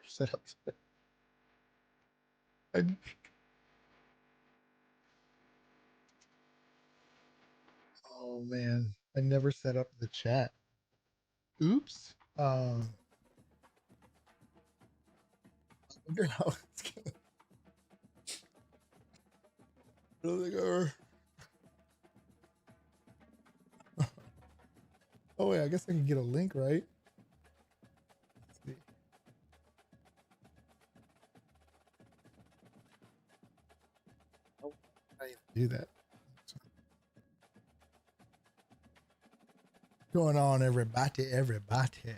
set up. I, oh man, I never set up the chat. Oops. I wonder how it's gonna. Oh wait, I guess I can get a link, right? Let's see. Oh, I didn't do that. Going on, everybody, everybody.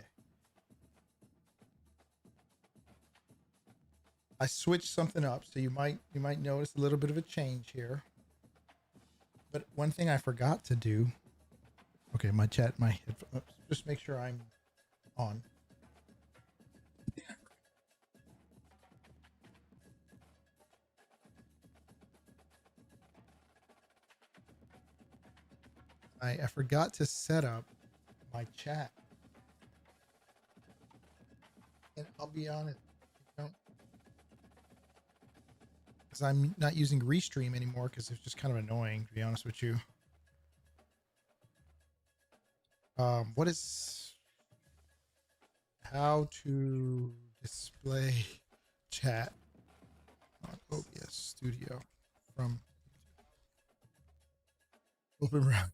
I switched something up, so you might notice a little bit of a change here. But one thing I forgot to do. Okay, my chat, my headphones. Just make sure I'm on. I forgot to set up my chat. And I'll be honest, because I'm not using Restream anymore because it's just kind of annoying, to be honest with you. What is how to display chat on OBS Studio from Open Round?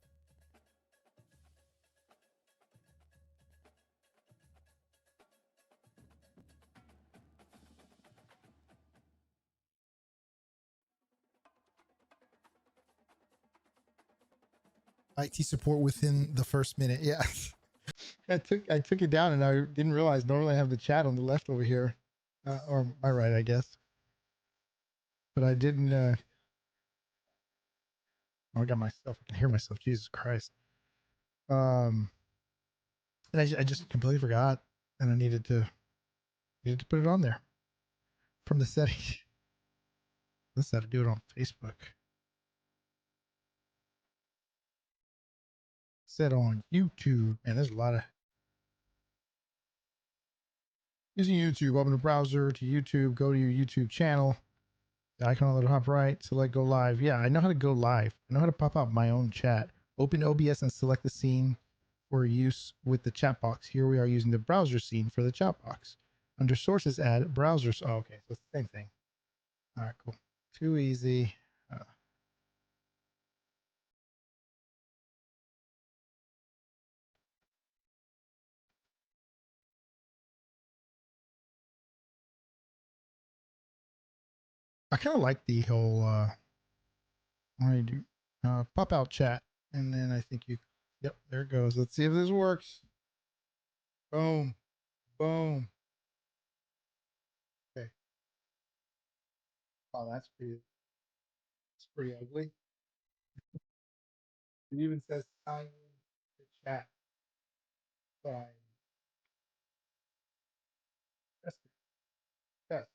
IT support within the first minute. Yeah. I took it down and I didn't realize normally I have the chat on the left over here. Or my right, I guess. But I didn't oh, I got myself, I can hear myself. Jesus Christ. And I just completely forgot and I needed to put it on there from the settings. Let's have to do it on Facebook. Set on YouTube. And there's a lot of using YouTube. Open the browser to YouTube, go to your YouTube channel. The icon on the top right, select go live. Yeah, I know how to go live. I know how to pop out my own chat. Open OBS and select the scene for use with the chat box. Here we are using the browser scene for the chat box. Under sources, add browsers. Oh, okay, so it's the same thing. All right, cool. Too easy. I kind of like the whole what do you do? Pop out chat, and then I think you. Yep, there it goes. Let's see if this works. Boom, boom. Okay. Oh, that's pretty. It's pretty ugly. It even says sign in to chat. Fine. That's test.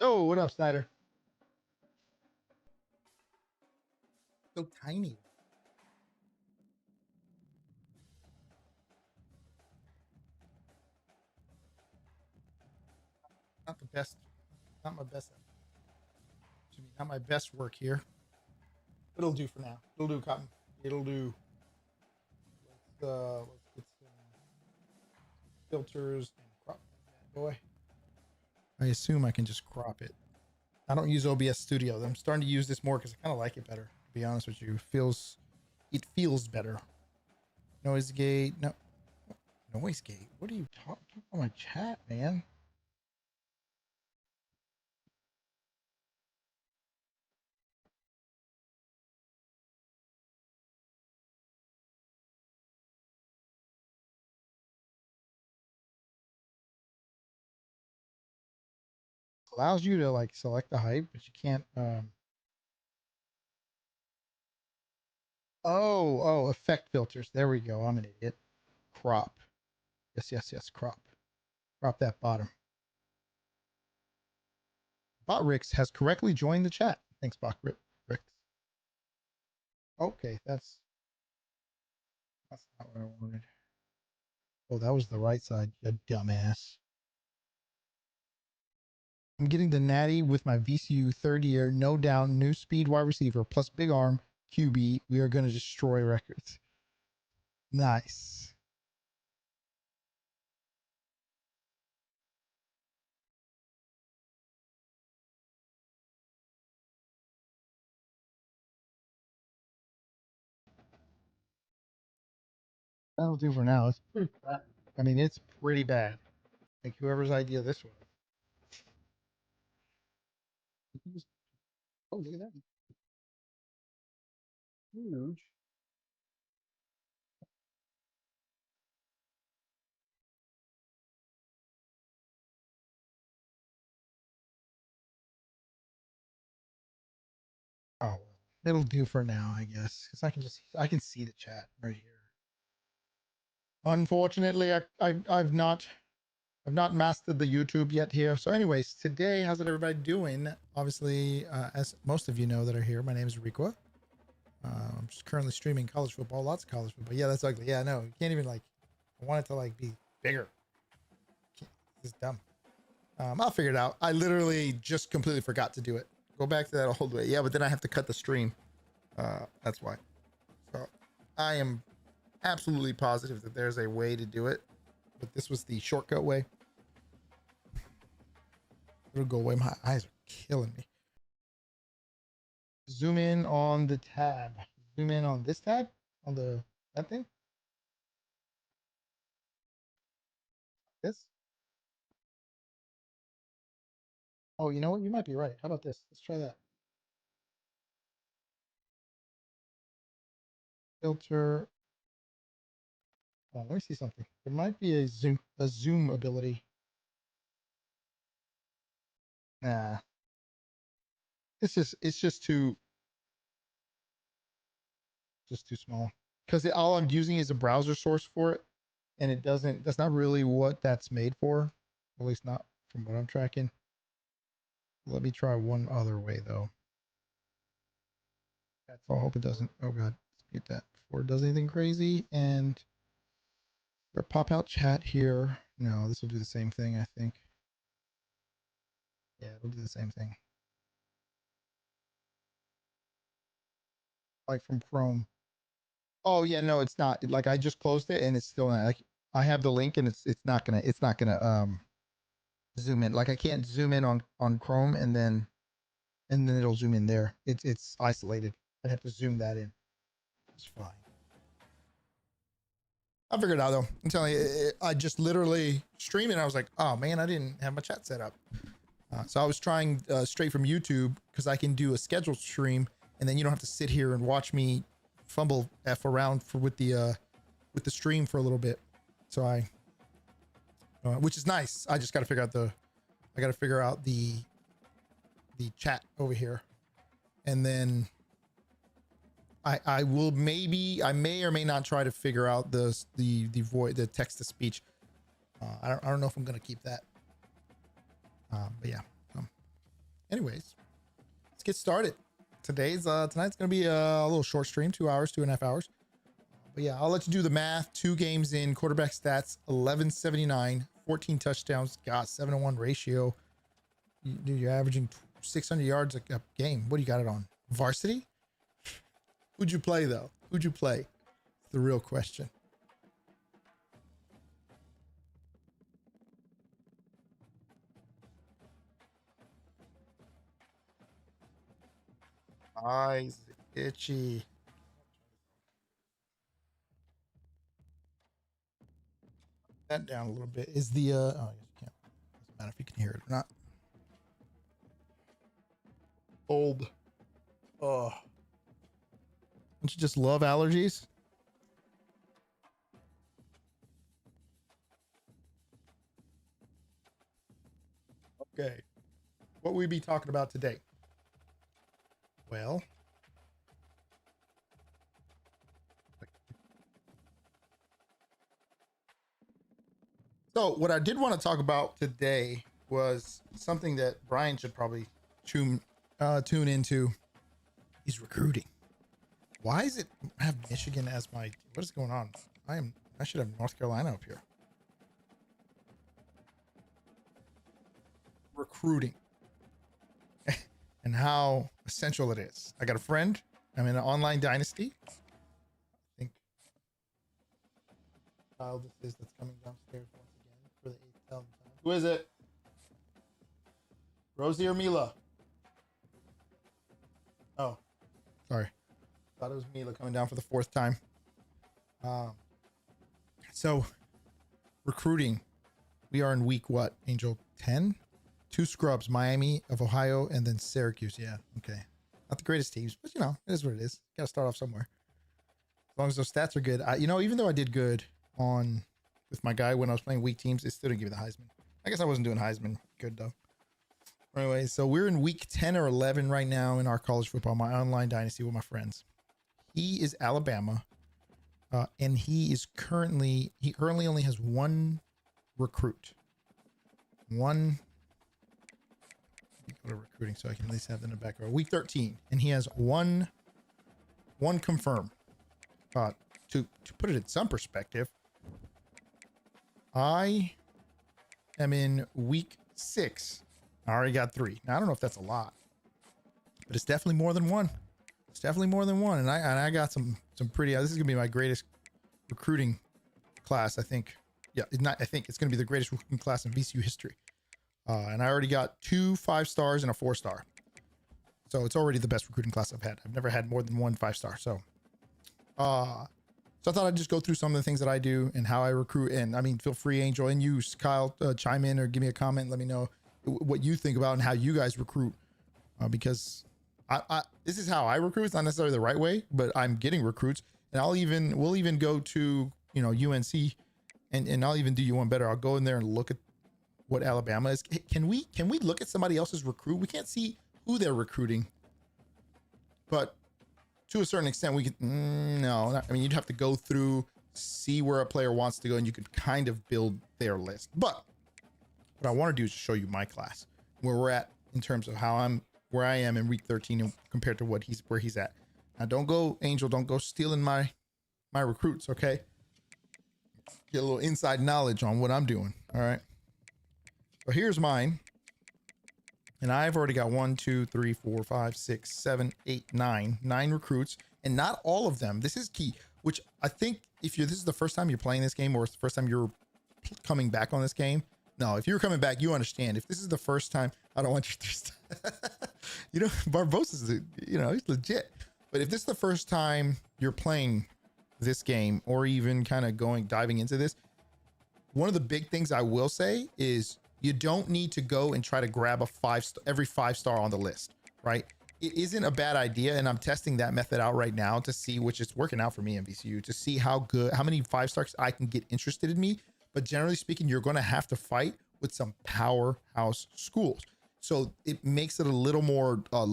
Oh, what up, Snyder? So tiny. Not the best. Not my best. Not my best work here. It'll do for now. It'll do, Cotton. It'll do. Let's get some filters and crop that boy. I assume I can just crop it. I don't use OBS Studio. I'm starting to use this more because I kind of like it better. To be honest with you, it feels better. Noise gate. No, noise gate. What are you talking about? My chat, man. Allows you to like select the height, but you can't. Oh, effect filters. There we go. I'm an idiot. Crop. Yes. Crop. Crop that bottom. Botrix has correctly joined the chat. Thanks, Botrix. Okay, that's not what I wanted. Oh, that was the right side, you dumbass. I'm getting the natty with my VCU third year, no down, new speed wide receiver, plus big arm QB. We are going to destroy records. Nice. That'll do for now. It's pretty bad. I mean, it's pretty bad. Like whoever's idea this was. Oh, look at that. Huge. Oh, it'll do for now, I guess. Because I can see the chat right here. Unfortunately, I've not mastered the YouTube yet here. So, anyways, today, how's it everybody doing? Obviously, as most of you know that are here, my name is Riqua. I'm just currently streaming college football, lots of college football. Yeah, that's ugly. Yeah, no, you can't even like. I want it to like be bigger. It's dumb. I'll figure it out. I literally just completely forgot to do it. Go back to that old way. Yeah, but then I have to cut the stream. That's why. So I am absolutely positive that there's a way to do it, but this was the shortcut way. It'll go away. My eyes are killing me. Zoom in on the tab. Zoom in on this tab. On that thing. This. Oh, you know what? You might be right. How about this? Let's try that. Filter. Oh, let me see something. There might be a zoom ability. Nah, it's just too small. Because all I'm using is a browser source for it, and it doesn't. That's not really what that's made for. At least not from what I'm tracking. Let me try one other way though. That's all. I hope it doesn't. Oh god, get that before it does anything crazy. And our pop out chat here. No, this will do the same thing. I think. Yeah, it'll do the same thing. Like from Chrome. Oh yeah, no, it's not. Like I just closed it and it's still not. Like I have the link and it's not gonna zoom in. Like I can't zoom in on Chrome and then it'll zoom in there. It's isolated. I'd have to zoom that in. It's fine. I figured it out though. I'm telling you, I just literally streamed and I was like, oh man, I didn't have my chat set up. So I was trying straight from YouTube because I can do a scheduled stream and then you don't have to sit here and watch me fumble f around with the stream for a little bit. So which is nice. I just got to figure out the chat over here, and then I may or may not try to figure out the text to speech. I don't know if I'm gonna keep that. But yeah. Anyways, let's get started. Tonight's gonna be a little short stream, 2 hours, 2.5 hours. But yeah, I'll let you do the math. 2 games in, quarterback stats, 1179, 14 touchdowns, got 7-to-1 ratio. You're averaging 600 yards a game. What do you got it on? Varsity? Who'd you play though? Who'd you play? It's the real question. Eyes itchy. That down a little bit. Is the oh, I guess you can't. Doesn't matter if you can hear it or not. Old. Oh. Don't you just love allergies? Okay. What we be talking about today? Well, so what I did want to talk about today was something that Brian should probably tune into. He's recruiting. Why is it have Michigan as my, what is going on? I should have North Carolina up here. Recruiting and how essential it is. I got a friend. I'm in an online dynasty. I think child this is that's coming downstairs once again for the 8th time. Who is it? Rosie or Mila? Oh, sorry. Thought it was Mila coming down for the 4th time. So recruiting, we are in week what, Angel? 10? 2 scrubs, Miami of Ohio, and then Syracuse. Yeah, okay. Not the greatest teams, but you know, it is what it is. Got to start off somewhere. As long as those stats are good. Even though I did good with my guy when I was playing weak teams, it still didn't give me the Heisman. I guess I wasn't doing Heisman good though. Anyway, so we're in week 10 or 11 right now in our college football, my online dynasty with my friends. He is Alabama, and he currently only has 1 recruit. Go to recruiting so I can at least have that in the back row. Week 13, and he has one confirm. To put it in some perspective, I am in week 6. I already got 3. Now I don't know if that's a lot, but it's definitely more than 1. It's definitely more than 1, and I got some pretty. This is gonna be my greatest recruiting class, I think. Yeah, I think it's gonna be the greatest recruiting class in VCU history. And I already got 2 5-stars and a 4-star. So it's already the best recruiting class I've had. I've never had more than 1 5-star. So I thought I'd just go through some of the things that I do and how I recruit. And I mean, feel free, Angel, and you, Kyle, chime in or give me a comment. Let me know what you think about and how you guys recruit. Because this is how I recruit. It's not necessarily the right way, but I'm getting recruits. And we'll even go to, UNC and I'll even do you one better. I'll go in there and look at what Alabama is. Can we look at somebody else's recruit? We can't see who they're recruiting, but to a certain extent we can. You'd have to go through, see where a player wants to go, and you could kind of build their list. But what I want to do is show you my class, where we're at in terms of where I am in week 13 compared to where he's at. Now don't go, Angel, don't go stealing my recruits, okay? Get a little inside knowledge on what I'm doing. All right. So here's mine. And I've already got 1, 2, 3, 4, 5, 6, 7, 8, 9 recruits. And not all of them. This is key, which I think if this is the first time you're playing this game, or it's the first time you're coming back on this game. No, if you're coming back, you understand. If this is the first time, I don't want you to, Barbosa's, he's legit. But if this is the first time you're playing this game, or even kind of diving into this, one of the big things I will say is you don't need to go and try to grab every 5-star on the list, right? It isn't a bad idea, and I'm testing that method out right now to see, which is working out for me in VCU, to see how many 5-stars I can get interested in me. But generally speaking, you're going to have to fight with some powerhouse schools. So it makes it a little more I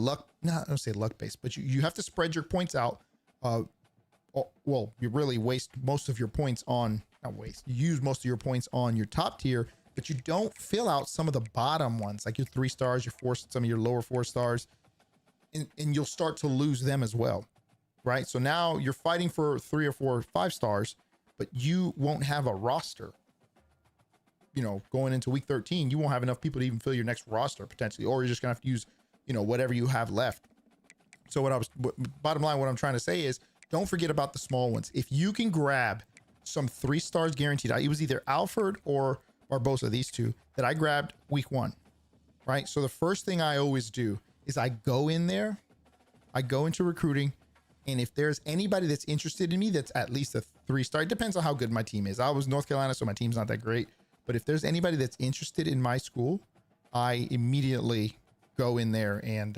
don't say luck based, but you have to spread your points out. Well, you really waste most of your points on, you use most of your points on your top tier, but you don't fill out some of the bottom ones, like your 3-stars, some of your lower 4-stars, and you'll start to lose them as well, right? So now you're fighting for 3 or 4 5-stars, but you won't have a roster. Going into week 13, you won't have enough people to even fill your next roster potentially, or you're just gonna have to use, whatever you have left. So bottom line, what I'm trying to say is, don't forget about the small ones. If you can grab some 3-stars guaranteed, it was either Alfred or Barbosa, these 2 that I grabbed week 1, right? So the first thing I always do is I go into recruiting, and if there's anybody that's interested in me that's at least a 3-star, it depends on how good my team is. I was North Carolina, so my team's not that great, but if there's anybody that's interested in my school, I immediately go in there and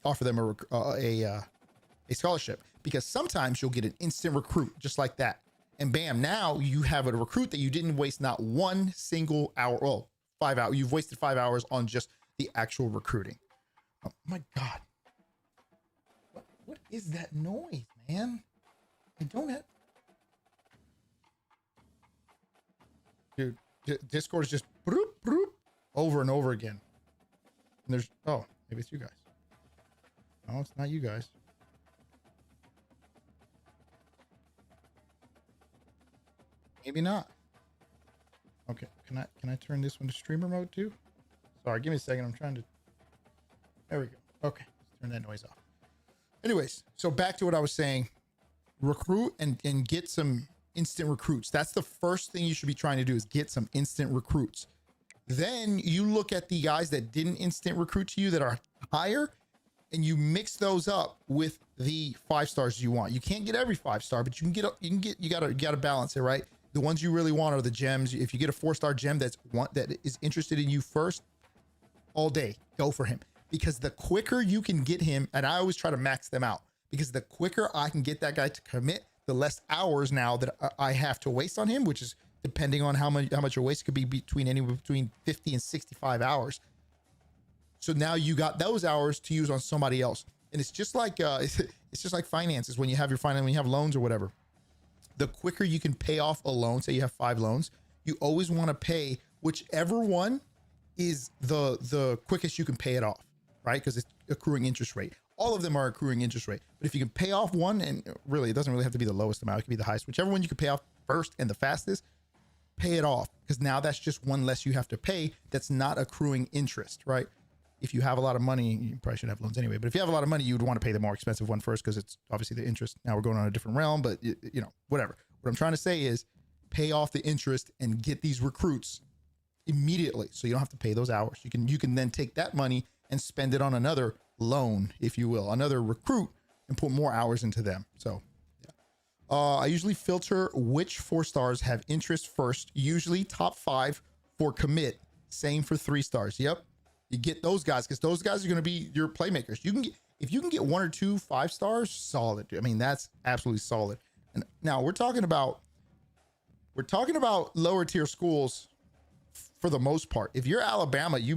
offer them a scholarship, because sometimes you'll get an instant recruit just like that, and bam, now you have a recruit that you didn't waste not one single hour. Well, 5 hours. You've wasted 5 hours on just the actual recruiting. Oh my God. What is that noise, man? I don't have... Dude, Discord is just broop, broop, over and over again. And there's... Oh, maybe it's you guys. No, it's not you guys. Maybe not. Okay, can I turn this one to streamer mode too? Sorry, give me a second. I'm trying to. There we go. Okay, let's turn that noise off. Anyways, so back to what I was saying. Recruit and get some instant recruits. That's the first thing you should be trying to do, is get some instant recruits. Then you look at the guys that didn't instant recruit to you that are higher, and you mix those up with the 5 stars you want. You can't get every 5-star, but you gotta balance it, right? The ones you really want are the gems. If you get a 4-star gem that is interested in you first, all day, go for him. Because the quicker you can get him, and I always try to max them out, because the quicker I can get that guy to commit, the less hours now that I have to waste on him, which is depending on how much your waste could be anywhere between 50 and 65 hours. So now you got those hours to use on somebody else. And it's just like finances. When you have when you have loans or whatever, the quicker you can pay off a loan, say you have 5 loans, you always want to pay whichever one is the quickest you can pay it off, right? Because it's accruing interest rate. All of them are accruing interest rate. But if you can pay off one, and really, it doesn't really have to be the lowest amount, it could be the highest. Whichever one you can pay off first and the fastest, pay it off. Because now that's just one less you have to pay that's not accruing interest, right? If you have a lot of money, you probably shouldn't have loans anyway, but if you have a lot of money, you would want to pay the more expensive one first, because it's obviously the interest. Now we're going on a different realm, but you know, whatever. What I'm trying to say is pay off the interest and get these recruits immediately, so you don't have to pay those hours. You can then take that money and spend it on another loan, if you will, another recruit, and put more hours into them. So yeah. I usually filter which 4 stars have interest first, usually top 5 for commit, same for 3 stars. Yep, you get those guys, because those guys are going to be your playmakers. You can get, if you can get 1 or 2 5 stars, solid. I mean, that's absolutely solid. And now we're talking about lower tier schools for the most part. If you're Alabama, you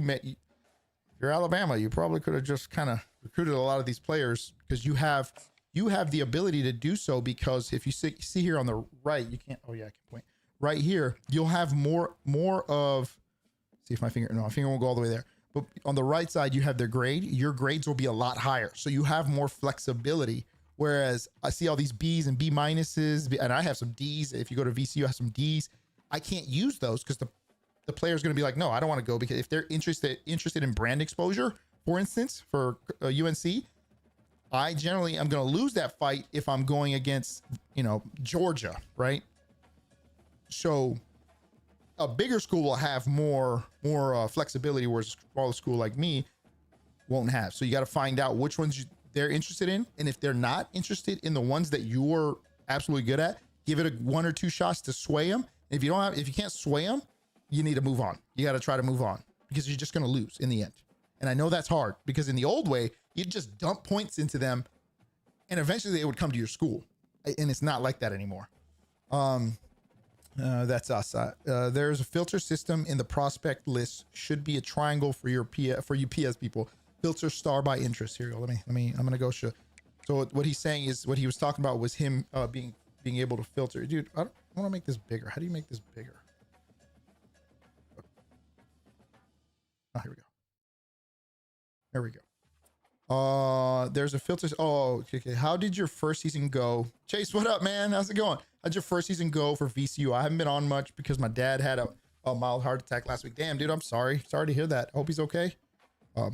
probably could have just kind of recruited a lot of these players, because you have the ability to do so. Because if you see here on the right, you can't, oh yeah, I can point right here, you'll have more of, see if my finger won't go all the way there, but on the right side, you have their grade. Your grades will be a lot higher, so you have more flexibility. Whereas I see all these B's and B minuses, and I have some D's. If you go to VCU, I have some D's. I can't use those because the player's going to be like, no, I don't want to go, because if they're interested in brand exposure, for instance, for UNC, I generally am going to lose that fight if I'm going against, you know, Georgia, right? So a bigger school will have more flexibility, whereas a smaller school like me won't have. So you got to find out which ones they're interested in, and if they're not interested in the ones that you're absolutely good at, give it 1 or 2 shots to sway them. If you can't sway them, you need to move on. You got to try to move on, because you're just going to lose in the end. And I know that's hard, because in the old way, you just dump points into them and eventually they would come to your school. And it's not like that anymore. That's us. There's a filter system in the prospect list. Should be a triangle for you PS people. Filter star by interest. Here you go. I'm going to go show. So what he's saying is, what he was talking about was him being able to filter. Dude, I want to make this bigger. How do you make this bigger? Oh, here we go. There we go. There's a filter. Oh, okay. How did your first season go? Chase, what up, man? How's it going? How'd your first season go for VCU? I haven't been on much because my dad had a mild heart attack last week. Damn, dude, I'm sorry. Sorry to hear that. Hope he's okay.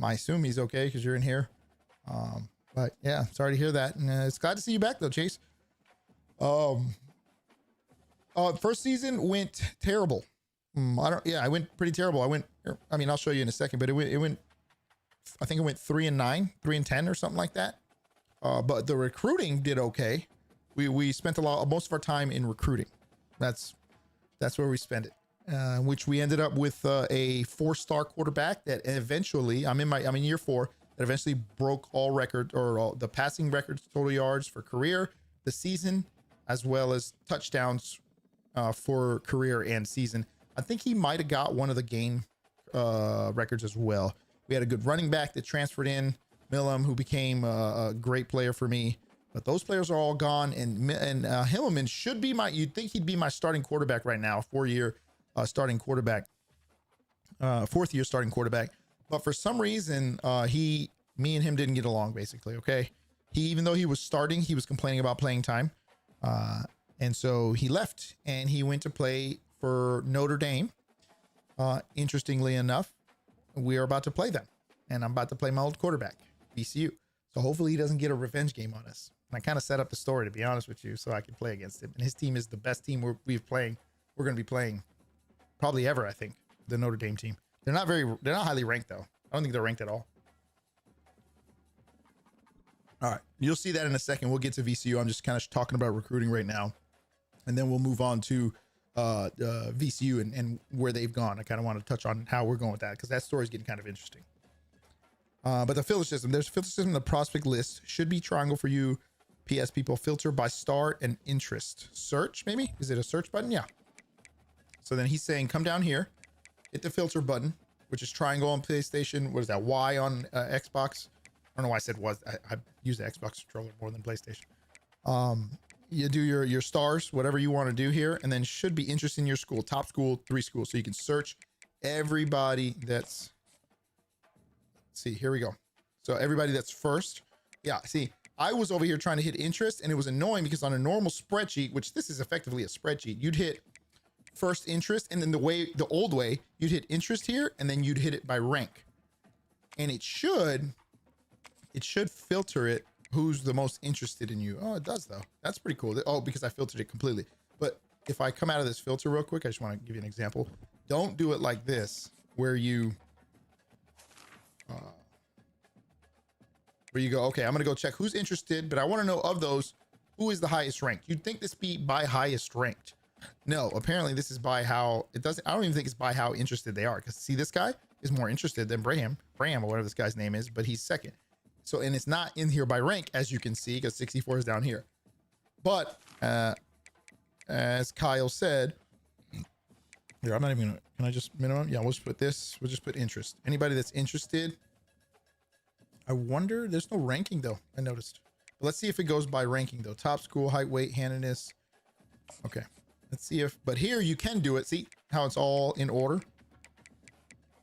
I assume he's okay because you're in here. But yeah, sorry to hear that. And it's glad to see you back though, Chase. First season went terrible. I went pretty terrible. I'll show you in a second, but I think it went 3-9, 3-10 or something like that. But the recruiting did okay. We spent most of our time in recruiting. That's where we spent it. Which we ended up with a 4-star quarterback that eventually, I'm in year 4, that eventually broke all records, or all the passing records, total yards for career, the season, as well as touchdowns for career and season. I think he might have got one of the game records as well. We had a good running back that transferred in, Millam, who became a great player for me. But those players are all gone, and Hilleman should be you'd think he'd be my starting quarterback right now, 4-year starting quarterback, 4th-year starting quarterback. But for some reason, me and him didn't get along, basically. Okay, even though he was starting, he was complaining about playing time, And so he left and he went to play for Notre Dame. Interestingly enough, we are about to play them, and I'm about to play my old quarterback, VCU. So hopefully he doesn't get a revenge game on us. And I kind of set up the story, to be honest with you, so I can play against him. And his team is the best team we're going to be playing probably ever, I think, the Notre Dame team. They're not highly ranked though. I don't think they're ranked at all. All right. You'll see that in a second. We'll get to VCU. I'm just kind of talking about recruiting right now, and then we'll move on to VCU and where they've gone. I kind of want to touch on how we're going with that, because that story is getting kind of interesting. But the filter system, there's a filter system. The prospect list should be triangle for you. PS people, filter by star and interest. Search, maybe? Is it a search button? Yeah. So then he's saying, come down here, hit the filter button, which is triangle on PlayStation. What is that? Y on Xbox. I don't know why I said was. I use the Xbox controller more than PlayStation. You do your stars, whatever you want to do here, and then should be interest in your school, top school, 3 schools. So you can search everybody that's, let's see, here we go. So everybody that's first. Yeah, see, I was over here trying to hit interest, and it was annoying because on a normal spreadsheet, which this is effectively a spreadsheet, you'd hit first interest, and then the old way, you'd hit interest here, and then you'd hit it by rank. And it should filter it who's the most interested in you. Oh, it does though. That's pretty cool. Oh, because I filtered it completely. But if I come out of this filter real quick, I just want to give you an example. Don't do it like this, where you go, okay, I'm going to go check who's interested, but I want to know of those, who is the highest ranked. You'd think this be by highest ranked. No, apparently this is by how it doesn't. I don't even think it's by how interested they are, because see, this guy is more interested than Braham or whatever this guy's name is, but he's second. So, and it's not in here by rank, as you can see, because 64 is down here. But as Kyle said, here, I'm not even gonna, can I just minimum? Yeah, we'll just put this, we'll just put interest. Anybody that's interested. I wonder, there's no ranking though, I noticed. But let's see if it goes by ranking though. Top school, height, weight, handedness. Okay, let's see if, but here you can do it. See how it's all in order?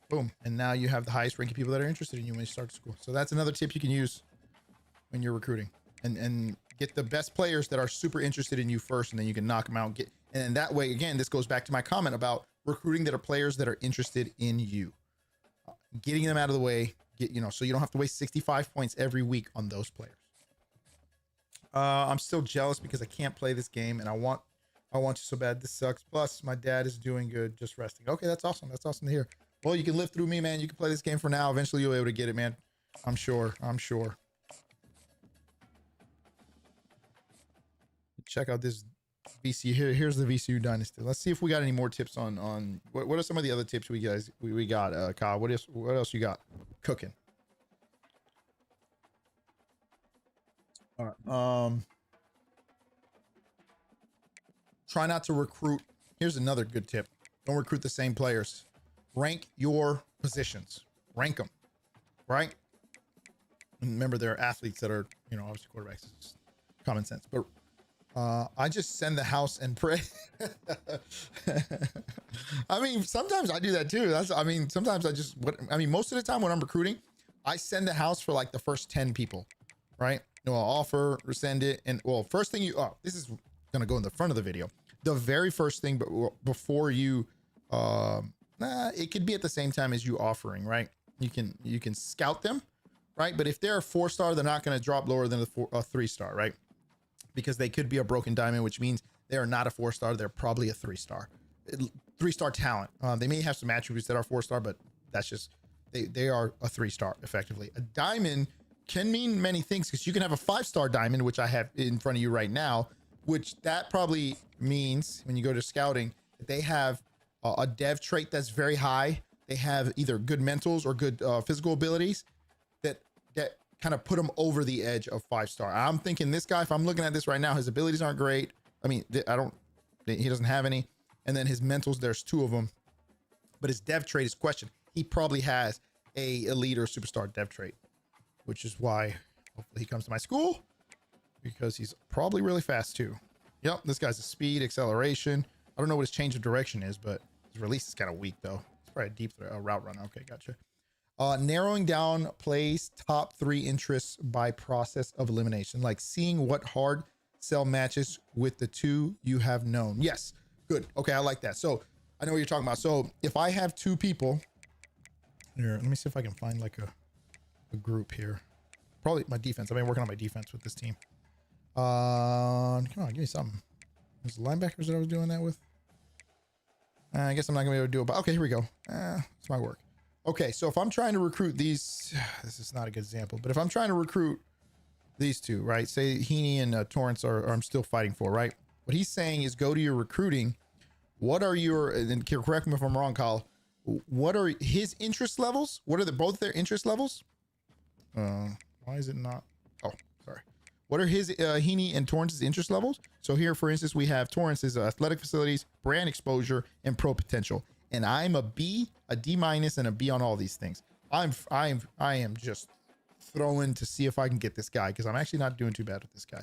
Boom. And now you have the highest ranking people that are interested in you when you start school. So that's another tip you can use when you're recruiting, and get the best players that are super interested in you first, and then you can knock them out. And that way, again, this goes back to my comment about recruiting that are players that are interested in you, getting them out of the way, so you don't have to waste 65 points every week on those players. I'm still jealous because I can't play this game, and I want to so bad. This sucks. Plus my dad is doing good, just resting. Okay. That's awesome. That's awesome to hear. Well, you can live through me, man. You can play this game for now. Eventually you'll be able to get it, man. I'm sure. Check out this VCU here. Here's the VCU Dynasty. Let's see if we got any more tips on what are some of the other tips we got, Kyle. What else you got cooking? All right. Try not to recruit. Here's another good tip. Don't recruit the same players. Rank your positions. Rank them, right? And remember, there are athletes that are, obviously quarterbacks. It's common sense. But I just send the house and pray. I mean, sometimes I do that too. Sometimes most of the time when I'm recruiting, I send the house for like the first 10 people, right? I'll offer or send it. And well, first thing this is going to go in the front of the video. The very first thing, but before you, it could be at the same time as you offering, right? You can scout them, right? But if they're a 4-star, they're not going to drop lower than a 3-star, right? Because they could be a broken diamond, which means they are not a 4-star. They're probably a 3-star, 3-star talent. They may have some attributes that are 4-star, but that's just, they are a 3-star effectively. A diamond can mean many things, because you can have a 5-star diamond, which I have in front of you right now, which that probably means when you go to scouting that they have a dev trait that's very high. They have either good mentals or good physical abilities that kind of put them over the edge of 5-star. I'm thinking this guy, if I'm looking at this right now, his abilities aren't great. I mean, he doesn't have any. And then his mentals, there's 2 of them, but his dev trait is questioned. He probably has a elite or superstar dev trait, which is why hopefully he comes to my school, because he's probably really fast too. Yep. This guy's a speed, acceleration. I don't know what his change of direction is, but his release is kind of weak though. It's probably a deep route run. Okay. Gotcha. Narrowing down plays top 3 interests by process of elimination, like seeing what hard cell matches with the two you have known. Yes, good. Okay, I like that. So I know what you're talking about. So if I have two people here, let me see if I can find like a group here. Probably my defense. I've been working on my defense with this team. Come on, give me something. There's linebackers that I was doing that with. I guess I'm not gonna be able to do it, but okay, here we go. This might work. Okay, so if I'm trying to recruit these, this is not a good example, but if I'm trying to recruit these two, right? Say Heaney and Torrance are I'm still fighting for, right? What he's saying is go to your recruiting. What are your, and correct me if I'm wrong, Kyle, what are his interest levels? What are both their interest levels? Why is it not? Oh, sorry. What are his Heaney and Torrance's interest levels? So here, for instance, we have Torrance's athletic facilities, brand exposure, and pro potential. And I'm a B, a D minus, and a B on all these things. I am just throwing to see if I can get this guy, because I'm actually not doing too bad with this guy.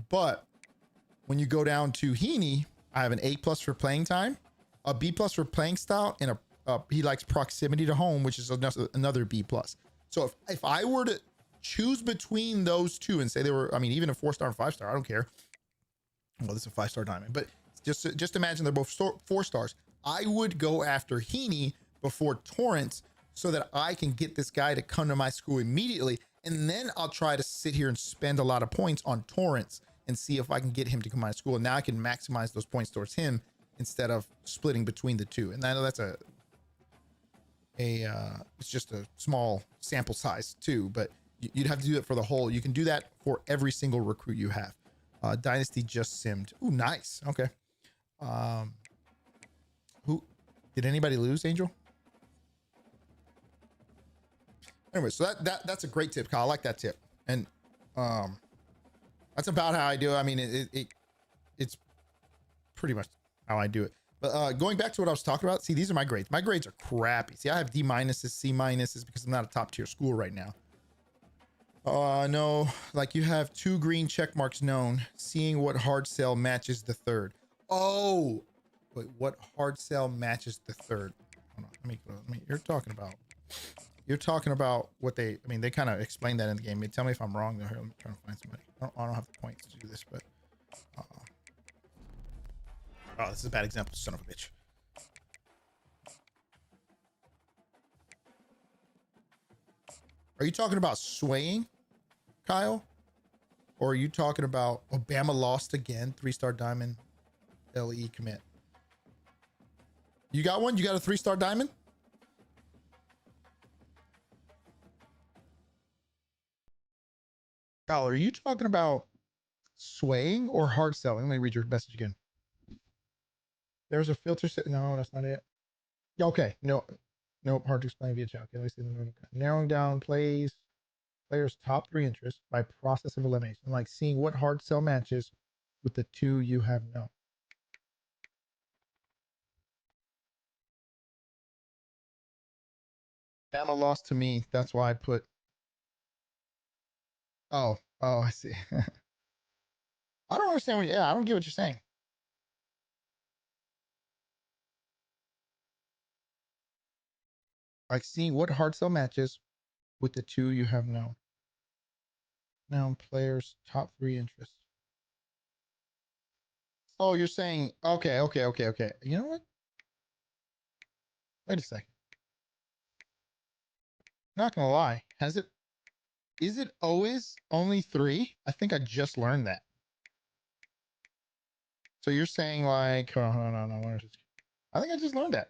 But when you go down to Heaney, I have an A+ for playing time, a B+ for playing style, and he likes proximity to home, which is another B+. So if I were to choose between those two and say they were, I mean, even a 4-star and 5-star, I don't care. Well, this is a 5-star diamond, but just imagine they're both 4 stars. I would go after Heaney before Torrance so that I can get this guy to come to my school immediately. And then I'll try to sit here and spend a lot of points on Torrance and see if I can get him to come to my school. And now I can maximize those points towards him instead of splitting between the two. And I know that's it's just a small sample size too, but you'd have to do it for the whole. You can do that for every single recruit you have. Dynasty just simmed. Ooh, nice. Okay. Who did anybody lose, Angel? Anyway, so that's a great tip, Kyle. I like that tip. And that's about how I do it. I mean, it's pretty much how I do it. But going back to what I was talking about, see, these are my grades. My grades are crappy. See, I have D minuses, C minuses because I'm not a top tier school right now. No, like you have 2 green check marks known. Seeing what hard sell matches the third. Oh, wait, what hard sell matches the third? Hold on, let me. You're talking about what they. I mean, they kind of explained that in the game. Tell me if I'm wrong. Here, I'm trying to find somebody. I don't have the points to do this, but. Oh, this is a bad example, son of a bitch. Are you talking about swaying, Kyle? Or are you talking about Obama lost again? 3-star diamond LE commit. You got one? You got a 3-star diamond? Kyle, are you talking about swaying or hard selling? Let me read your message again. There's a filter set. No, that's not it. Okay. No, nope. Hard to explain via chat. Okay, let me see. Narrowing down players' top 3 interests by process of elimination, like seeing what hard sell matches with the 2 you have known. Bama lost to me. That's why I put. Oh, I see. I don't understand. I don't get what you're saying. Like seeing what hard sell matches with the 2 you have known. Known players' top 3 interests. Oh, you're saying okay. You know what? Wait a second. Not gonna lie. Is it always only 3? I think I just learned that. So you're saying like, hold on. I think I just learned that.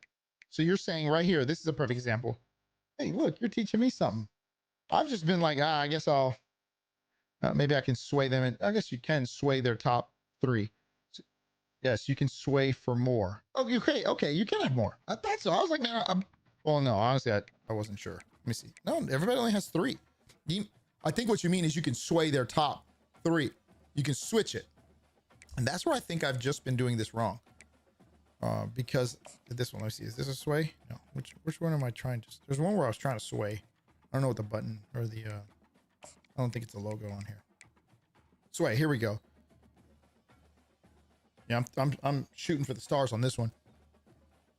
So you're saying right here, this is a perfect example. Hey, look, you're teaching me something. I've just been like, I guess I'll, maybe I can sway them. And I guess you can sway their top 3. So, yes, you can sway for more. Okay, you can have more. That's all. I was like, man, well, no, honestly, I wasn't sure. Let me see. No, everybody only has 3. I think what you mean is you can sway their top 3. You can switch it. And that's where I think I've just been doing this wrong. Because this one, let me see. Is this a sway? No. Which one am I trying to? There's one where I was trying to sway. I don't know what the button or the. I don't think it's a logo on here. Sway. Here we go. Yeah, I'm shooting for the stars on this one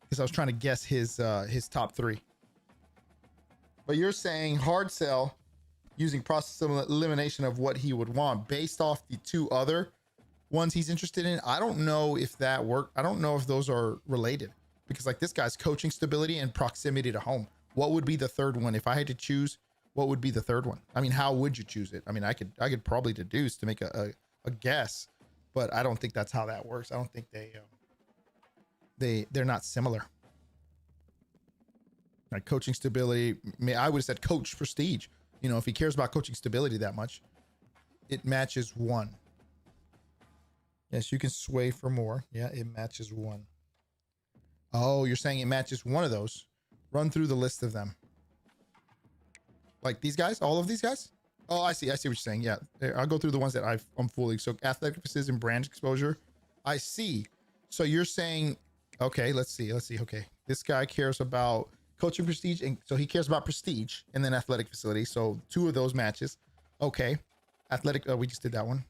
because I was trying to guess his top 3. But you're saying hard sell using process of elimination of what he would want based off the 2 other ones he's interested in. I don't know if that work. I don't know if those are related, because like this guy's coaching stability and proximity to home. What would be the third one? If I had to choose, what would be the third one? I mean, how would you choose it? I mean, I could probably deduce to make a guess, but I don't think that's how that works. I don't think they're not similar. Like coaching stability, I would have said coach prestige. You know, if he cares about coaching stability that much, it matches 1. Yes, you can sway for more. Yeah, it matches 1. Oh, you're saying it matches one of those. Run through the list of them. Like these guys, all of these guys? Oh, I see what you're saying. Yeah, I'll go through the ones that I'm fooling. So athletic precision, brand exposure. I see. So you're saying, okay, let's see. Okay, this guy cares about coaching prestige, and so he cares about prestige and then athletic facility. So 2 of those matches. Okay, athletic. We just did that one.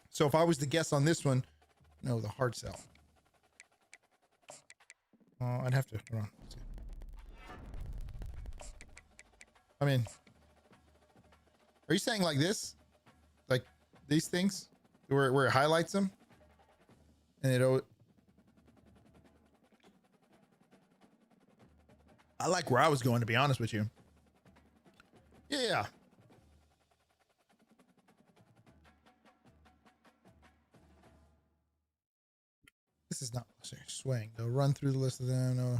So if I was to guess on this one, no, the hard sell. I'd have to. Hold on. I mean, are you saying like this, like these things, where it highlights them, and it? I like where I was going, to be honest with you. Yeah. This is not swaying. They'll run through the list of them. No.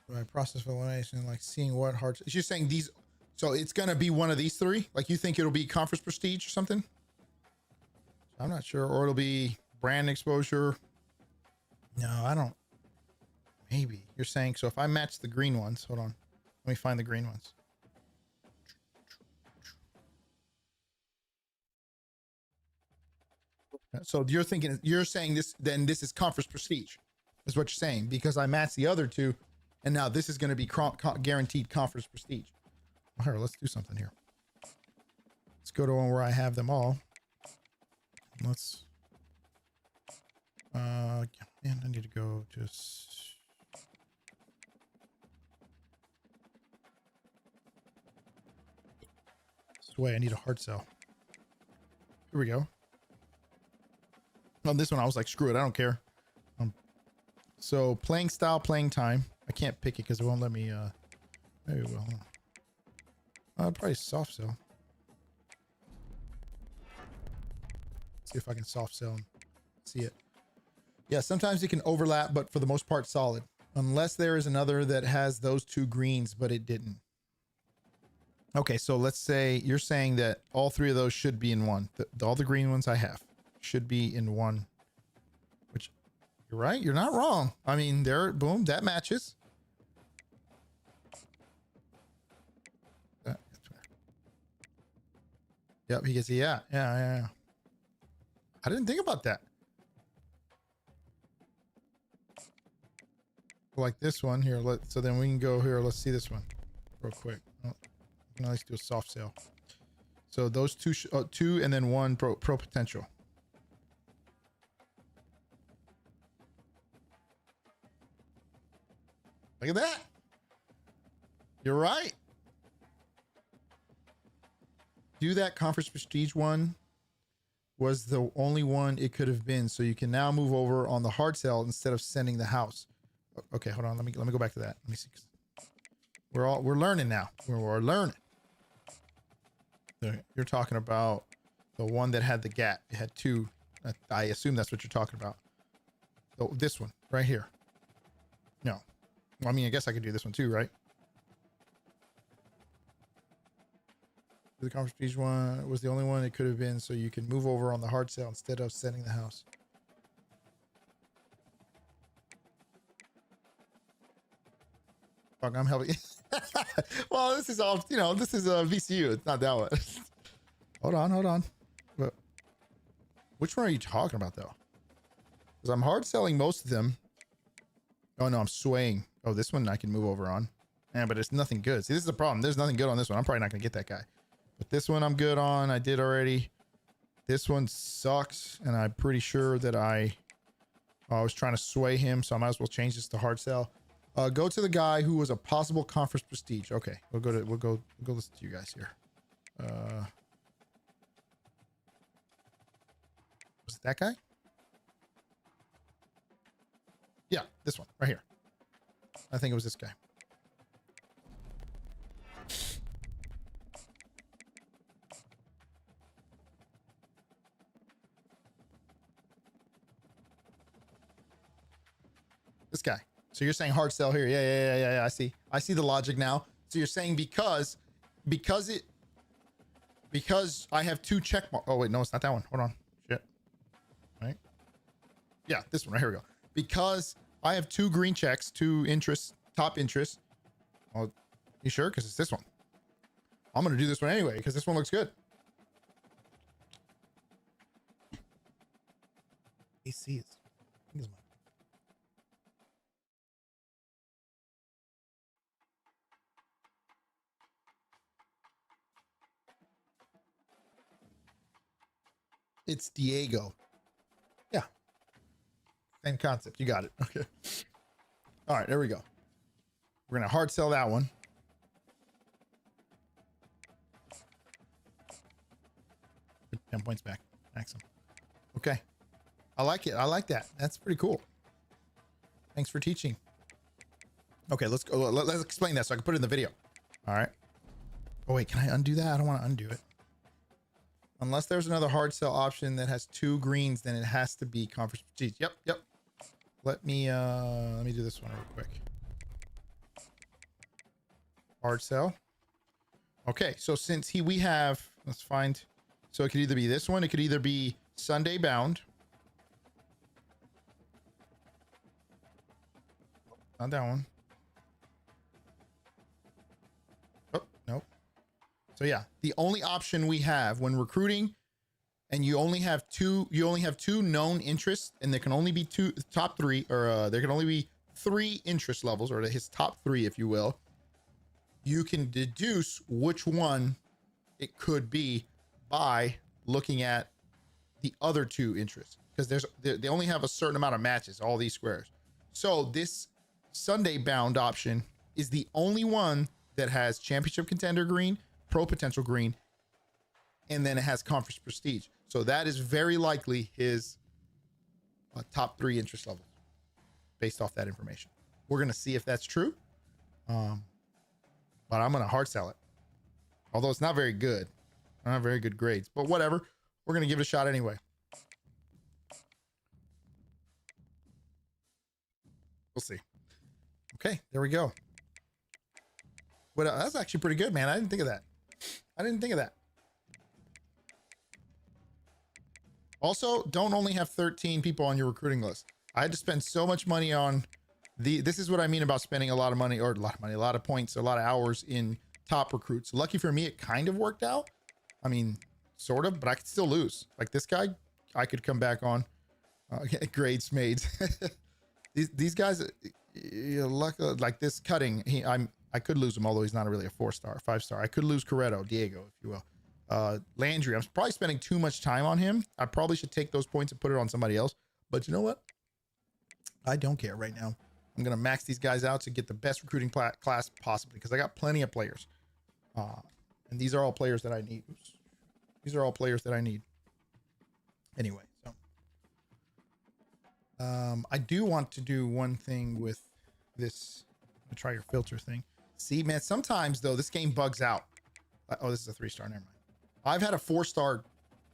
Right, process of elimination, like seeing what hearts. You're saying these, so it's gonna be one of these 3. Like you think it'll be conference prestige or something? I'm not sure, or it'll be brand exposure. No, I don't. Maybe you're saying so. If I match the green ones, hold on, let me find the green ones. So you're saying this, then this is conference prestige, is what you're saying, because I matched the other 2. And now this is going to be guaranteed conference prestige. All right, let's do something here. Let's go to one where I have them all. Let's, man, I need to go just. Sway, I need a hard sell. Here we go. On this one, I was like, screw it, I don't care. So playing style, playing time. I can't pick it because it won't let me, maybe it will. Probably soft sell. See if I can soft sell and see it. Yeah, sometimes it can overlap, but for the most part, solid. Unless there is another that has those 2 greens, but it didn't. Okay, so let's say you're saying that all 3 of those should be in 1. All the green ones I have should be in 1. Which, you're right, you're not wrong. I mean, there, boom, that matches. Yep, he gets, yeah. I didn't think about that. Like this one here. So then we can go here. Let's see this one real quick. Let's do a soft sale. So those 2, 2 and then 1 pro potential. Look at that. You're right. Do that conference prestige one was the only one it could have been. So you can now move over on the hard sell instead of sending the house. Okay, hold on. Let me go back to that. Let me see. We're learning now. We're learning. You're talking about the one that had the gap. It had 2. I assume that's what you're talking about. So this one right here. No. Well, I mean, I guess I could do this one too, right? The conference prestige one was the only one it could have been, so you can move over on the hard sell instead of sending the house. Fuck, I'm helping. Well, this is all, you know, this is a VCU. It's not that one. Hold on. But which one are you talking about though? Because I'm hard selling most of them. Oh no, I'm swaying. Oh, this one I can move over on. Yeah, but it's nothing good. See, this is the problem. There's nothing good on this one. I'm probably not gonna get that guy. But this one I'm good on. I did already. This one sucks, and I'm pretty sure that I was trying to sway him, so I might as well change this to hard sell. Go to the guy who was a possible conference prestige. Okay, we'll go listen to you guys here. it that guy? Yeah, this one right here. I think it was this guy. This guy. So you're saying hard sell here. Yeah. I see the logic now. So you're saying because I have two check marks. Oh wait, no, it's not that one. Hold on. Shit. Right. Yeah, this one right here we go. Because I have two green checks, two interests, top interests. Oh, you sure? Because it's this one. I'm gonna do this one anyway because this one looks good. AC is. It's Diego. Yeah. Same concept. You got it. Okay. All right, there we go. We're going to hard sell that one. Good, 10 points back. Excellent. Okay. I like it. I like that. That's pretty cool. Thanks for teaching. Okay, let's go. Let's explain that so I can put it in the video. All right. Oh, wait. Can I undo that? I don't want to undo it. Unless there's another hard sell option that has two greens, then it has to be conference. Geez, yep. Let me do this one real quick. Hard sell. Okay, so since we have, let's find, so it could either be this one, it could either be Sunday bound. Not that one. Oh, nope. So yeah, the only option we have when recruiting, and you only have two known interests, and there can only be two top three, or there can only be three interest levels, or his top three, if you will. You can deduce which one it could be by looking at the other two interests, because they only have a certain amount of matches, all these squares. So this Sunday bound option is the only one that has championship contender green, pro potential green, and then it has conference prestige. So that is very likely his top three interest levels based off that information. We're going to see if that's true. But I'm going to hard sell it. Although it's not very good. I don't have very good grades, but whatever. We're going to give it a shot anyway. We'll see. Okay, there we go. That's actually pretty good, man. I didn't think of that. Also, don't only have 13 people on your recruiting list. I had to spend so much money on this is what I mean about spending a lot of money, or a lot of points, a lot of hours in top recruits. Lucky for me, it kind of worked out. I mean, sort of, but I could still lose. Like this guy, I could come back on. Grades made. these guys, like this cutting, I could lose him, although he's not really a 4-star, 5-star. I could lose Corretto, Diego, if you will. Landry, I'm probably spending too much time on him. I probably should take those points and put it on somebody else. But you know what? I don't care right now. I'm going to max these guys out to get the best recruiting class possibly, because I got plenty of players. And these are all players that I need. Oops. These are all players that I need. Anyway, so I do want to do one thing with this. Let me try your filter thing. See, man, sometimes though, this game bugs out. Oh, this is a 3-star. Never mind. I've had a 4-star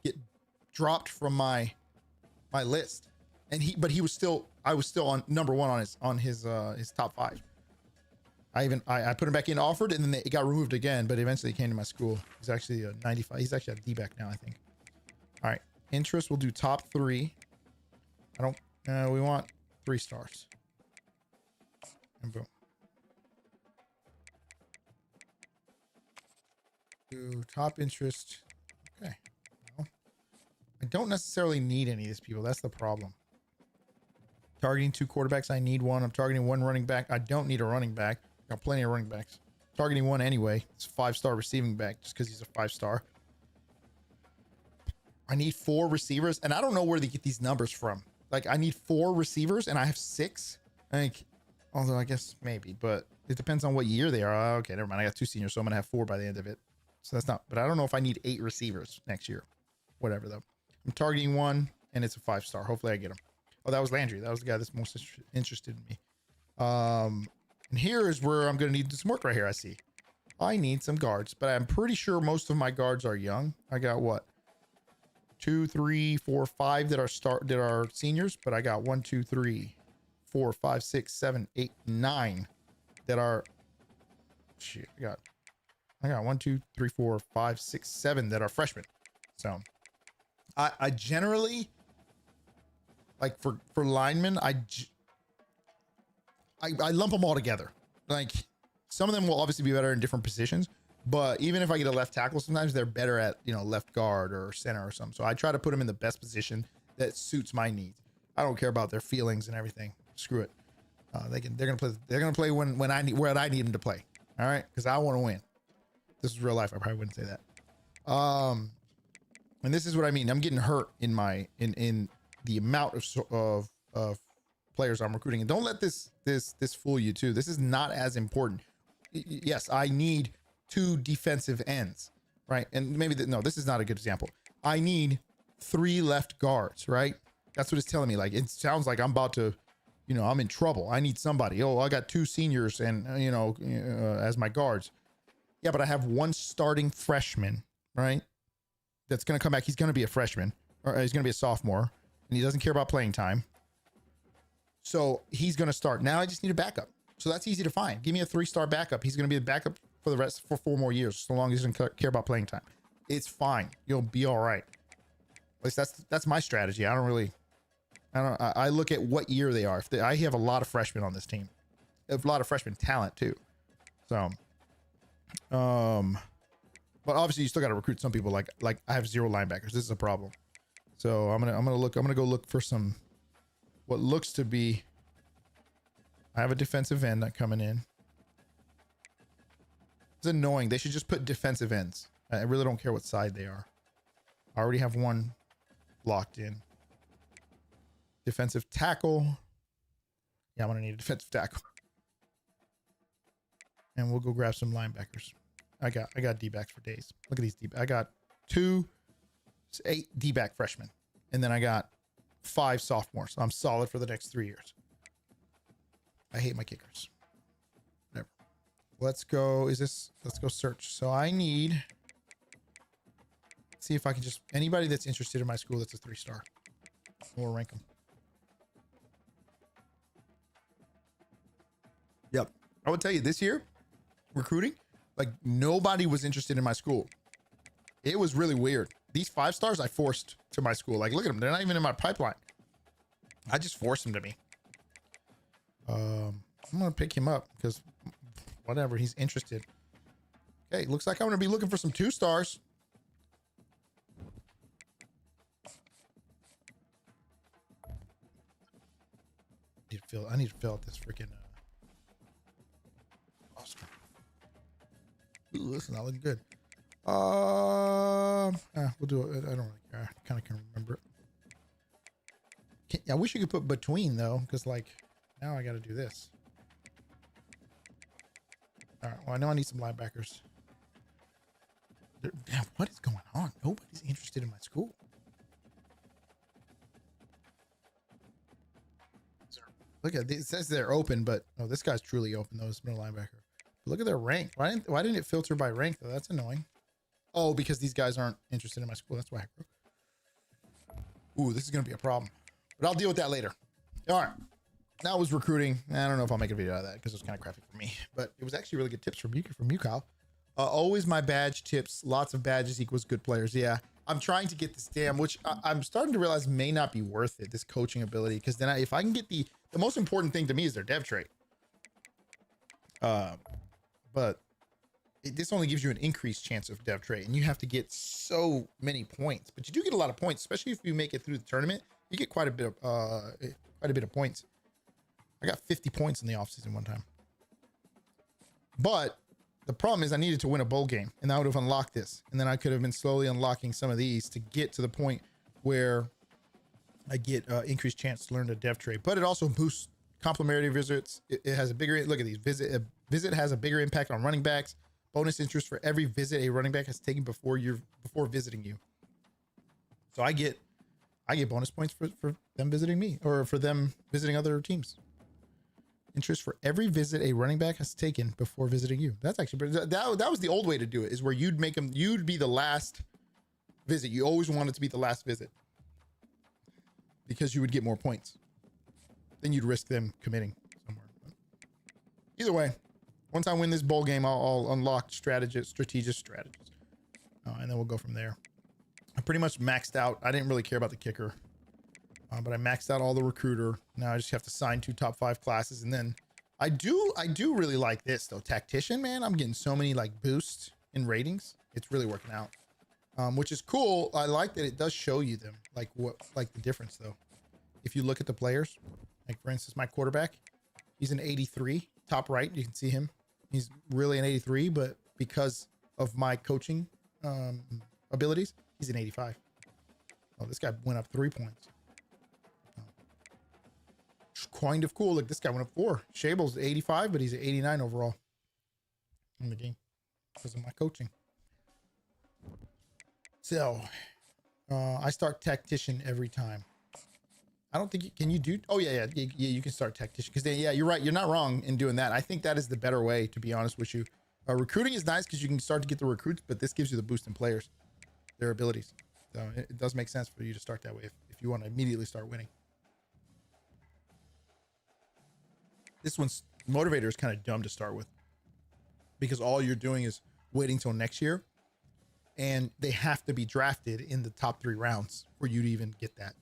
get dropped from my list, and I was still on number 1 on his top 5. I put him back in, offered, and then it got removed again, but eventually he came to my school. He's actually a 95. He's actually a D-back now, I think. All right, interest, we'll do top 3. We want 3 stars. And boom. Do top interest. Okay. Well, I don't necessarily need any of these people. That's the problem. Targeting 2 quarterbacks. I need 1. I'm targeting 1 running back. I don't need a running back. Got plenty of running backs. Targeting 1 anyway. It's a 5-star receiving back just because he's a 5-star. I need 4 receivers, and I don't know where they get these numbers from. Like, I need 4 receivers, and I have 6. Like, although I guess maybe, but it depends on what year they are. Okay, never mind. I got 2 seniors, so I'm gonna have 4 by the end of it. So that's not. But I don't know if I need 8 receivers next year. Whatever though. I'm targeting 1. and it's a 5-star. Hopefully I get him. Oh, that was Landry. That was the guy that's most interested in me. And here is where I'm going to need some work right here. I see. I need some guards, but I'm pretty sure most of my guards are young. I got what? 2, 3, 4, 5 that are seniors, but I got 1, 2, 3, 4, 5, 6, 7, 8, 9 that are shit. I got 1, 2, 3, 4, 5, 6, 7 that are freshmen. So I generally like for linemen, I lump them all together. Like some of them will obviously be better in different positions, but even if I get a left tackle, sometimes they're better at, you know, left guard or center or something. So I try to put them in the best position that suits my needs. I don't care about their feelings and everything. Screw it. They're gonna play when I need them to play. All right, because I want to win. This is real life. I probably wouldn't say that. And this is what I mean. I'm getting hurt in the amount of players I'm recruiting. And don't let this fool you too. This is not as important. Yes, I need 2 defensive ends, right? And maybe no, this is not a good example. I need 3 left guards, right? That's what it's telling me. Like, it sounds like I'm about to, you know, I'm in trouble. I need somebody. Oh, I got 2 seniors and as my guards. Yeah, but I have 1 starting freshman, right? That's going to come back. He's going to be a freshman, or he's going to be a sophomore, and he doesn't care about playing time. So he's going to start. Now I just need a backup. So that's easy to find. Give me a 3-star backup. He's going to be a backup for the rest for 4 more years, so long as he doesn't care about playing time. It's fine. You'll be all right. At least that's my strategy. I look at what year they are. I have a lot of freshmen on this team. A lot of freshman talent too. So, but obviously you still got to recruit some people. Like I have 0 linebackers. This is a problem. So I'm gonna go look for some, what looks to be, I have a defensive end not coming in. It's annoying. They should just put defensive ends. I really don't care what side they are. I already have 1 locked in. Defensive tackle. Yeah, I'm gonna need a defensive tackle. And we'll go grab some linebackers. I got D-backs for days. Look at these D-backs. I got 8 D-back freshmen. And then I got 5 sophomores. So I'm solid for the next 3 years. I hate my kickers. Whatever. Let's go search. So I need, see if I can just, anybody that's interested in my school that's a 3-star. We'll rank them. Yep. I would tell you this year, recruiting, like nobody was interested in my school. It was really weird. These 5 stars I forced to my school. Like, look at them. They're not even in my pipeline. I just forced them to me. I'm going to pick him up because whatever, he's interested. Okay. Looks like I'm going to be looking for some 2 stars. I need to fill out this freaking Oscar. Ooh, this is not looking good. We'll do it. I don't really care. I kind of can remember it. I wish you could put between though, because like now I got to do this. All right. Well, I know I need some linebackers. Damn, what is going on? Nobody's interested in my school. Look at it says they're open, but oh, this guy's truly open though. This middle linebacker. But look at their rank. Why didn't it filter by rank though? That's annoying. Oh, because these guys aren't interested in my school. That's why. Ooh, this is gonna be a problem. But I'll deal with that later. All right. That was recruiting. I don't know if I'll make a video out of that because it was kind of crappy for me. But it was actually really good tips from you, Kyle. Always my badge tips. Lots of badges equals good players. Yeah. I'm trying to get this damn, which I'm starting to realize may not be worth it, this coaching ability, because then if I can get the most important thing to me is their dev trait. But this only gives you an increased chance of dev trait, and you have to get so many points. But you do get a lot of points, especially if you make it through the tournament. You get quite a bit of points. I got 50 points in the offseason one time. But the problem is I needed to win a bowl game, and I would have unlocked this. And then I could have been slowly unlocking some of these to get to the point where I get increased chance to learn the dev trait. But it also boosts complimentary visits. It has a bigger, look at these. Visit has a bigger impact on running backs. Bonus interest for every visit a running back has taken before visiting you. So I get I get bonus points for them visiting me or for them visiting other teams. Interest for every visit a running back has taken before visiting you. That's actually that was the old way to do it, is where you'd make them, you'd be the last visit. You always wanted to be the last visit because you would get more points. Then you'd risk them committing somewhere. Either way, once I win this bowl game, I'll unlock strategic strategies. And then we'll go from there. I pretty much maxed out. I didn't really care about the kicker, but I maxed out all the recruiter. Now I just have to sign 2 top 5 classes. And then I do really like this though. Tactician, man, I'm getting so many like boosts in ratings. It's really working out, which is cool. I like that it does show you them, like the difference though. If you look at the players, like for instance, my quarterback, he's an 83, top right. You can see him. He's really an 83, but because of my coaching abilities, he's an 85. Oh, this guy went up 3 points. Kind of cool. Like this guy went up 4. Shable's 85, but he's at 89 overall in the game because of my coaching. So I start tactician every time. I don't think can you do? Oh yeah, you can start tactician because yeah, you're right. You're not wrong in doing that. I think that is the better way, to be honest with you. Recruiting is nice because you can start to get the recruits, but this gives you the boost in players, their abilities. So it does make sense for you to start that way if you want to immediately start winning. This one's motivator is kind of dumb to start with because all you're doing is waiting till next year, and they have to be drafted in the top 3 rounds for you to even get that.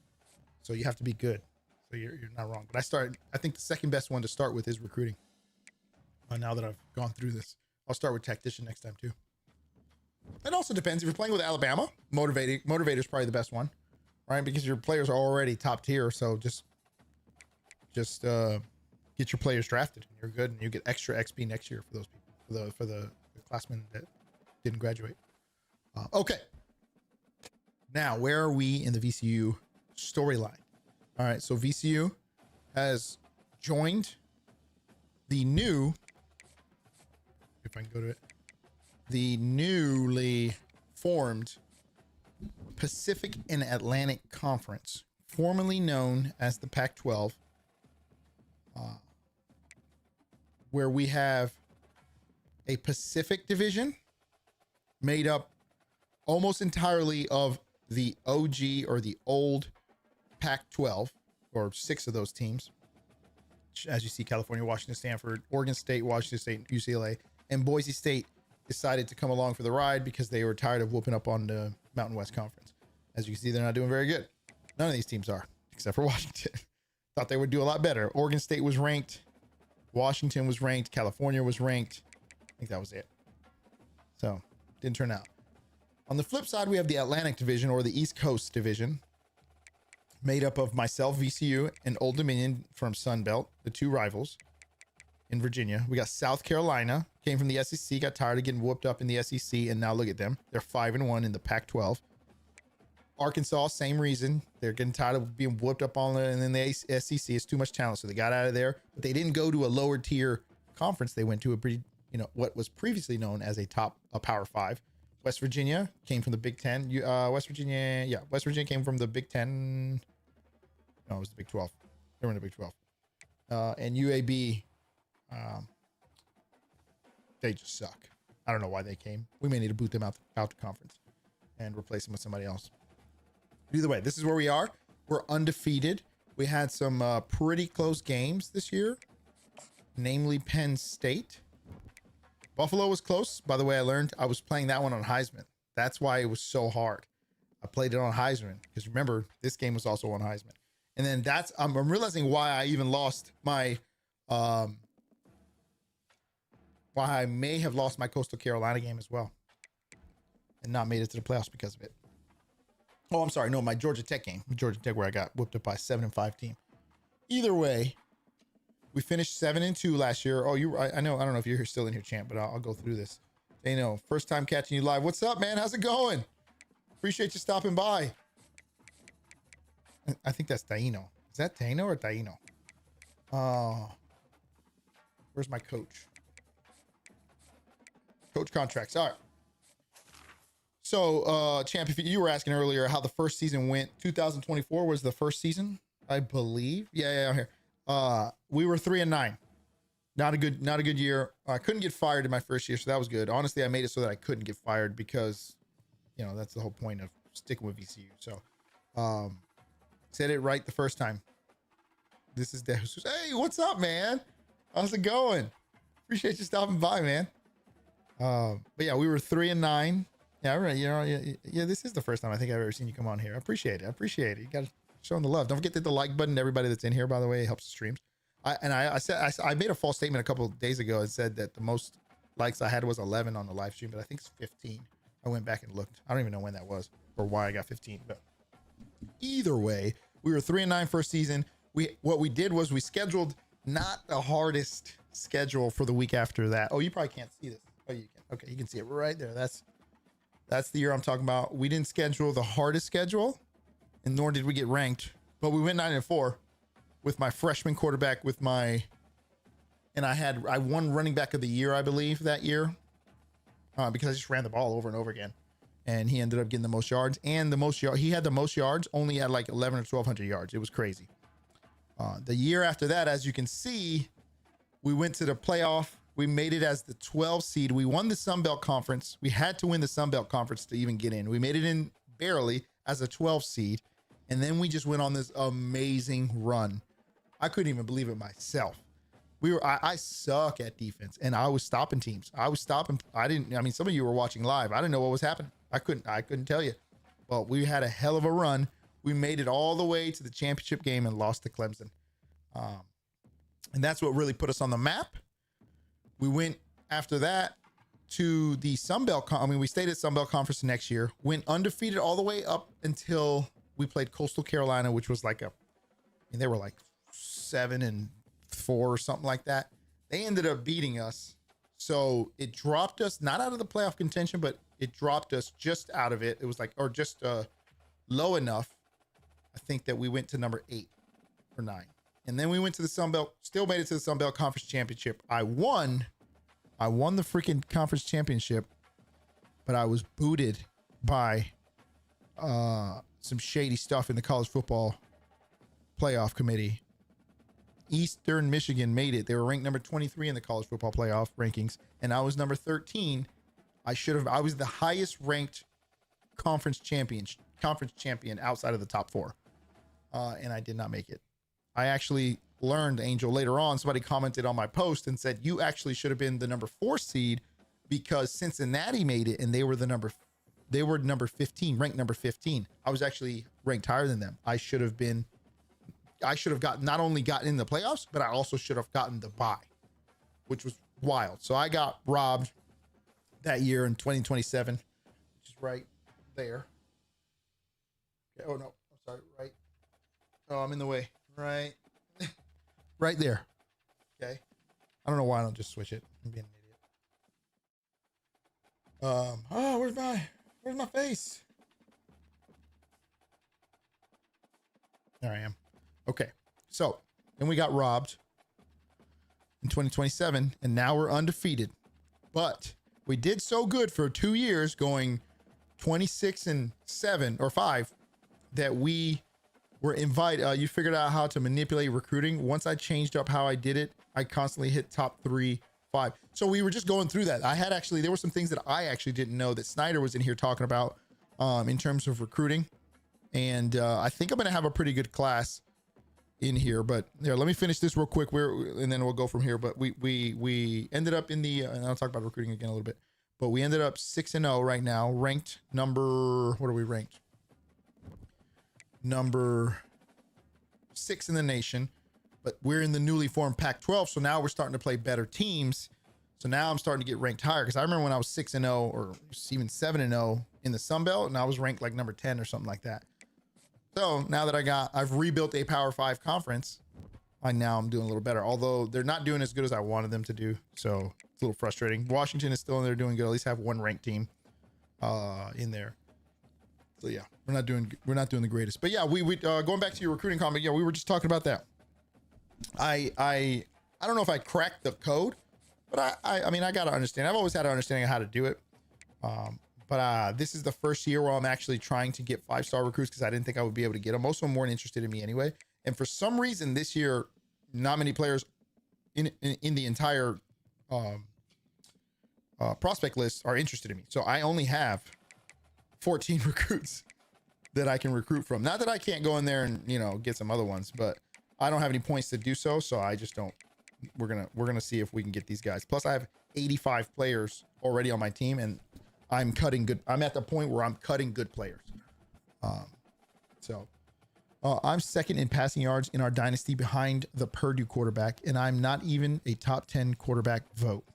So you have to be good. So you're not wrong. But I think the second best one to start with is recruiting. Now that I've gone through this, I'll start with tactician next time too. It also depends. If you're playing with Alabama, motivator is probably the best one, right? Because your players are already top tier. So just get your players drafted and you're good, and you get extra XP next year for those people, for the classmen that didn't graduate. Okay. Now, where are we in the VCU storyline? All right. So VCU has joined the new, if I can go to it, the newly formed Pacific and Atlantic Conference, formerly known as the PAC-12, where we have a Pacific division made up almost entirely of the OG or the old PAC-12, or 6 of those teams. As you see, California, Washington, Stanford, Oregon State, Washington State, UCLA, and Boise State decided to come along for the ride because they were tired of whooping up on the Mountain West Conference. As you can see, they're not doing very good. None of these teams are, except for Washington. Thought they would do a lot better. Oregon State was ranked. Washington was ranked. California was ranked. I think that was it. So, didn't turn out. On the flip side, we have the Atlantic Division, or the East Coast Division, made up of myself, VCU, and Old Dominion from Sunbelt, the 2 rivals in Virginia. We got South Carolina, came from the SEC, got tired of getting whooped up in the SEC, and now look at them. They're 5-1 in the Pac-12. Arkansas, same reason. They're getting tired of being whooped up on it, and then the SEC is too much talent, so they got out of there. But they didn't go to a lower tier conference. They went to a pretty, what was previously known as a Power 5. West Virginia came from the Big Ten. West Virginia came from the Big Ten. No, it was the Big 12. They were in the Big 12. And UAB, they just suck. I don't know why they came. We may need to boot them out the conference and replace them with somebody else. Either way, this is where we are. We're undefeated. We had some pretty close games this year, namely Penn State. Buffalo was close. By the way, I was playing that one on Heisman. That's why it was so hard. I played it on Heisman because remember, this game was also on Heisman. And then I'm realizing why I even lost my, why I may have lost my Coastal Carolina game as well and not made it to the playoffs because of it. Oh, I'm sorry. No, my Georgia Tech game. Georgia Tech, where I got whooped up by a 7-5 team. Either way, we finished 7-2 last year. Oh, I don't know if you're still in here, champ, but I'll go through this. First time catching you live. What's up, man? How's it going? Appreciate you stopping by. I think that's Taino. Is that Taino or Taino? Where's my coach? Coach contracts. All right. So, champ, if you were asking earlier how the first season went, 2024 was the first season, I believe. Yeah, I'm here. We were 3-9. Not a good year. I couldn't get fired in my first year, so that was good. Honestly, I made it so that I couldn't get fired because, you know, that's the whole point of sticking with VCU. So, said it right the first time. This is Deus. Hey, what's up, man? How's it going? Appreciate you stopping by, man. But yeah, we were 3-9. Yeah, right. You know, yeah. This is the first time I think I've ever seen you come on here. I appreciate it. You got to show them the love. Don't forget to hit the like button. Everybody that's in here, by the way, it helps the streams. I made a false statement a couple of days ago and said that the most likes I had was 11 on the live stream, but I think it's 15. I went back and looked. I don't even know when that was or why I got 15. But either way, we were 3-9 first season. What we did was we scheduled not the hardest schedule for the week after that. Oh, you probably can't see this. Oh, you can. Okay, you can see it right there. That's the year I'm talking about. We didn't schedule the hardest schedule, and nor did we get ranked, but we went 9-4 with my freshman quarterback I won running back of the year, I believe, that year, because I just ran the ball over and over again, and he ended up getting the most yards, and he had the most yards, only had like 11 or 1200 yards. It was crazy. The year after that, as you can see, we went to the playoff. We made it as the 12 seed. We won the Sun Belt Conference. We had to win the Sun Belt Conference to even get in. We made it in barely as a 12 seed. And then we just went on this amazing run. I couldn't even believe it myself. I suck at defense, and I was stopping teams. Some of you were watching live. I didn't know what was happening. I couldn't tell you, but we had a hell of a run. We made it all the way to the championship game and lost to Clemson. And that's what really put us on the map. We went after that to the Sun Belt. We stayed at Sun Belt Conference next year, went undefeated all the way up until we played Coastal Carolina, which was they were like 7-4 or something like that. They ended up beating us. So it dropped us, not out of the playoff contention, but it dropped us just out of it. It was just low enough. I think that we went to number 8 or 9. And then we went to the Sun Belt, still made it to the Sun Belt Conference Championship. I won the freaking conference championship, but I was booted by some shady stuff in the college football playoff committee. Eastern Michigan made it. They were ranked number 23 in the college football playoff rankings, and I was number 13. I was the highest ranked conference champion outside of the top 4. And I did not make it. I actually learned, Angel, later on, somebody commented on my post and said, you actually should have been the number 4 seed because Cincinnati made it and they were number 15, ranked number 15. I was actually ranked higher than them. I should have not only gotten in the playoffs, but I also should have gotten the bye, which was wild. So I got robbed that year in 2027, which is right there. Okay, oh no, I'm sorry, right. Oh, I'm in the way. Right there. Okay. I don't know why I don't just switch it. I'm being an idiot. Where's my face? There I am. Okay. So then we got robbed in 2027, and now we're undefeated. But we did so good for 2 years, going 26-7 or 5, that we were invited. You figured out how to manipulate recruiting. Once I changed up how I did it, I constantly hit top 3, 5. So we were just going through that. There were some things that I actually didn't know that Snyder was in here talking about in terms of recruiting. And I think I'm going to have a pretty good class in here, but here, let me finish this real quick and then we'll go from here. But we ended up in the, and I'll talk about recruiting again a little bit, but we ended up 6-0 right now, ranked number, what are we ranked? Number 6 in the nation, but we're in the newly formed Pac-12. So now we're starting to play better teams. So now I'm starting to get ranked higher. Cause I remember when I was 6-0 or even 7-0 in the Sun Belt, and I was ranked like number 10 or something like that. So now that I've rebuilt a Power 5 conference, now I'm doing a little better, although they're not doing as good as I wanted them to do. So it's a little frustrating. Washington is still in there doing good. At least have one ranked team in there. So yeah, we're not doing the greatest, but yeah, we going back to your recruiting comment. Yeah, we were just talking about that. I don't know if I cracked the code, but I mean, I got to understand. I've always had an understanding of how to do it. But this is the first year where I'm actually trying to get 5-star recruits because I didn't think I would be able to get them. Most of them weren't interested in me anyway. And for some reason this year, not many players in the entire prospect list are interested in me. So I only have 14 recruits that I can recruit from. Not that I can't go in there and, you know, get some other ones, but I don't have any points to do so. So I just don't. We're gonna see if we can get these guys. Plus I have 85 players already on my team, and I'm cutting good. I'm at the point where I'm cutting good players. I'm second in passing yards in our dynasty behind the Purdue quarterback, and I'm not even a top 10 quarterback vote.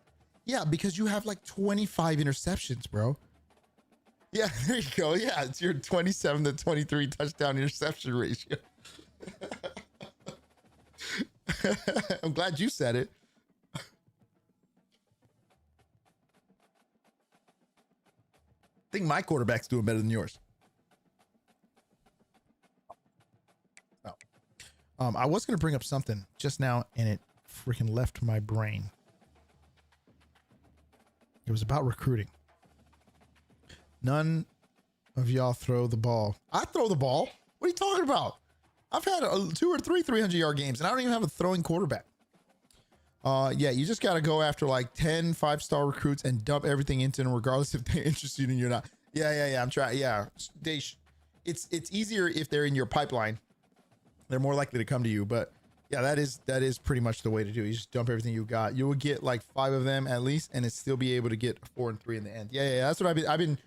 Yeah, because you have like 25 interceptions, bro. Yeah, there you go. Yeah, it's your 27 to 23 touchdown interception ratio. I'm glad you said it. I think my quarterback's doing better than yours. I was going to bring up something just now, and it freaking left my brain. It was about recruiting. None of y'all throw the ball. I throw the ball. What are you talking about? I've had 2 or 3 300-yard games, and I don't even have a throwing quarterback. Yeah, you just got to go after like 10 5-star recruits and dump everything into them, regardless if they're interested in you or not. Yeah. I'm trying. Yeah, it's easier if they're in your pipeline. They're more likely to come to you. But yeah, that is pretty much the way to do it. You just dump everything you got. You will get like 5 of them at least, and it's still be able to get 4 and 3 in the end. Yeah. That's what I've been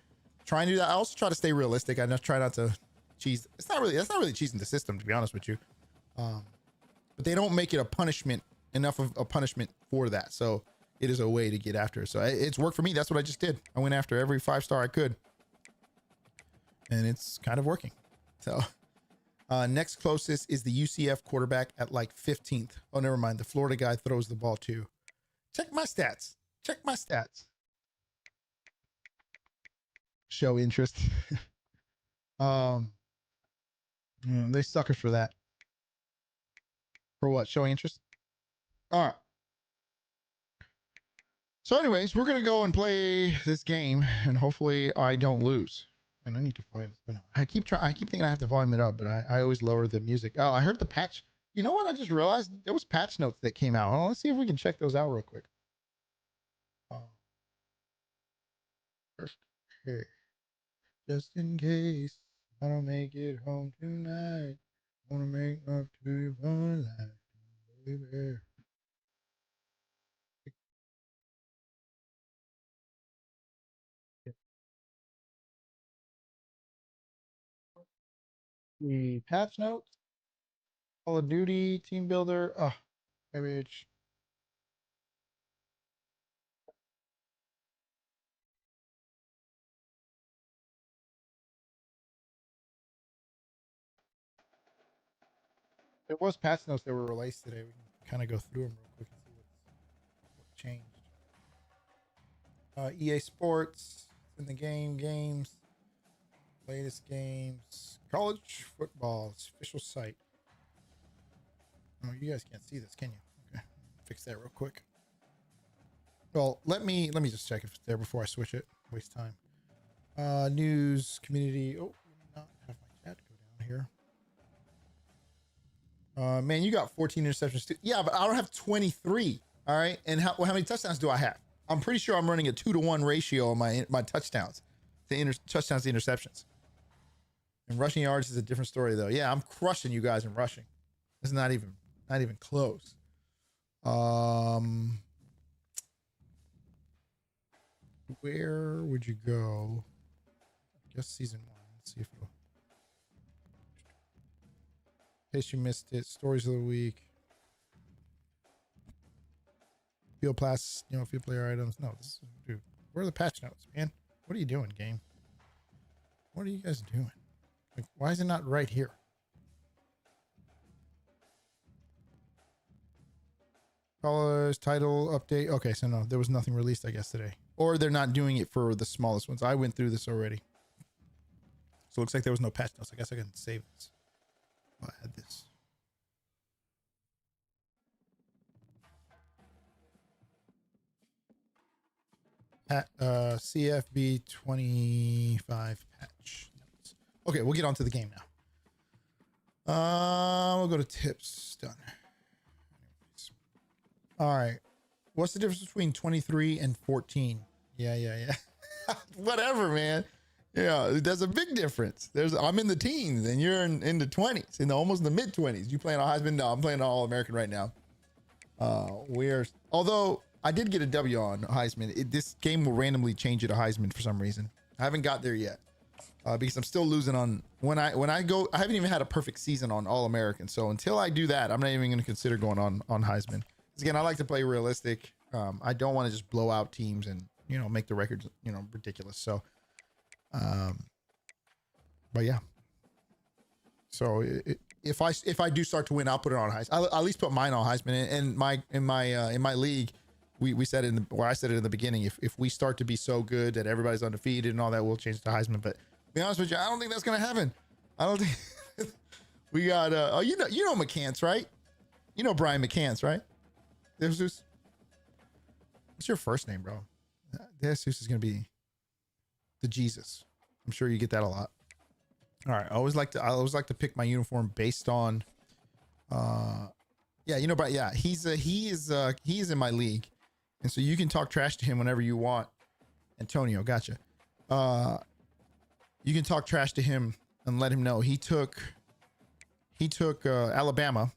trying to do. That. I also try to stay realistic. I just try not to cheese. That's not really cheesing the system, to be honest with you. But they don't make it a punishment, enough of a punishment for that. So it is a way to get after it. So it's worked for me. That's what I just did. I went after every 5-star I could, and it's kind of working. So next closest is the UCF quarterback at like 15th. Oh, never mind. The Florida guy throws the ball too. Check my stats. Show interest. They suckers for that. For what? Showing interest? All right. So anyways, we're going to go and play this game, and hopefully I don't lose. And I need to volume it. I keep thinking I have to volume it up, but I always lower the music. Oh, I heard the patch. You know what? I just realized there was patch notes that came out. Let's see if we can check those out real quick. Okay. Just in case I don't make it home tonight, I want to make love to you one life, baby. The patch notes, Call of Duty, Team Builder. Oh, maybe it's. There was patch notes that were released today. We can kind of go through them real quick and see what changed. EA Sports in the games, latest games, college football, official site. Oh, you guys can't see this, can you? Okay, fix that real quick. Well, let me just check if it's there before I switch it. Waste time. News, community. Oh, not have my chat go down here. Man, you got 14 interceptions too. Yeah, but I don't have 23. All right, and how many touchdowns do I have? I'm pretty sure I'm running a 2-to-1 ratio on my touchdowns, touchdowns to interceptions. And rushing yards is a different story though. Yeah, I'm crushing you guys in rushing. It's not even close. Where would you go? I guess season 1. Let's see if it'll. In case you missed it, stories of the week. Field class, field player items. No, dude. Where are the patch notes, man? What are you doing, game? What are you guys doing? Like, why is it not right here? Colors, title, update. Okay, so no, there was nothing released, I guess, today. Or they're not doing it for the smallest ones. I went through this already. So it looks like there was no patch notes. I guess I can save this. I'll add this. CFB 25 patch. Okay, we'll get on to the game now. We'll go to tips. Done. All right. What's the difference between 23 and 14? Yeah. Whatever, man. Yeah, there's a big difference. I'm in the teens and you're in the 20s, almost in the mid 20s. You playing on Heisman? No, I'm playing on All American right now. Although I did get a W on Heisman, this game will randomly change it to Heisman for some reason. I haven't got there yet because I'm still losing on when I go. I haven't even had a perfect season on All American. So until I do that, I'm not even going to consider going on Heisman. Because again, I like to play realistic. I don't want to just blow out teams and make the records ridiculous. So, but yeah. So if I do start to win, I'll put it on Heisman. I'll at least put mine on Heisman. And in my league, we said it I said it in the beginning. If we start to be so good that everybody's undefeated and all that, we'll change it to Heisman. But to be honest with you, I don't think that's gonna happen. I don't think we got you know McCants, right? You know Brian McCants, right? Jesus. What's your first name, bro? Jesus is gonna be the Jesus. I'm sure you get that a lot. All right. I always like to pick my uniform based on but yeah, he is in my league. And so you can talk trash to him whenever you want. Antonio, gotcha. You can talk trash to him and let him know he took Alabama,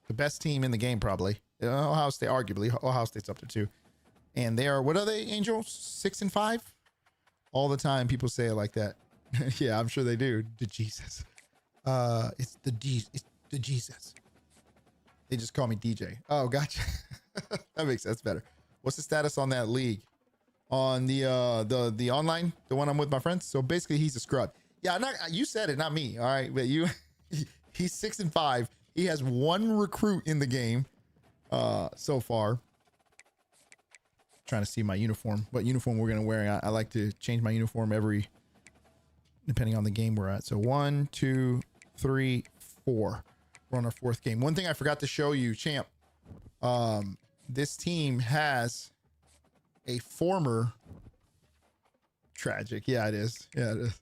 the best team in the game probably. Ohio State, arguably. Ohio State's up there too. And they are, what are they, Angel? 6-5? All the time people say it like that. Yeah, I'm sure they do. The Jesus. It's the Jesus. They just call me DJ. Oh, gotcha. That makes sense better. What's the status on that league? On the online, the one I'm with my friends. So basically he's a scrub. Yeah, you said it, not me. All right, but he's 6-5. He has one recruit in the game so far. Trying to see my uniform, what uniform we're gonna wear. I like to change my uniform depending on the game we're at. So 1, 2, 3, 4. We're on our 4th game. One thing I forgot to show you, champ. This team has a former tragic. Yeah, it is. Yeah, it is.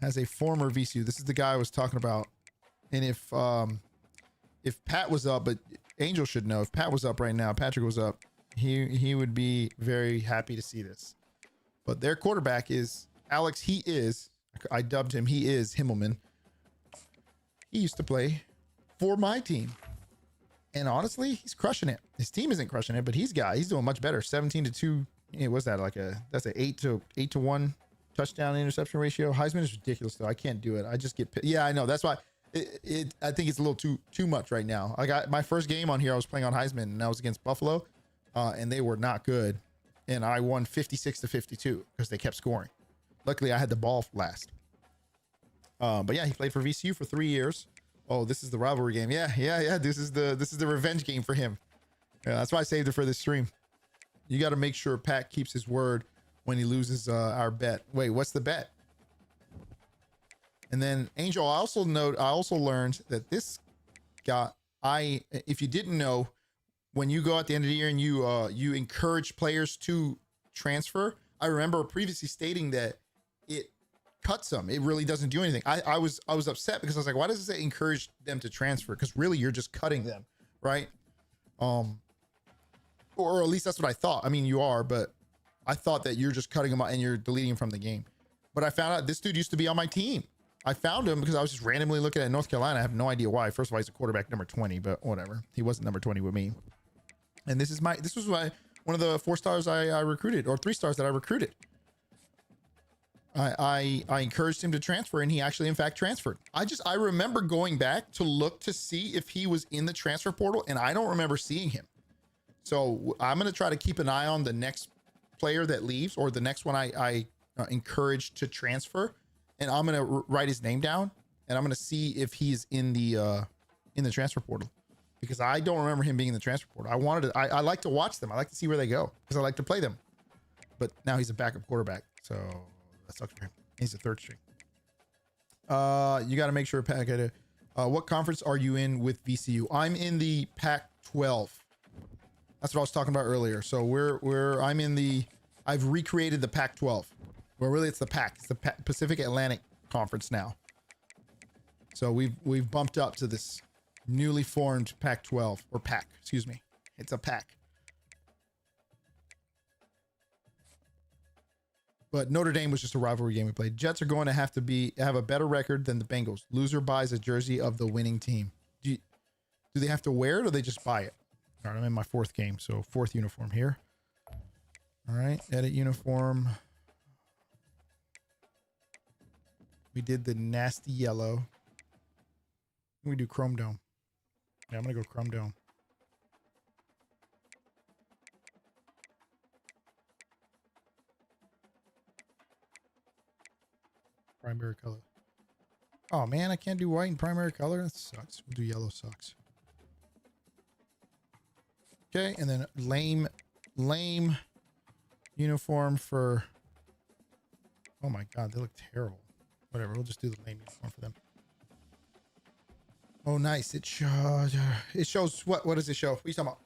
Has a former VCU. This is the guy I was talking about. And if Pat was up, but Angel should know, if Pat was up right now, Patrick was up, he would be very happy to see this. But their quarterback is Alex. I dubbed him. He is Himmelman. He used to play for my team. And honestly, he's crushing it. His team isn't crushing it, but he's doing much better. 17-2. What's that? That's an 8-1 touchdown interception ratio. Heisman is ridiculous though. I can't do it. I just get, yeah, I know. That's why I think it's a little too much right now. I got my first game on here. I was playing on Heisman and I was against Buffalo and they were not good. And I won 56-52 because they kept scoring. Luckily I had the ball last. But yeah, he played for VCU for 3 years. Oh, this is the rivalry game. Yeah. This is the revenge game for him. Yeah, that's why I saved it for this stream. You got to make sure Pat keeps his word when he loses our bet. Wait, what's the bet? And then Angel, I also learned that this guy, if you didn't know, when you go at the end of the year and you encourage players to transfer, I remember previously stating that it cuts them. It really doesn't do anything. I was upset because I was like, why does it say encourage them to transfer? Because really you're just cutting them, right? Or at least that's what I thought. I mean, you are, but I thought that you're just cutting them out and you're deleting him from the game. But I found out this dude used to be on my team. I found him because I was just randomly looking at North Carolina. I have no idea why. First of all, he's a quarterback number 20, but whatever. He wasn't number 20 with me. And this was one of the 4 stars I recruited, or 3 stars that I recruited. I encouraged him to transfer and he actually in fact transferred. I remember going back to look to see if he was in the transfer portal and I don't remember seeing him. So I'm going to try to keep an eye on the next player that leaves or the next one I encourage to transfer. And I'm going to write his name down and I'm going to see if he's in the transfer portal because I don't remember him being in the transfer portal. I like to watch them. I like to see where they go because I like to play them, but now he's a backup quarterback. So that sucks for him. He's a 3rd string. You got to make sure what conference are you in with VCU? I'm in the PAC-12. That's what I was talking about earlier. So I'm in the I've recreated the Pac-12. Well, really, it's the PAC. It's the Pacific Atlantic Conference now. So we've bumped up to this newly formed Pac-12 or PAC. Excuse me. It's a PAC. But Notre Dame was just a rivalry game we played. Jets are going to have a better record than the Bengals. Loser buys a jersey of the winning team. Do they have to wear it or they just buy it? All right, I'm in my 4th game, so 4th uniform here. All right, edit uniform. We did the nasty yellow. We do Chrome Dome. Yeah, I'm gonna go Chrome Dome. Primary color. Oh man, I can't do white in primary color. That sucks. We'll do yellow sucks. Okay, and then lame uniform for. Oh my god, they look terrible. Whatever, we'll just do the lame uniform for them. Oh nice, it shows what does it show? What are you talking about?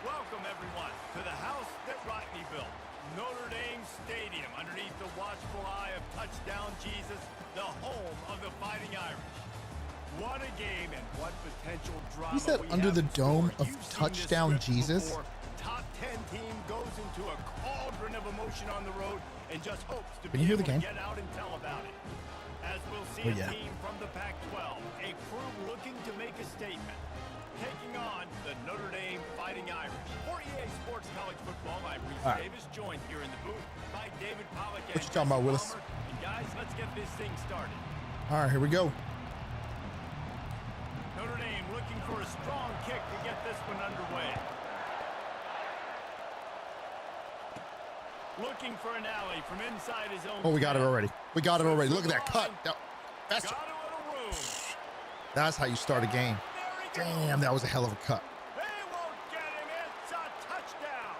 Welcome everyone to the house that Rodney built, Notre Dame Stadium, underneath the watchful eye of Touchdown Jesus, the home of the Fighting Irish. What a game and what potential drama. He said under the dome of Touchdown Jesus. Top 10 team goes into a cauldron of emotion on the road and just hopes to Can you hear the game? get out and tell about it. As we'll see a team from the Pac-12, a crew looking to make a statement, taking on the Notre Dame Fighting Irish. For EA Sports College Football, I'm Reese Davis, joined here in the booth by David Pollack. What you talking about, Willis? And guys, let's get this thing started. All right, here we go. Notre Dame looking for a strong kick to get this one underway. Looking for an alley from inside his own. Oh, we got it already. We got it already. Look at that cut. That's how you start a game. Damn, that was a hell of a cut. They won't get him. It's a touchdown.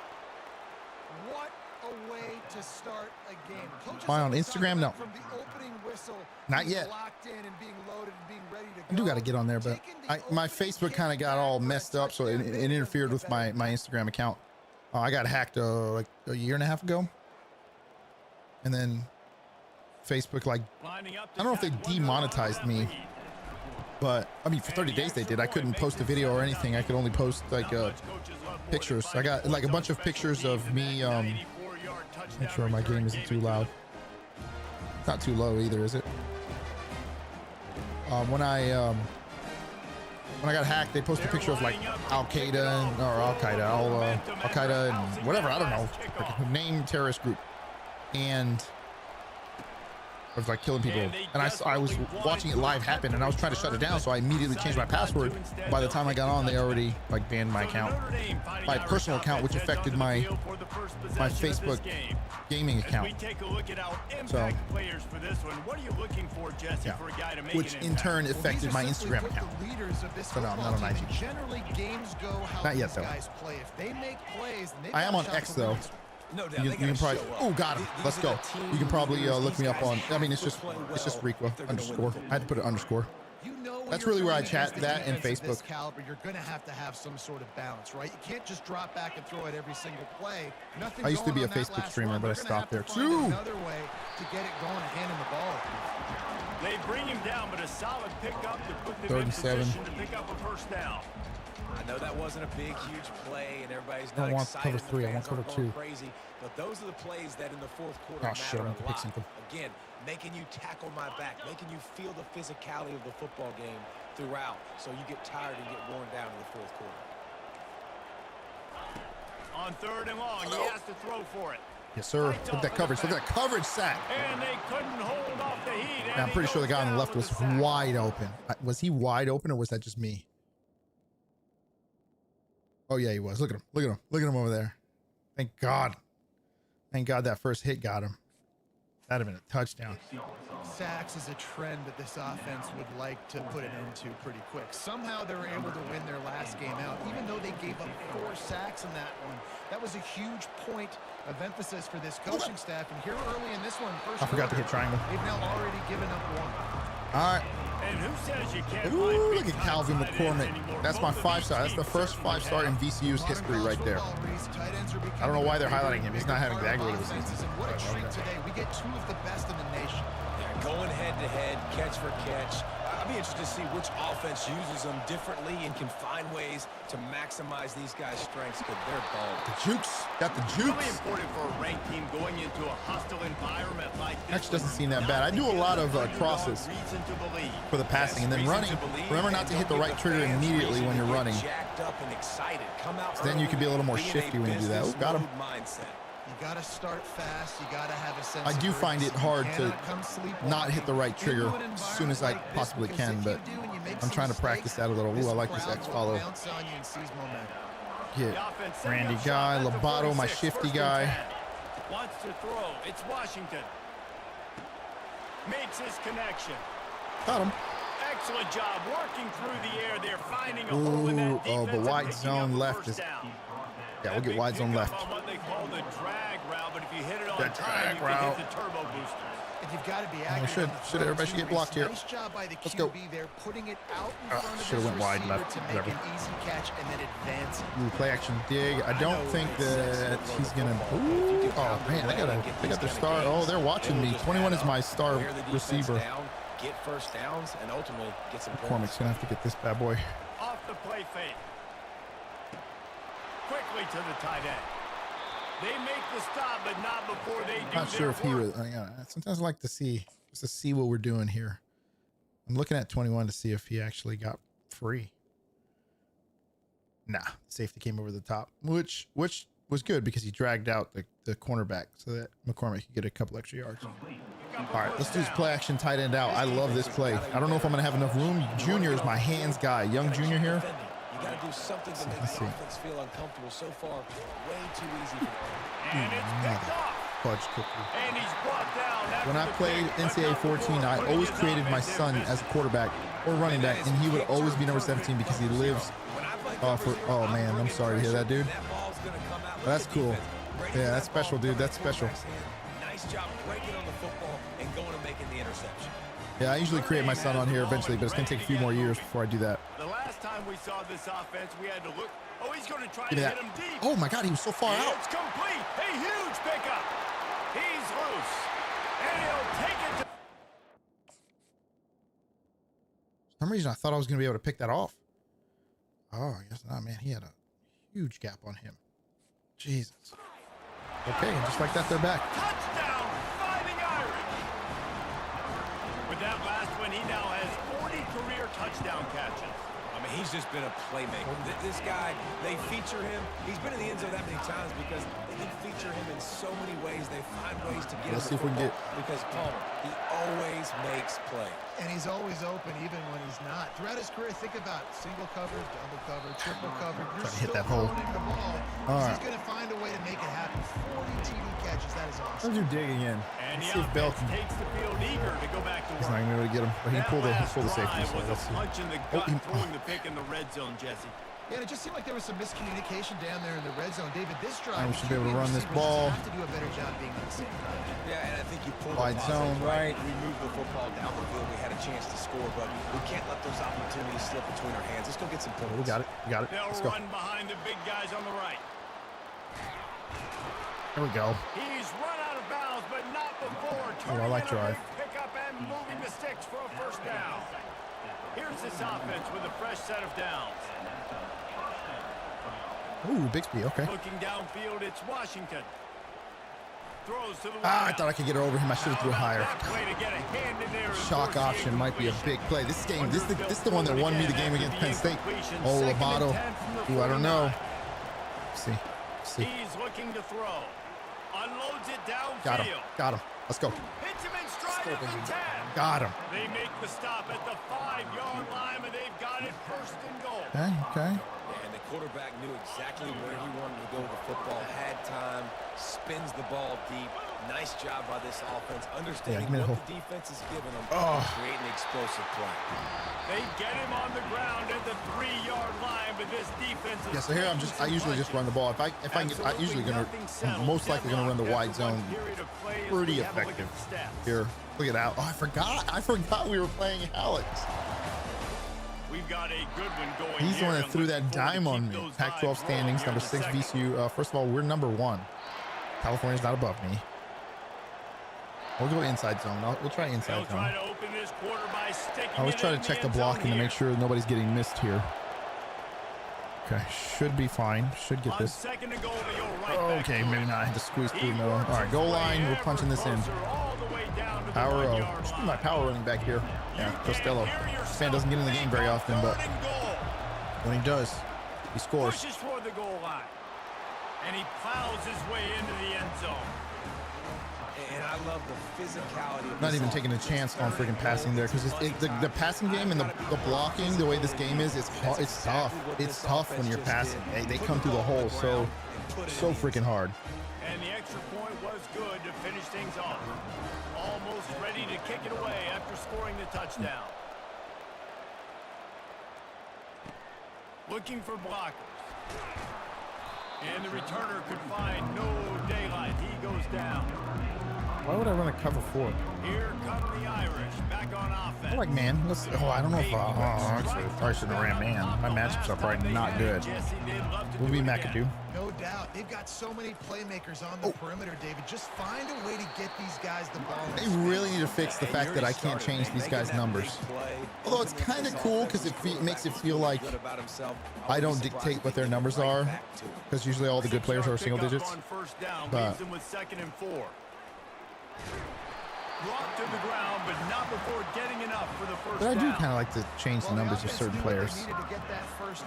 What a way to start a game. Coaches Am I on Instagram? No. From the opening whistle, Not yet. locked in and being loaded and being ready to I do got to get on there, but my Facebook kind of got all messed up, so it interfered with my Instagram account. I got hacked like a year and a half ago, and then Facebook, like, I don't know if they demonetized me, but I mean for 30 days they did. I couldn't post a video or anything. I could only post like pictures. I got like a bunch of pictures of me. Make sure my game isn't too loud. Not too low either, is it? When I got hacked, they posted a picture of like Al Qaeda and whatever, I don't know, like a named terrorist group, and I was like killing people. And I was watching it live happen, and I was trying to shut it down, so I immediately changed my password. By the time I got on, they already like banned my account, my personal account, which affected my Facebook gaming account. So, yeah, which in turn affected my Instagram account. So no, I'm not on IG. Not yet though. I am on X though. You can probably, oh, got him. Let's go. You can probably look me up on, I mean, it's just Riqua _ I had to put an underscore. That's really where I chat, that and Facebook. You're going to have some sort of balance, right? You can't just drop back and throw it every single play. I used to be a Facebook streamer, but I stopped there too. Another way to get it going and hand him the ball. They bring him down, but a solid pickup to put them in position to pick up a first down. I know that wasn't a big, huge play, and everybody's not I want excited. cover 3. I want cover 2. Crazy, but those are the plays that in the fourth quarter Oh shit, I'm matter gonna a pick lot. something. Again, making you tackle my back, making you feel the physicality of the football game throughout, so you get tired and get worn down in the fourth quarter. On 3rd and long, he has to throw for it. Yes, sir. Look at that coverage. Look at that coverage sack. And they couldn't hold off the heat. Now, I'm pretty sure the guy on the left was wide open. Was he wide open, or was that just me? Oh yeah, he was. Look at him. Look at him. Look at him over there. Thank God. Thank God that first hit got him. That'd have been a touchdown. Sacks is a trend that this offense would like to put an end to pretty quick. Somehow they were able to win their last game out, even though they gave up 4 sacks in that one. That was a huge point of emphasis for this coaching staff. And here early in this one, I forgot to hit triangle. They've now already given up 1. All right. And who says you can't Ooh, find look at Calvin big-time tight ends McCormick. anymore? That's my Both of these 5-star. That's the teams first certainly 5-star in have. VCU's history right there. I don't know why they're highlighting him. He's not having that great of a season. What a treat today. We get two of the best in the nation. Yeah, going head-to-head, catch for catch. I'd be interested to see which offense uses them differently and can find ways to maximize these guys' strengths because they're balling. The jukes. Got the Really jukes. important for a ranked team going into a hostile environment like this. Actually doesn't seem that bad. I do a lot of crosses Reason to believe. for the passing and then running. Remember not to hit the right trigger immediately when you're running. Jacked up and excited. Come out Then you can be a little more early, be in shifty when you do that. business Oh, got him. mode mindset. You got to start fast. You got to have a sense I of do find it urgency. hard You to cannot come sleepwalking not hit the right trigger into an as soon as I environment like possibly this, can, because but if you do and you make I'm some trying to practice that a little. Ooh, I like this crowd X will follow. bounce on you and seize momentum. Hit The offense setting Randy up guy, shot at the Lobato, my 46, shifty 1st and guy. 10. Wants to throw. It's Washington. Makes his connection. Got him. Excellent job working through the air. They're finding a hole in that Ooh, defense. oh, the and wide picking zone up a left first is- down. Yeah, we'll That get big wide zone pickup left. on what they call the drag route, but if you hit it on The time, drag you can route. hit the turbo booster. And you've got to be we accurate. should- on the should- throw, everybody should too, get blocked Reese. here. Nice job by the Let's QB go. there, putting it out in front of should've his went wide receiver left, to make whatever. an easy catch and then advance it. Ooh, play action dig. I don't think that he's gonna. Ooh, oh man, they got their star. Oh, they're watching me. 21 is my star Wear the defense receiver. down, get first downs, and ultimately get some McCormick's points. gonna have to get this bad boy. Off the play fake. Quickly to the tight end. They make the stop, but not before they do Not sure if he work. was. Sometimes I like to see just to see what we're doing here. I'm looking at 21 to see if he actually got free. Nah, safety came over the top, which was good because he dragged out the cornerback so that McCormick could get a couple extra yards. All right, let's do this play action tight end out. I love this play. I don't know if I'm gonna have enough room. Junior is my hands guy. Young junior here. You got to do something to make Let's the see. offense feel uncomfortable. So far, way too easy for them. And it's picked off. Fudge cookie. And he's brought down. After When I the played pick, NCAA but 14, not I before always putting his created my offense in son business. as a quarterback or running back, and he would always be number 17 because he lives. When I play Oh man, I'm sorry to hear that, dude. that ball's going to come out. That's Look at cool. defense. Breaking Yeah, that that's special, ball, dude. That's coming special. quarterback's hand. Nice job breaking on the football and going and making the interception. Yeah, I usually create my son on here eventually, but it's gonna take a few more years before I do that. The last time we saw this offense, we had to look. Oh, he's going to try Give to me hit that. him deep. Oh my God, he was so far out. It's complete. A huge pickup. He's loose. And he'll take it to... For some reason, I thought I was gonna be able to pick that off. Oh, I guess not, man. He had a huge gap on him. Jesus. Okay, and just like that, they're back. Touchdown, Fighting Irish. With that last one, he now has 40 career touchdown catches. I mean, he's just been a playmaker. This guy, they feature him. He's been in the end zone that many times because they can feature him in so many ways. They find ways to get Let's him see if we can get- because Palmer, he always makes plays. And he's always open even when he's not. Throughout his career, think about single coverage, double coverage, triple coverage. You're Trying to hit still that hole. throwing him the ball. All He's right. going to find a way to make it happen. 40 TD catches. That is awesome. Let's do dig again. And Let's the see if Bell offense can. takes the field eager to go back to He's not work. gonna be able to get him, but he That pulled the last safety. drive So was let's a see. punch in the Oh, gut, he- throwing the pick in the red zone, Jesse. Yeah, and it just seemed like there was some miscommunication down there in the red zone. David, this drive, And we should be able to QB run this receivers ball. have to do a better job being on the same page. Yeah, and I think you pulled Wide the zone, positives, right. We moved the football down the field. We had a chance to score, but we can't let those opportunities slip between our hands. Let's go get some points. We got it. We got it. They'll Let's go. run behind the big guys on the right. Here we go. He's run out of bounds, but not before turning I like in a drive. big pickup and moving the sticks for a first down. Here's this offense with a fresh set of downs. Ooh, Bixby. Okay. Looking downfield, it's Washington. Throws to the Ah, I wideout. thought I could get it over him. I should have threw higher. That play to get a hand in there is Shock forcing option might be a incompletion. big play. This game, this is the one that won me the game against Penn State. Oh, Lobato. Ooh, I don't know. Let's see. Let's see. He's looking to throw. Unloads it downfield. Got him. Got him. Let's go. Hits him in stride at the 10. Got him. They make the stop at the 5-yard line, and they've got it first and goal. Okay. Okay. Yeah, and the quarterback knew exactly where he wanted to go with the football, had time, spins the ball deep. Nice job by this offense, understanding give me the what hole. the defense is giving them, Oh. creating explosive play. They get him on the ground at the 3-yard line, but this defense is Yeah, so here I usually just run the ball. If I can get, I'm usually I'm most likely gonna run the wide zone. Pretty effective here. Look at that. Oh, I forgot we were playing Alex. We've got a good one going. He's the one here. that threw that Looking forward to dime on keep me. those Pac-12 vibes standings, rolling number here in 6 the second. VCU. First of all, we're number 1. California's not above me. We'll go inside zone. We'll try They'll inside try zone. to open this quarter by sticking I always it try to in check the end zone blocking to here. make sure nobody's getting missed here. Okay, should be fine. Should get On this. second to goal, they go right back Okay, to maybe it. not. I had to squeeze through He the middle. All works right, his goal way line. We're ever punching this in. closer all the way down to the Power 1-yard O. Just line. my power running back here. Yeah, Costello. This man doesn't get in the game very often, but Third and goal. when he does, he scores. Pushes toward the goal line. And he plows his way into the end zone. And I love the physicality of Not this even offense. taking a chance on freaking passing there because the passing game and the blocking, the way this game is, it's tough. It's tough when you're passing. They come through the hole so freaking hard. And the extra point was good to finish things off. Almost ready to kick it away after scoring the touchdown. Looking for blockers. And the returner could find no daylight. He goes down. Why would I run a cover 4? Here come the Irish back on offense. I like man. I don't know if actually probably shouldn't have ran man. My matchups are probably not good. We'll be McAdoo. No doubt. They've got so many playmakers on the perimeter, David. Just find a way to get these guys the ball. They really need to fix the fact that I can't change these guys' numbers. Although it's kind of cool because it makes it feel like I don't dictate what their numbers are, because usually all the good players are single digits. But Brought to the ground, but not before getting enough for the first But I do down. kind of like to change the numbers of certain players.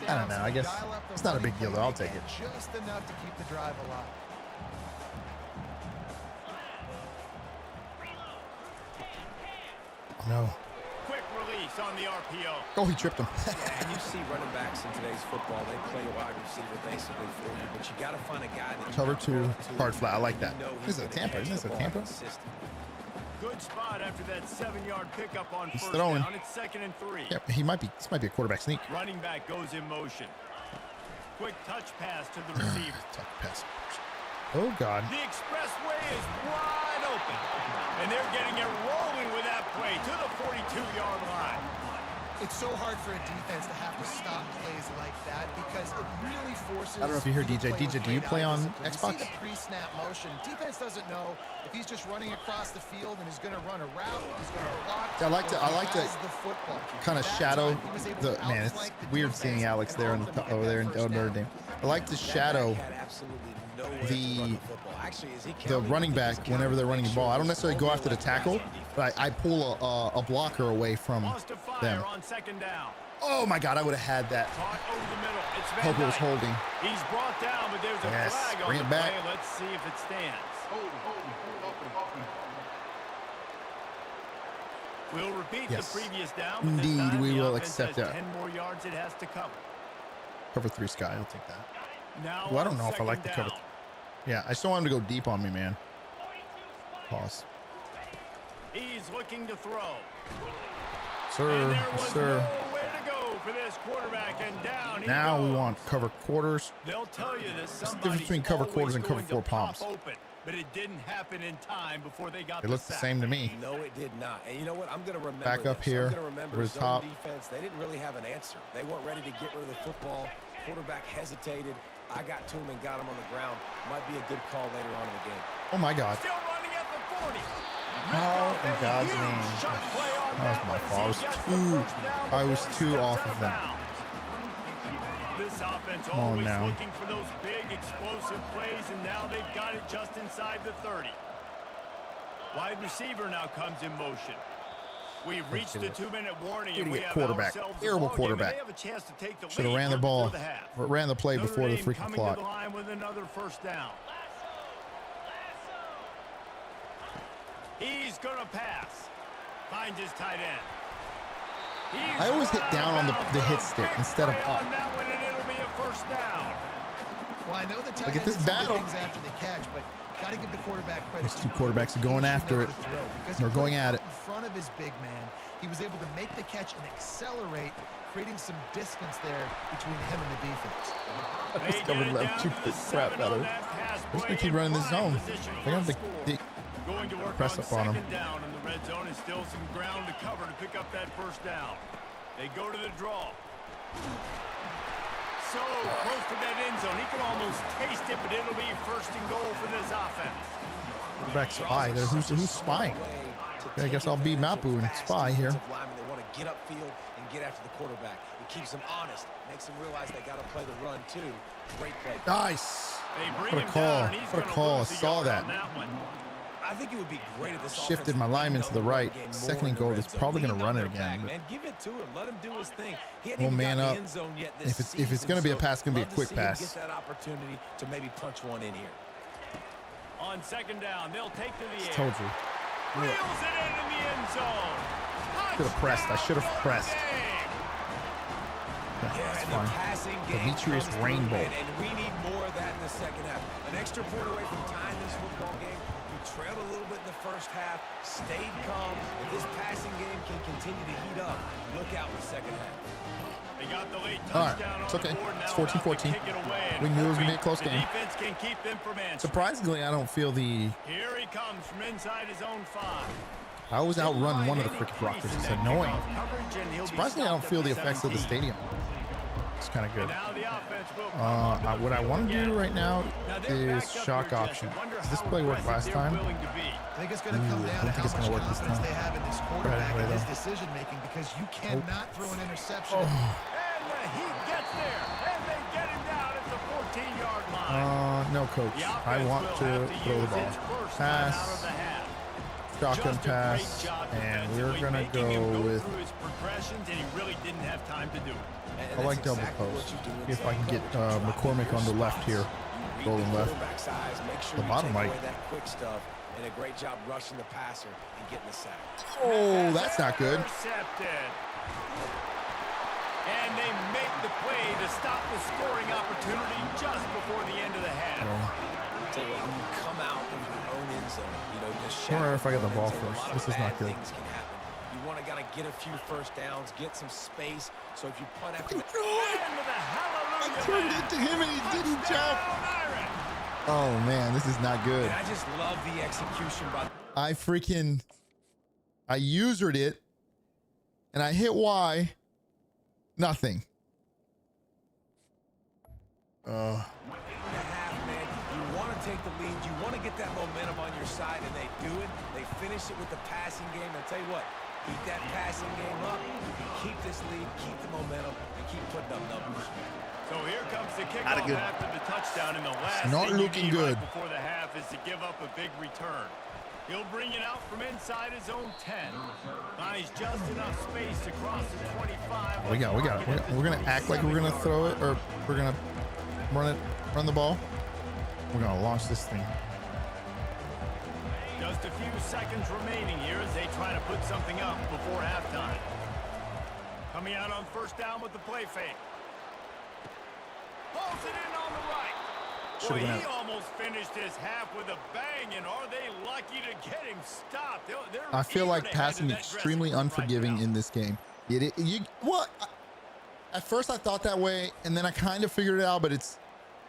I don't know. I guess it's not a big deal, though. I'll take it. Just enough to keep the drive alive. No. Quick release on the RPO. Oh, he tripped him. And you see running backs in today's football, they play a wide receiver basically for you, but you got to find a guy that Cover you 2, can throw to. hard flat. I like that. You know This is a he's gonna Tampa. catch Isn't this the a ball Tampa? consistently. Good spot after that 7-yard pickup on He's first throwing. down. It's 2nd and 3. Yep, this might be a quarterback sneak. Running back goes in motion. Quick touch pass to the receiver. Tough pass. Oh, God. The expressway is wide open. And they're getting it rolling with that play to the 42-yard line. It's so hard for a defense to have to stop plays like that because it really forces. I don't know if you heard to DJ. play DJ, with do you great play eye on discipline. Xbox? You see the pre-snap motion. Defense doesn't know if he's just running across the field and is going to run a route, he's going to block. I like to- or I he like to has the football. kind of That shadow time, he was able the to man. It's outflank the weird defense seeing Alex and there help them over get there that in first Notre down. Dame. I like to That shadow back had absolutely no way to the run the football. Actually, is he the counting? running He's back counting whenever to they're make running the sure ball. I don't there's necessarily no go after the tackle, but I pull a blocker away from Lost to fire them. on 2nd down. Oh my God, I would have had that. Caught over the middle. It's Van Hope it was Dyke. holding. He's brought down, but there's a Yes, flag on bring the it back. play. Let's see if it stands. We'll repeat Yes. the previous down. But this Indeed, time we the will offense accept has that. 10 more yards it has to cover. Cover 3 Sky. I'll take that. Now Well, I don't on know if I like the second cover. down. Yeah, I still want him to go deep on me, man. Pause. He's looking to throw. Sir, And there yes, was sir. nowhere to go for this quarterback, and down he Now we goes. want cover quarters. They'll tell you this. the difference between cover quarters and cover 4 palms? Open, but it didn't happen in time before they got They look the sack. same to me. No, it did not. And you know what? I'm going to remember Back up this. here, I'm going to remember over the zone top. defense. They didn't really have an answer. They weren't ready to get rid of the football. Quarterback hesitated. I got to him and got him on the ground. Might be a good call later on in the game. Oh my God. Still running at the 40. How in God's name? That was my fault. I was too off of that. This offense Come on always now. looking for those big explosive plays, and now they've got it just inside the 30. Wide receiver now comes in motion. We've reached the 2-minute warning, and we Idiot have quarterback. ourselves a Terrible ball game, and quarterback. They have a chance to take the Should have lead ran the here ball, before the half. or ran the play Notre before the Dame freaking coming clock. to the line with another first down. He's gonna pass. Finds his tight end. I always hit down on the hit stick instead of up. On that one, and it'll be a first down. Well, I know the tight Look at end this did some good battle. things after the catch, but got to give the quarterback credit. These two quarterbacks are going after it. They're going at it. In front of his big man, he was able to make the catch and accelerate, creating some distance there between him and the defense. Just covered left, shoot the crap out of it. They're just gonna keep running this zone. They're gonna have to Going to work press on up on him. second down in the red zone, and still some ground to cover to pick up that first down. They go to the draw. So close to that end zone. He can almost taste it, but it'll be first and goal for this offense. back spy there. Who's spying? I guess I'll be Mapu and spy here. They want to get upfield and get after the quarterback. It keeps them honest, makes them realize they got to play the run too. Great play. Nice. What a call. What a call. I saw that. I think it would be great if this Shifted my lineman to the right. Second and goal. It's probably going to run it again. Man, give it to him. Let him do his thing. We'll man up. If it's going to be a pass, it's going to be a quick pass. Get that opportunity to maybe punch one in here. On second down, they'll take to the air. Told you. Wheels it in the end zone. Should have pressed. I should have pressed. Yeah, That's and the fine. passing game Demetrius comes through, Rainbow. and we need more of that in the second half. An extra point away from tying this football game. We trailed a little bit in the first half, stayed calm. If this passing game can continue to heat up, look out in the second half. They got the late All right, touchdown it's on the okay. board, It's now about to 14-14. kick it away. We knew it was going to be a close The game. defense can keep them from answering. Surprisingly, I don't feel the... Here he comes from inside his own 5. I always outrun one of the freaking Rockers. It's annoying. Surprisingly, I don't feel the effects of the stadium. It's kind of good. What I want to do right now is shock option. Does this play work last time? I think it's going to come down to how much confidence they have in this quarterback and his decision making, because you cannot throw an interception. And the heat gets there, and they get him down at the 14-yard line. No, coach. I want to throw the ball. Pass. Shotgun pass. And we're going to go with... And he really didn't have time to do it. I like double post. See if I can get McCormick on the left here. Rolling left. The bottom right. Quick stuff, and a great job rushing the passer and getting the sack. Oh, that's not good. Intercepted. And they make the play to stop the scoring opportunity just before the end of the half. Tell you what, when you come out of your own end zone, you know, just I wonder if I get the ball a first. lot of This is not bad good. things can happen. You want to get a few first downs, get some space. So if you punt after the I turned it to him and he didn't jump. Oh man, this is not good. I just love the execution by I usered it and I hit Y. Nothing. half, man. You want to take the lead. You want to get that momentum on your side, and they do it. They finish it with the passing game. And tell you what, keep that passing game up. Keep this lead, keep the momentum, and keep putting up numbers. So here comes the kickoff after the touchdown, and the last Not thing you looking need good. right before the half is to give up a big return. He'll bring it out from inside his own 10. Finds just enough space to cross the 25. We got it. We're gonna act like we're gonna throw it, or we're gonna run the ball. We're gonna launch this thing. Just a few seconds remaining here as they try to put something up before halftime. Coming out on first down with the play fake. Pulls it in on the right. Boy, he almost finished his half with a bang, and are they lucky to get him stopped? I feel like passing extremely unforgiving in this game. At first I thought that way, and then I kind of figured it out, but it's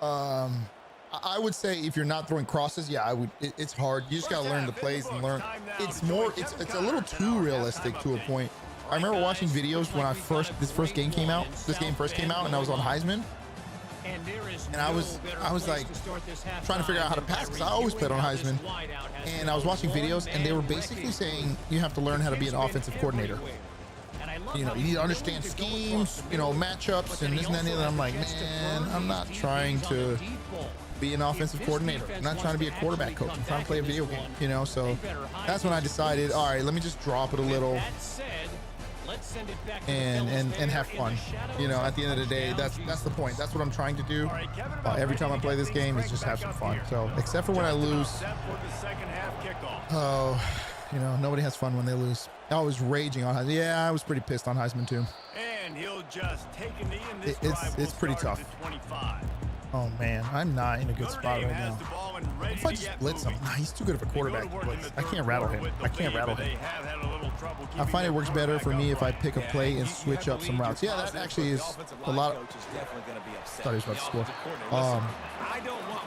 I would say if you're not throwing crosses, yeah, it's hard. You just gotta learn the plays and learn. It's a little too realistic to a point. I remember watching videos when this game first came out, and I was on Heisman. And I was like trying to figure out how to pass, because I always played on Heisman. And I was watching videos, and they were basically saying you have to learn how to be an offensive coordinator. You know, you need to understand schemes, you know, matchups, and this and that and the other. I'm like, man, I'm not trying to be an offensive coordinator. I'm not trying to be a quarterback coach. I'm trying to play a video game, you know. So that's when I decided, all right, let me just drop it a little and have fun. You know, at the end of the day, that's the point. That's what I'm trying to do. Every time I play this game is just have some fun. So except for when I lose, you know, nobody has fun when they lose. I was raging on Heisman. Yeah, I was pretty pissed on Heisman too. And he'll just take a knee in this it's pretty tough. Oh man, I'm not in a good spot right now. If I just blitz him, nah, he's too good of a quarterback to blitz. I can't rattle him. I can't rattle him. I find it works better for me if I pick a play and switch up some routes. Yeah, that actually is a lot. Thought he was about to score.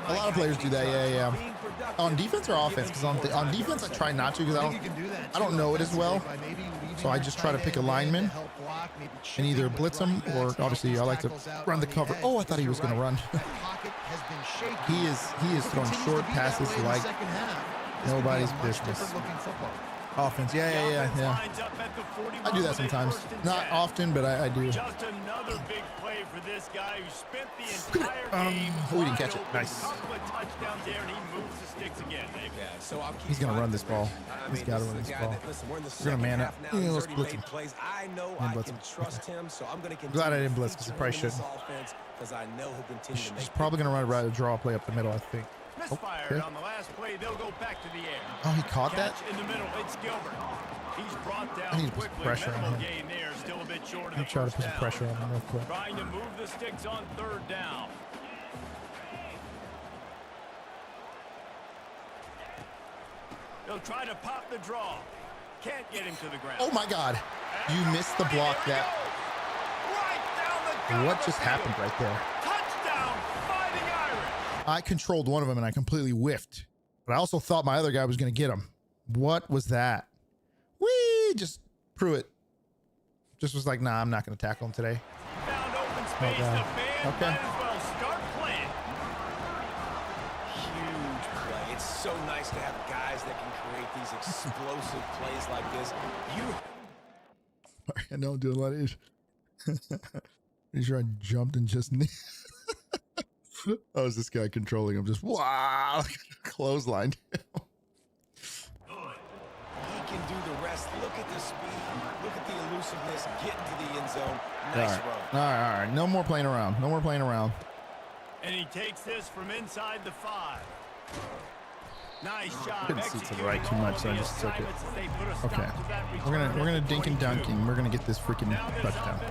A lot of players do that. Yeah. On defense or offense? Because on defense, I try not to because I don't know it as well. So I just try to pick a lineman and either blitz him or obviously I like to run the cover. Oh, I thought he was going to run. He is throwing short passes like nobody's business. Offense, yeah. I do that sometimes. Not often, but I do. Just another big play for this guy who spent the entire game. We didn't catch it. Nice. Touchdown there, and he moves the sticks again. Yeah, so I'll keep He's gonna run this ball. He's got to run this ball. We're gonna man up. Yeah, let's blitz him. I know I can trust him, so I'm gonna continue. Glad I didn't blitz because he probably shouldn't. Because I know he'll continue to make. He's probably gonna run right a draw play up the middle, I think. Misfired on the last play. They'll go back to the air. Oh, he caught that? In the middle, it's Gilbert. He's brought down I need to put some pressure on him. gain there, still a bit short of I'll try to put some pressure on him real quick. Trying to move the sticks on third down. They'll try to pop the draw. Can't get him to the ground. Oh my God. You missed the block that. Right down the What just happened right there? Touchdown, Fighting Irish. I controlled one of them and I completely whiffed. But I also thought my other guy was going to get him. What was that? Whee! Just Pruitt. Just was like, nah, I'm not going to tackle him today. Found open space. The band Okay. might as well start playing. Huge play. It's so nice to have guys that can create these explosive plays like this. I know I'm doing a lot of issues. Pretty sure I jumped and just oh, is this guy controlling him? Just wow, clothesline. He can do the rest. Look at the speed. Look at the elusiveness. Get into the end zone. Nice run. All right. No more playing around. No more playing around. And he takes this from inside the 5. Nice job. Couldn't see to the right too much, so I just took it. Okay. We're gonna dink and dunk, and we're gonna get this freaking touchdown.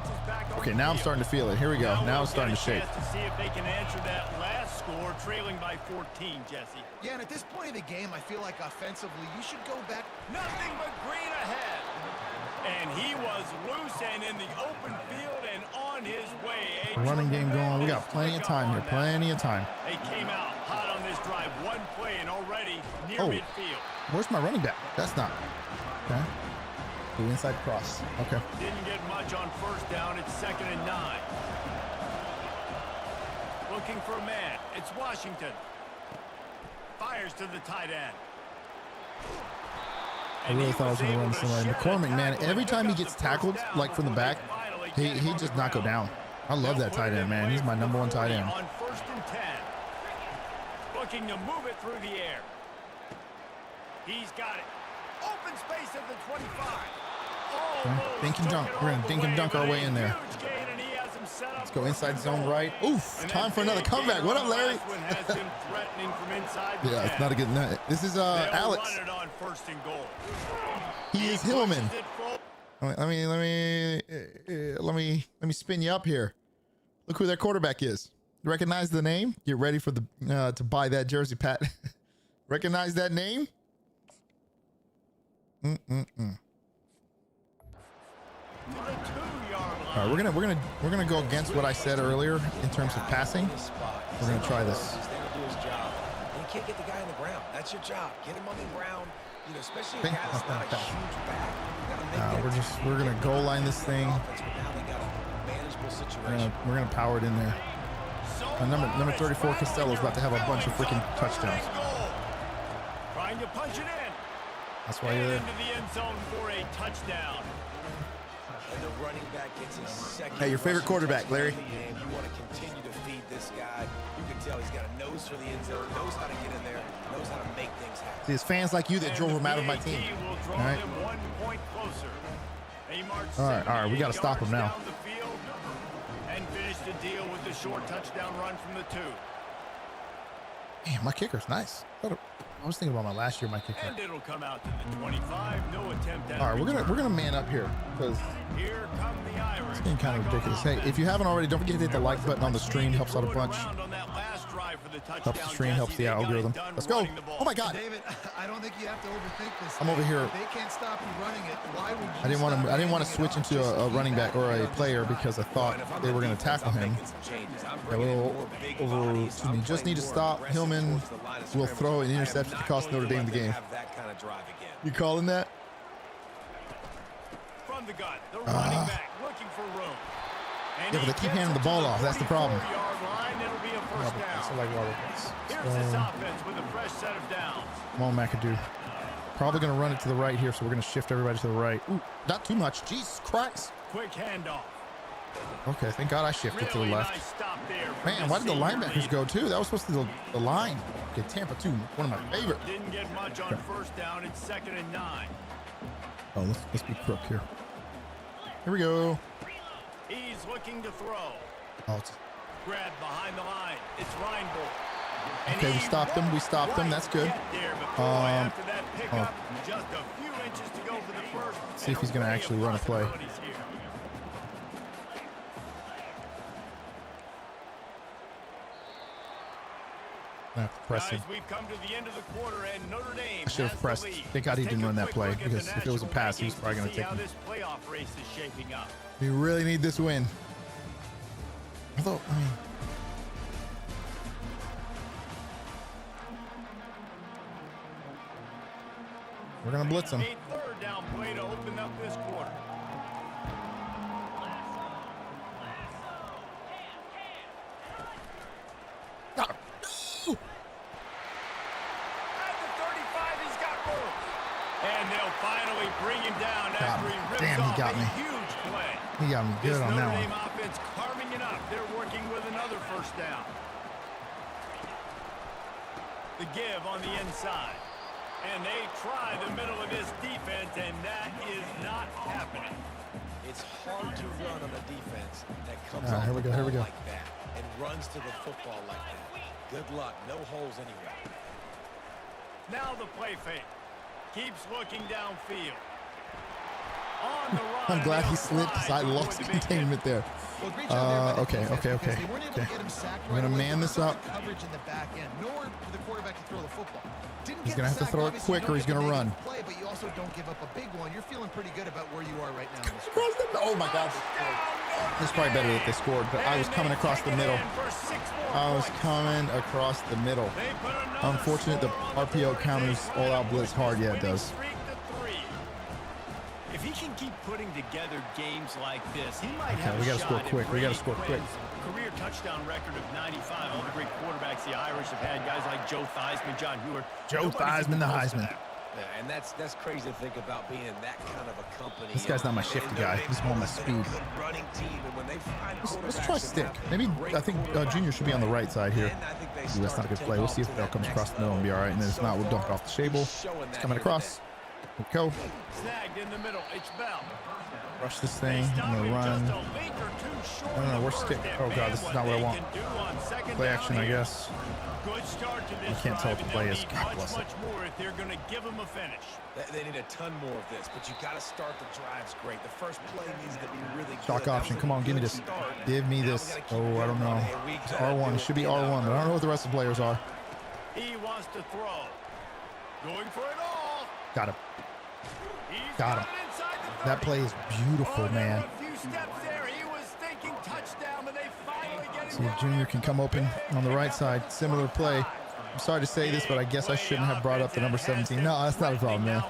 Okay, now I'm starting to feel it. Here we go. Now it's starting to shake. To see if they can answer that last score, trailing by 14, Jesse. Yeah, and at this point of the game, I feel like offensively, you should go back. Nothing but green ahead. And he was loose and in the open field and on his way. Running game going. We got plenty of time here. Plenty of time. They came out hot on this drive. One play and already near midfield. Where's my running back? That's not. Okay. The inside cross. Okay. Didn't get much on first down. It's 2nd and 9. Looking for a man. It's Washington. Fires to the tight end. I really thought I was going to run somebody. McCormick, man, every time he gets tackled, like from the back, he just not go down. I love that tight end, man. He's my #1 tight end. On 1st and 10. Looking to move it through the air. He's got it. Open space at the 25. Okay. Dink and dunk. We're going to dink and dunk our way in there. Let's go inside zone right. Oof, time for another comeback. What up, Larry? Yeah, it's not a good night. This is Alex. He is Hillman. Let me spin you up here. Look who their quarterback is. You recognize the name? Get ready for the to buy that jersey, Pat. Recognize that name? All right, we're gonna go against what I said earlier in terms of passing. We're gonna try this. You can't get the guy on the ground. That's your job. Get him on the ground. You know, especially a guy that's not a huge back. We're gonna goal line this thing. We're gonna power it in there. Number 34 Costello's about to have a bunch of freaking touchdowns. Trying to punch it in. That's why you're there. Into the end zone for a touchdown. And the running back gets his second. Hey, your favorite quarterback, Larry. You want to continue to feed this guy. You can tell he's got a nose for the end zone, knows how to get in there, knows how to make things happen. See, it's fans like you that drove him out of my team. All right. All right. We got to stop him now. And finish the deal with the short touchdown run from the 2. Man, my kicker's nice. I was thinking about my last year, my kicker. And it'll come out to the 25. No attempt at. All right, we're gonna man up here because here come the Irish. It's getting kind of ridiculous. Hey, if you haven't already, don't forget to hit the like button on the stream. Helps out a bunch. for the touchdown. Helps the stream, helps the algorithm. Let's go. Oh my God. David, I don't think you have to overthink this. I'm over here. If they can't stop you running it, why would you I didn't want to switch into a running back or a player because I thought they were going to tackle him. Just need to stop. Hillman will throw an interception to cost Notre Dame the game. You calling that? From the gun, the running back looking for room. And Yeah, but they keep handing the ball off. That's the problem. It'll be a first down. Here's this offense with a fresh set of downs. Come on, McAdoo. Probably going to run it to the right here, so we're going to shift everybody to the right. Ooh, not too much. Jesus Christ. Quick handoff. Okay, thank God I shifted to the left. Nice stop there. Man, why did the linebackers go too? That was supposed to be the line. Okay, Tampa too. One of my favorite. Didn't get much on first down. It's 2nd and 9. Oh, let's be crook here. Here we go. He's looking to throw. Oh, it's, Grab behind the line. It's Reinbold. okay, we stopped them. We stopped them. That's good. After that pickup, just a few inches to go for the first. See if he's going to actually run a play. I have to press him. Guys, we've come to the end of the quarter and Notre Dame I should have pressed. Thank God he didn't run that play because if it was a pass, he was probably going to take how him. this playoff race is shaping up. We really need this win. Although, I mean, we're going to blitz him. A third down play to open up this quarter. And they'll finally bring him down after he rips damn, he got me. Huge play. He got me good on that Notre Dame one. offense carving it up. They're working with another first down. The give on the inside. And they try the middle of this defense, and that is not happening. It's hard to run on a defense that comes Here we go. like that and runs to the football like that. Good luck. No holes anywhere. Now the play fake. Keeps looking downfield. On the run. I'm glad he slid because I lost containment there. Okay. I'm going to man this up. Coverage in the back end, nor for the quarterback to throw the football. He's going to have to throw it quick or he's going to run. Play, but you also don't give up a big one. You're feeling pretty good about where you are right now. Oh my God. It's probably better that they scored, but I was coming across the middle. Unfortunate the RPO counters all out blitz hard. Yeah, it does. If he can keep putting together games like this, he might have we got to a score shot at quick. We got to bringing score quick. wins. Career touchdown record of 95. All the great quarterbacks the Irish have had, guys like Joe Theismann, John Hewitt. Joe Theismann, the Heisman. Yeah, and that's crazy to think about being in that kind of a company. This guy's not my shifty guy. He's more my speed. Running team, and when they find Let's try stick. Maybe I think Junior should be on the right side here. Ooh, that's not a good play. We'll see if Bell comes across the middle and be all right. And then if not, we'll dunk off the Shable. It's coming across. Here we go. Snagged in the middle. It's Bell. Rush this thing. I'm going to run. I don't know. Where's stick? Oh, God. This is not what I want. Play action, I guess. Good start to this. I can't tell what the play is. God bless it. Much more if they're going to give him a finish. They need a ton more of this, but you got to start the drives great. The first play needs to be really good. Shock option. Come on, give me this. Give me this. Oh, I don't know. It's R1. It should be R1, but I don't know what the rest of the players are. He wants to throw. Going for it all. Got him. Got him. That play is beautiful, man. See if Junior can come open on the right side. Similar play. I'm sorry to say this, but I guess I shouldn't have brought up the number 17. No, that's not a problem, man.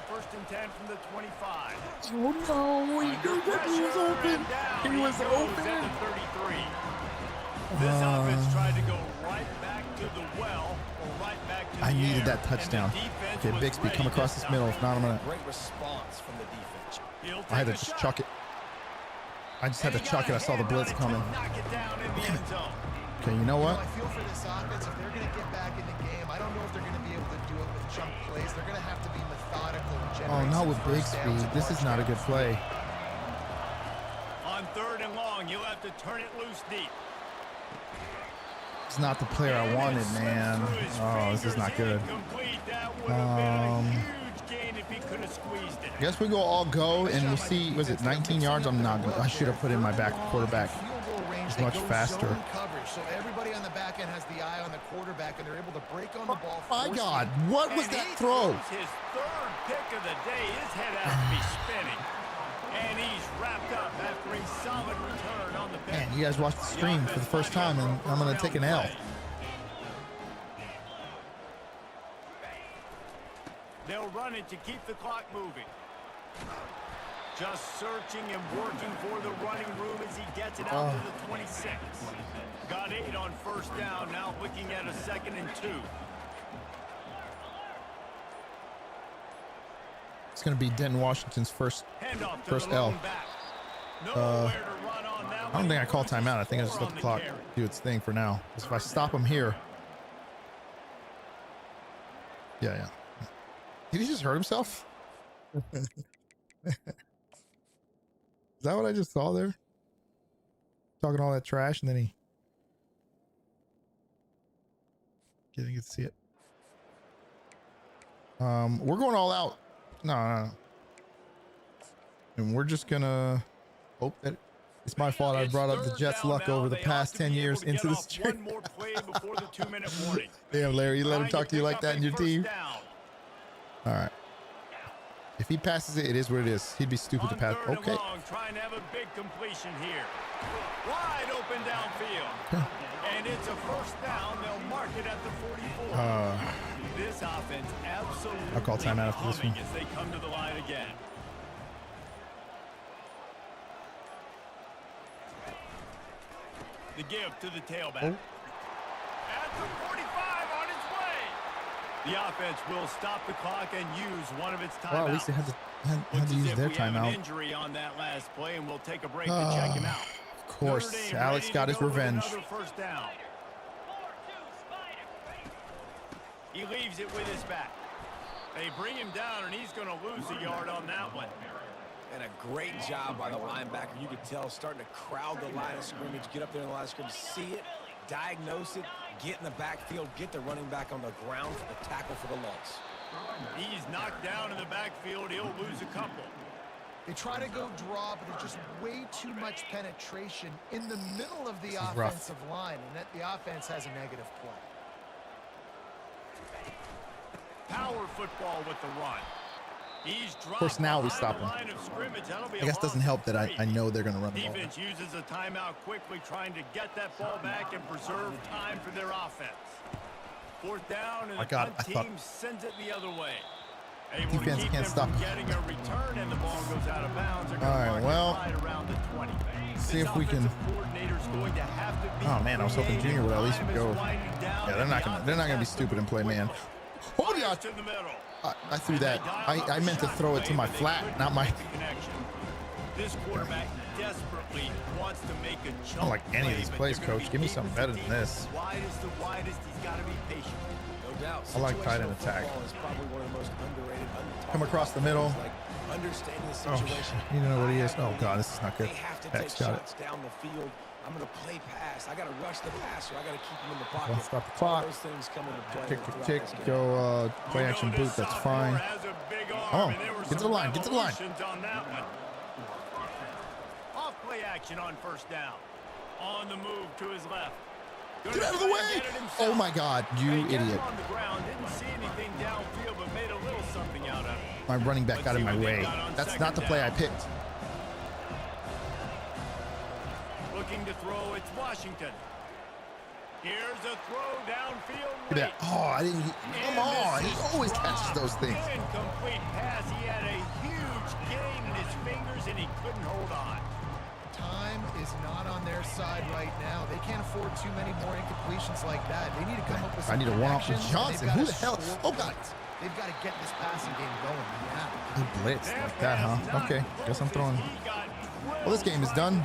Oh, no. He was open. He was open. This offense tried to go right back to the well, or right back to I needed that touchdown. Okay, Bixby, come across this middle. If not, I'm going to... Great response from the defense. I had to just chuck it. I just had to chuck it. I saw the blitz coming. Okay, you know what? I feel for this offense, if they're going to get back in the game, I don't know if they're going to be able to do it with chunk plays. They're going to have to be methodical and generate. Oh, not with big speed. This is not a good play. On 3rd and long, you'll have to turn it loose deep. It's not the player I wanted, man. Oh, this is not good. I guess we go all go, and we'll see. Was it 19 yards? I'm not gonna. I should have put in my back quarterback. It's much faster. So everybody on the back back end has the eye on the quarterback, and they're able to break on the ball. My God, what was And that he throw? throws his third pick of the day. His head has to be spinning. And he's wrapped up after a solid return on the bench. Man, you guys watched the stream for the first time, and I'm going to take an L. They'll run it to keep the clock moving. Just searching and working for the running room as he gets it out to the 26. Got 8 on first down, now looking at a 2nd and 2. It's going to be Denton Washington's first L. I don't think I call timeout. I think I just let the clock do its thing for now. Because if I stop him here. Yeah. Did he just hurt himself? Is that what I just saw there? Talking all that trash and then he didn't get to see it. We're going all out. No. And we're just gonna hope that it's my fault I brought up the Jets' luck over the past 10 years into this stream. Damn, Larry, you let him talk to you like that in your team? All right. If he passes it, it is what it is. He'd be stupid to pass. Okay. Trying to have a big completion here. Wide open downfield. And it's a first down. They'll mark it at the 44. This offense absolutely I'll call timeout after this one. as they come to the line again. The give to the tailback. At the 45 on its way. The offense will stop the clock and use one of its timeouts. Well, at least they had to use their timeout. Injury on that last play, and we'll take a break to check him out. Of course, Alex got his revenge. First down. He leaves it with his back. They bring him down, and he's going to lose a yard on that one. And a great job by the linebacker. You could tell starting to crowd the line of scrimmage, get up there in the line of scrimmage, see it, diagnose it, get in the backfield, get the running back on the ground for the tackle for the loss. He's knocked down in the backfield. He'll lose a couple. They try to go draw, but there's just way too much penetration in the middle of the offensive line, and that the offense has a negative play. Power football with the run. He's of course, now we stop him. I guess it doesn't help that I know they're going to run the ball. Defense uses a timeout quickly, trying to get that ball back and preserve time for their offense. Fourth down, and the punt team sends it the other way. Defense can't stop him. Getting a return, and the ball goes out of bounds. All right, well, see if we can. Oh man, I was hoping Junior would at least go. Yeah, they're not gonna be stupid and play man. Oh yeah, I threw that. I meant to throw it to my flat, not my. This quarterback desperately wants to make a jump. I don't like any of these plays, Coach. Give me something better than this. Widest to widest, he's got to be patient. No doubt. I like tight end attack. Is probably one of the most underrated, Come across the middle. like understanding the Oh, situation. you don't know what he is. Oh God, this is not good. They have to X take got shots down the field. I'm going to play pass. I got to rush the passer. I got to keep him in the pocket. Well, stop the All clock. those things come into play. Tick, go play action boot. That's fine. Oh, get to the line. Get to the line. Off play action on first down. On the move to his left. Get out of the way! Oh my God, you idiot! On the ground, didn't see anything downfield, but made a little something out of it. My running back got in my way. That's not the play I picked. Looking to throw, it's Washington. Here's a throw downfield. Look at that. Oh, I didn't. Come on, he always catches those things. Incomplete pass. He had a huge gain in his fingers, and he couldn't hold on. Time is not on their side right now. They can't afford too many more incompletions like that. They need to come up with some I need a one-off with connections, Johnson. Who the hell? Oh God. They've got to get this passing game going. Yeah. He blitzed like that, huh? Okay, guess I'm throwing. Well, this game is done.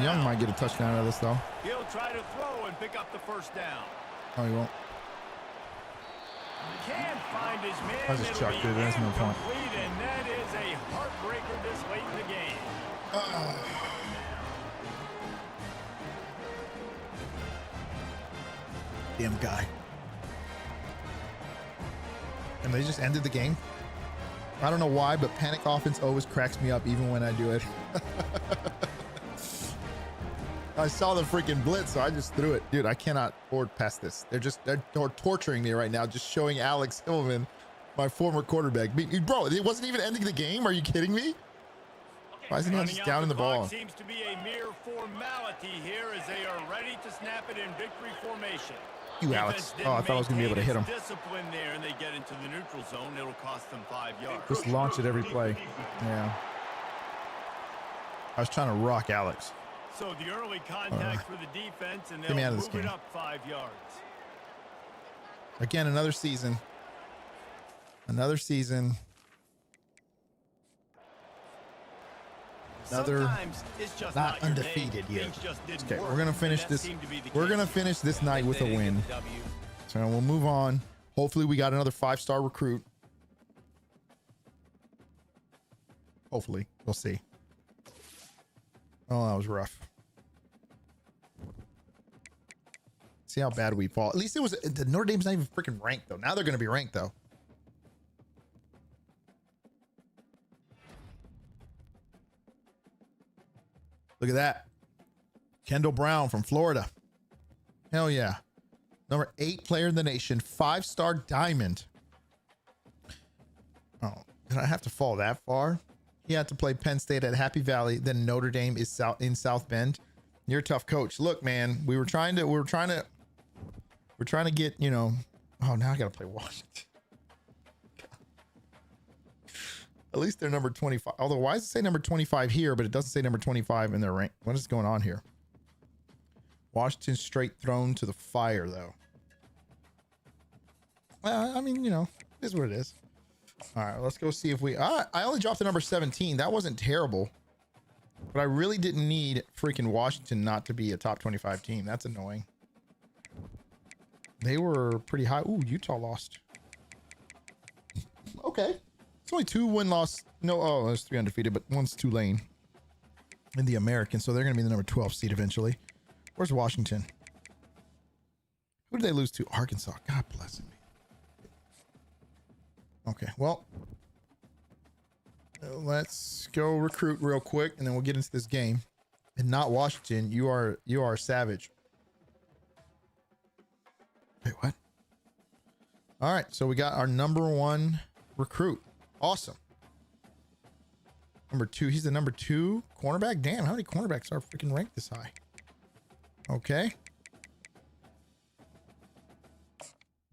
Young might get a touchdown out of this, though. He'll try to throw and pick up the first down. Oh, he won't. Can't find his man. I just chucked it. That's no point. And that is a heartbreaker this late in the game. Damn guy. And they just ended the game. I don't know why, but panic offense always cracks me up even when I do it. I saw the freaking blitz, so I just threw it. Dude, I cannot forward past this. They're torturing me right now, just showing Alex Hillman, my former quarterback. Bro, it wasn't even ending the game. Are you kidding me? Why isn't he just down in the ball? Seems to be a mere formality here as they are ready to snap it in victory formation. You, Alex. Oh, I thought I was going to be able to hit him. Discipline there, and they get into the neutral zone. It'll cost them 5 yards. Just launch it every play. Yeah. I was trying to rock Alex. So the early contact for the defense, and get me out they'll of this move it game. up 5 yards. Again, another season. Another season. Another Sometimes it's just not your undefeated name. yet. Things just didn't Okay, work, we're gonna finish and that this. seemed to be the We're case. gonna finish this night with a win. So we'll move on. Hopefully, we got another 5-star recruit. Hopefully, we'll see. Oh, that was rough. See how bad we fall. At least it was. The Notre Dame's not even freaking ranked though. Now they're gonna be ranked though. Look at that. Kendall Brown from Florida. Hell yeah. Number 8 player in the nation. 5-star diamond. Oh, did I have to fall that far? He had to play Penn State at Happy Valley. Then Notre Dame is in South Bend. You're a tough coach. Look, man, we're trying to get, you know, oh, now I got to play Washington. At least they're number 25. Although, why does it say number 25 here, but it doesn't say number 25 in their rank? What is going on here? Washington straight thrown to the fire, though. Well, I mean, you know, it is what it is. All right, let's go see if we... I only dropped the number 17. That wasn't terrible. But I really didn't need freaking Washington not to be a top 25 team. That's annoying. They were pretty high. Ooh, Utah lost. Okay. It's only 2 win-loss. No, oh, there's 3 undefeated, but one's Tulane in the American, so they're going to be the number 12 seed eventually. Where's Washington? Who did they lose to? Arkansas. God bless me. Okay, well, let's go recruit real quick, and then we'll get into this game. And not Washington. You are savage. Wait, what? All right, so we got our number 1 recruit. Awesome. Number 2. He's the number 2 cornerback. Damn, how many cornerbacks are freaking ranked this high? Okay.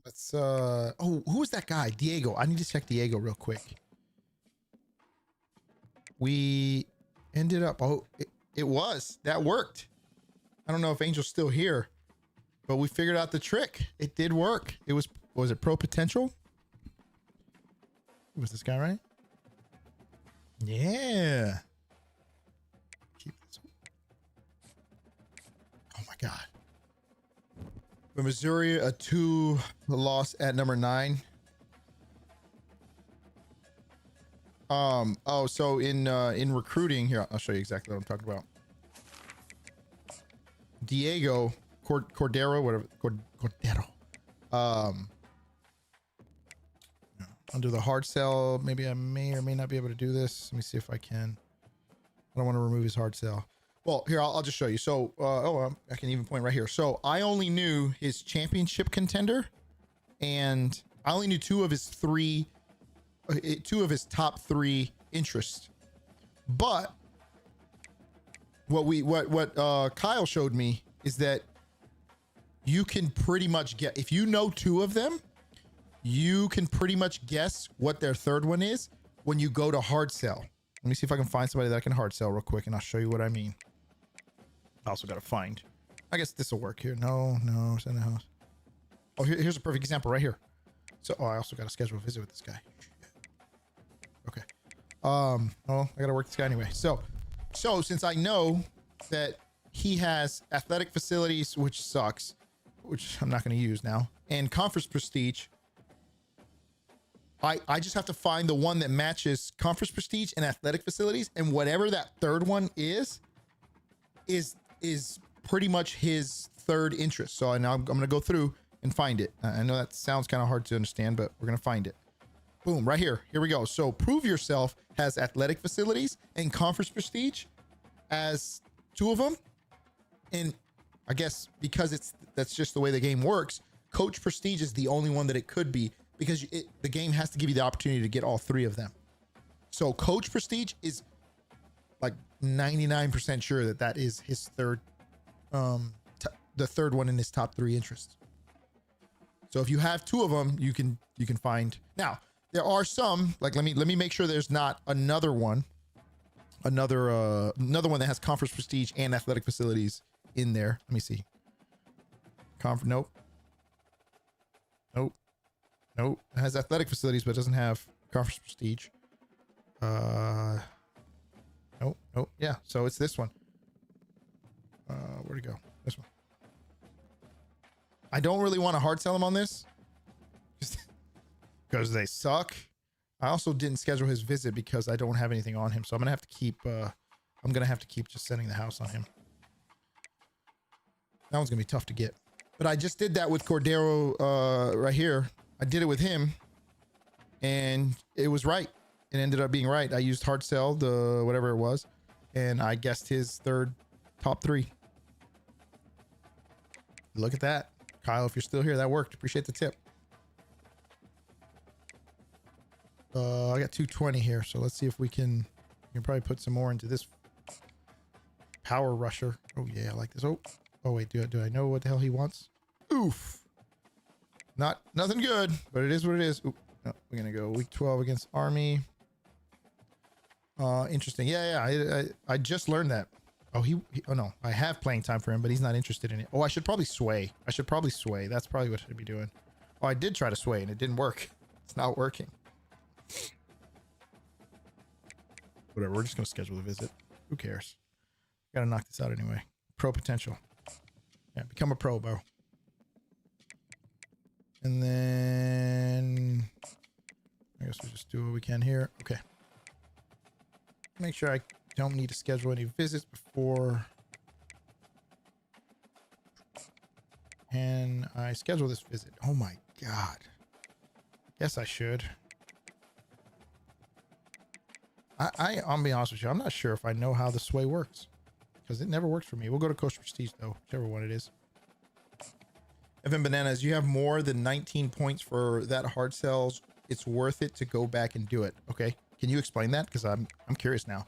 Let's oh, who was that guy? Diego. I need to check Diego real quick. We ended up, oh, it was. That worked. I don't know if Angel's still here, but we figured out the trick. It did work. It was it Pro Potential? Was this guy right? Yeah. Keep this. Oh my God. For Missouri, a 2 loss at number 9. Oh, so in recruiting here, I'll show you exactly what I'm talking about. Diego Cordero, whatever, Cordero. I'll do the hard sell. Maybe I may or may not be able to do this. Let me see if I can. I don't want to remove his hard sell. Well, here, I'll just show you. So, I can even point right here. So I only knew his championship contender, and I only knew 2 of his top 3 interests. But what Kyle showed me is that you can pretty much get, if you know 2 of them, you can pretty much guess what their 3rd one is when you go to hard sell. Let me see if I can find somebody that can hard sell real quick, and I'll show you what I mean. I also got to find. I guess this will work here. No, it's in the house. Oh, here's a perfect example right here. So, I also got to schedule a visit with this guy. Okay. Oh, I got to work this guy anyway. So since I know that he has athletic facilities, which sucks, which I'm not going to use now, and conference prestige, I just have to find the one that matches conference prestige and athletic facilities, and whatever that 3rd one is pretty much his 3rd interest. So now I'm going to go through and find it. I know that sounds kind of hard to understand, but we're going to find it. Boom, right here. Here we go. So Prove Yourself has athletic facilities and conference prestige as 2 of them. And I guess because that's just the way the game works, coach prestige is the only one that it could be, because the game has to give you the opportunity to get all three of them. So coach prestige is like 99% sure that is his third, the third one in his top 3 interests. So if you have 2 of them, you can find. Now there are some, like, let me make sure there's not another one that has conference prestige and athletic facilities in there. Let me see. Nope. It has athletic facilities, but it doesn't have conference prestige. Nope. Yeah, so it's this one. Where'd it go? This one. I don't really want to hard sell him on this, just because they suck. I also didn't schedule his visit because I don't have anything on him, so I'm gonna have to keep. Just sending the house on him. That one's gonna be tough to get, but I just did that with Cordero right here. I did it with him, and it was right. It ended up being right. I used hard sell, the whatever it was, and I guessed his third top 3. Look at that, Kyle. If you're still here, that worked. Appreciate the tip. I got 220 here, so let's see if we can probably put some more into this power rusher. Oh yeah, I like this. Oh wait, do I know what the hell he wants? Oof. Nothing good, but it is what it is. Oop. No, we're gonna go week 12 against Army. Interesting. Yeah. I just learned that. Oh, oh no, I have playing time for him, but he's not interested in it. Oh, I should probably sway. That's probably what I should be doing. Oh, I did try to sway and it didn't work. It's not working. Whatever, we're just gonna schedule a visit. Who cares? Gotta knock this out anyway. Pro potential. Yeah, become a pro, bro. And then I guess we'll just do what we can here. Okay. Make sure I don't need to schedule any visits before. And I schedule this visit. Oh my God. Yes, I should. I'll be honest with you. I'm not sure if I know how the sway works, because it never works for me. We'll go to Coach Prestige though, whichever one it is. Evan Bananas, you have more than 19 points for that hard sells. It's worth it to go back and do it. Okay. Can you explain that? Because I'm curious now.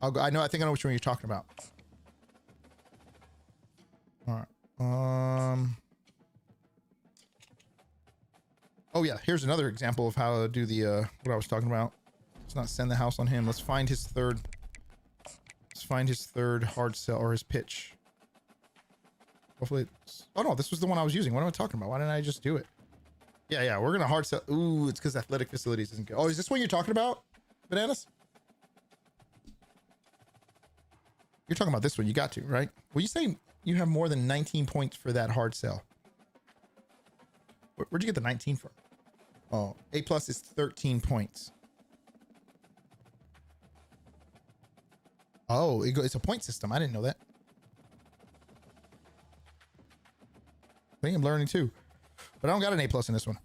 I think I know which one you're talking about. All right. Oh yeah, here's another example of how to do the what I was talking about. Let's not send the house on him. Let's find his third hard sell, or his pitch. Hopefully it's, oh no, this was the one I was using. What am I talking about? Why didn't I just do it? Yeah, we're gonna hard sell. Ooh, it's because athletic facilities isn't good. Oh, is this what you're talking about, Bananas? You're talking about this one. You got to, right? Well, you say you have more than 19 points for that hard sell. Where'd you get the 19 from? Oh, A+ is 13 points. Oh, it's a point system. I didn't know that. I think I'm learning too, but I don't got an A+ in this one.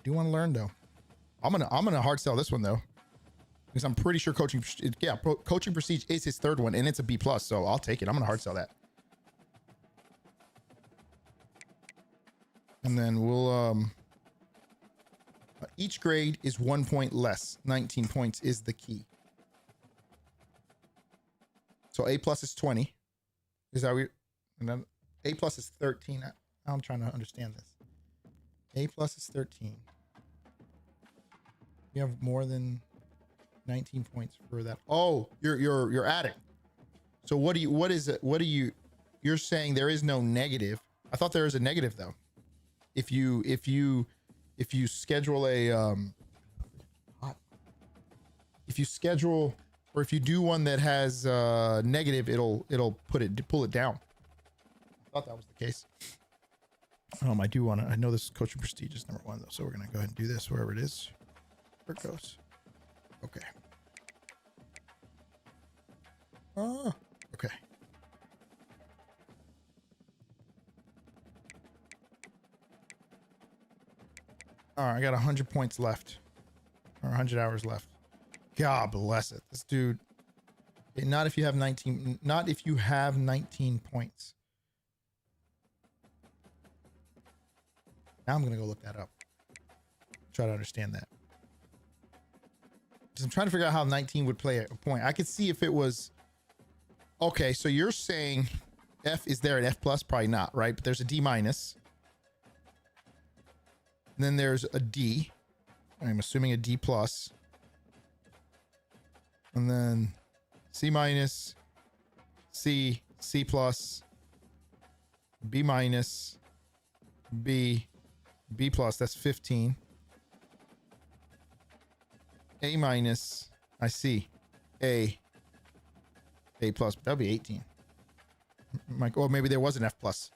Do want to learn though. I'm gonna hard sell this one though, because I'm pretty sure coaching prestige is his third one, and it's a B+, so I'll take it. I'm gonna hard sell that. And then we'll each grade is 1 point less. 19 points is the key. So A+ is 20. Is that weird? And then A+ is 13. I'm trying to understand this. A+ is 13. You have more than 19 points for that. Oh, you're adding. So what is it? You're saying there is no negative. I thought there is a negative though. If you schedule a if you schedule, or if you do one that has negative, it'll pull it down. I thought that was the case. I know this coaching prestige is number 1 though, so we're gonna go ahead and do this wherever it is. Where it goes. Okay. Okay. All right, I got 100 points left, or 100 hours left. God bless it. This dude. Not if you have 19. Not if you have 19 points. Now I'm gonna go look that up. Try to understand that. Because I'm trying to figure out how 19 would play a point. I could see if it was. Okay, so you're saying F is there at F plus? Probably not, right? But there's a D minus. And then there's a D. I'm assuming a D plus. And then C minus, C, C plus, B minus, B, B plus, that's 15. A minus, I see. A plus, that would be 18. Or maybe there was an F plus.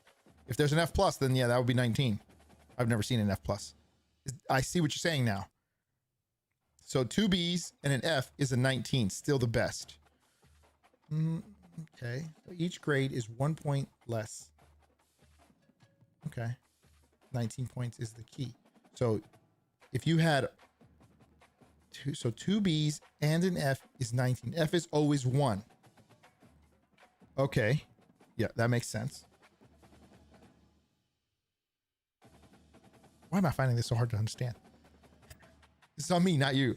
If there's an F plus, then yeah, that would be 19. I've never seen an F plus. I see what you're saying now. So 2 B's and an F is a 19, still the best. Okay. So each grade is 1 point less. Okay. 19 points is the key. So if you had two B's and an F is 19. F is always 1. Okay. Yeah, that makes sense. Why am I finding this so hard to understand? It's on me, not you.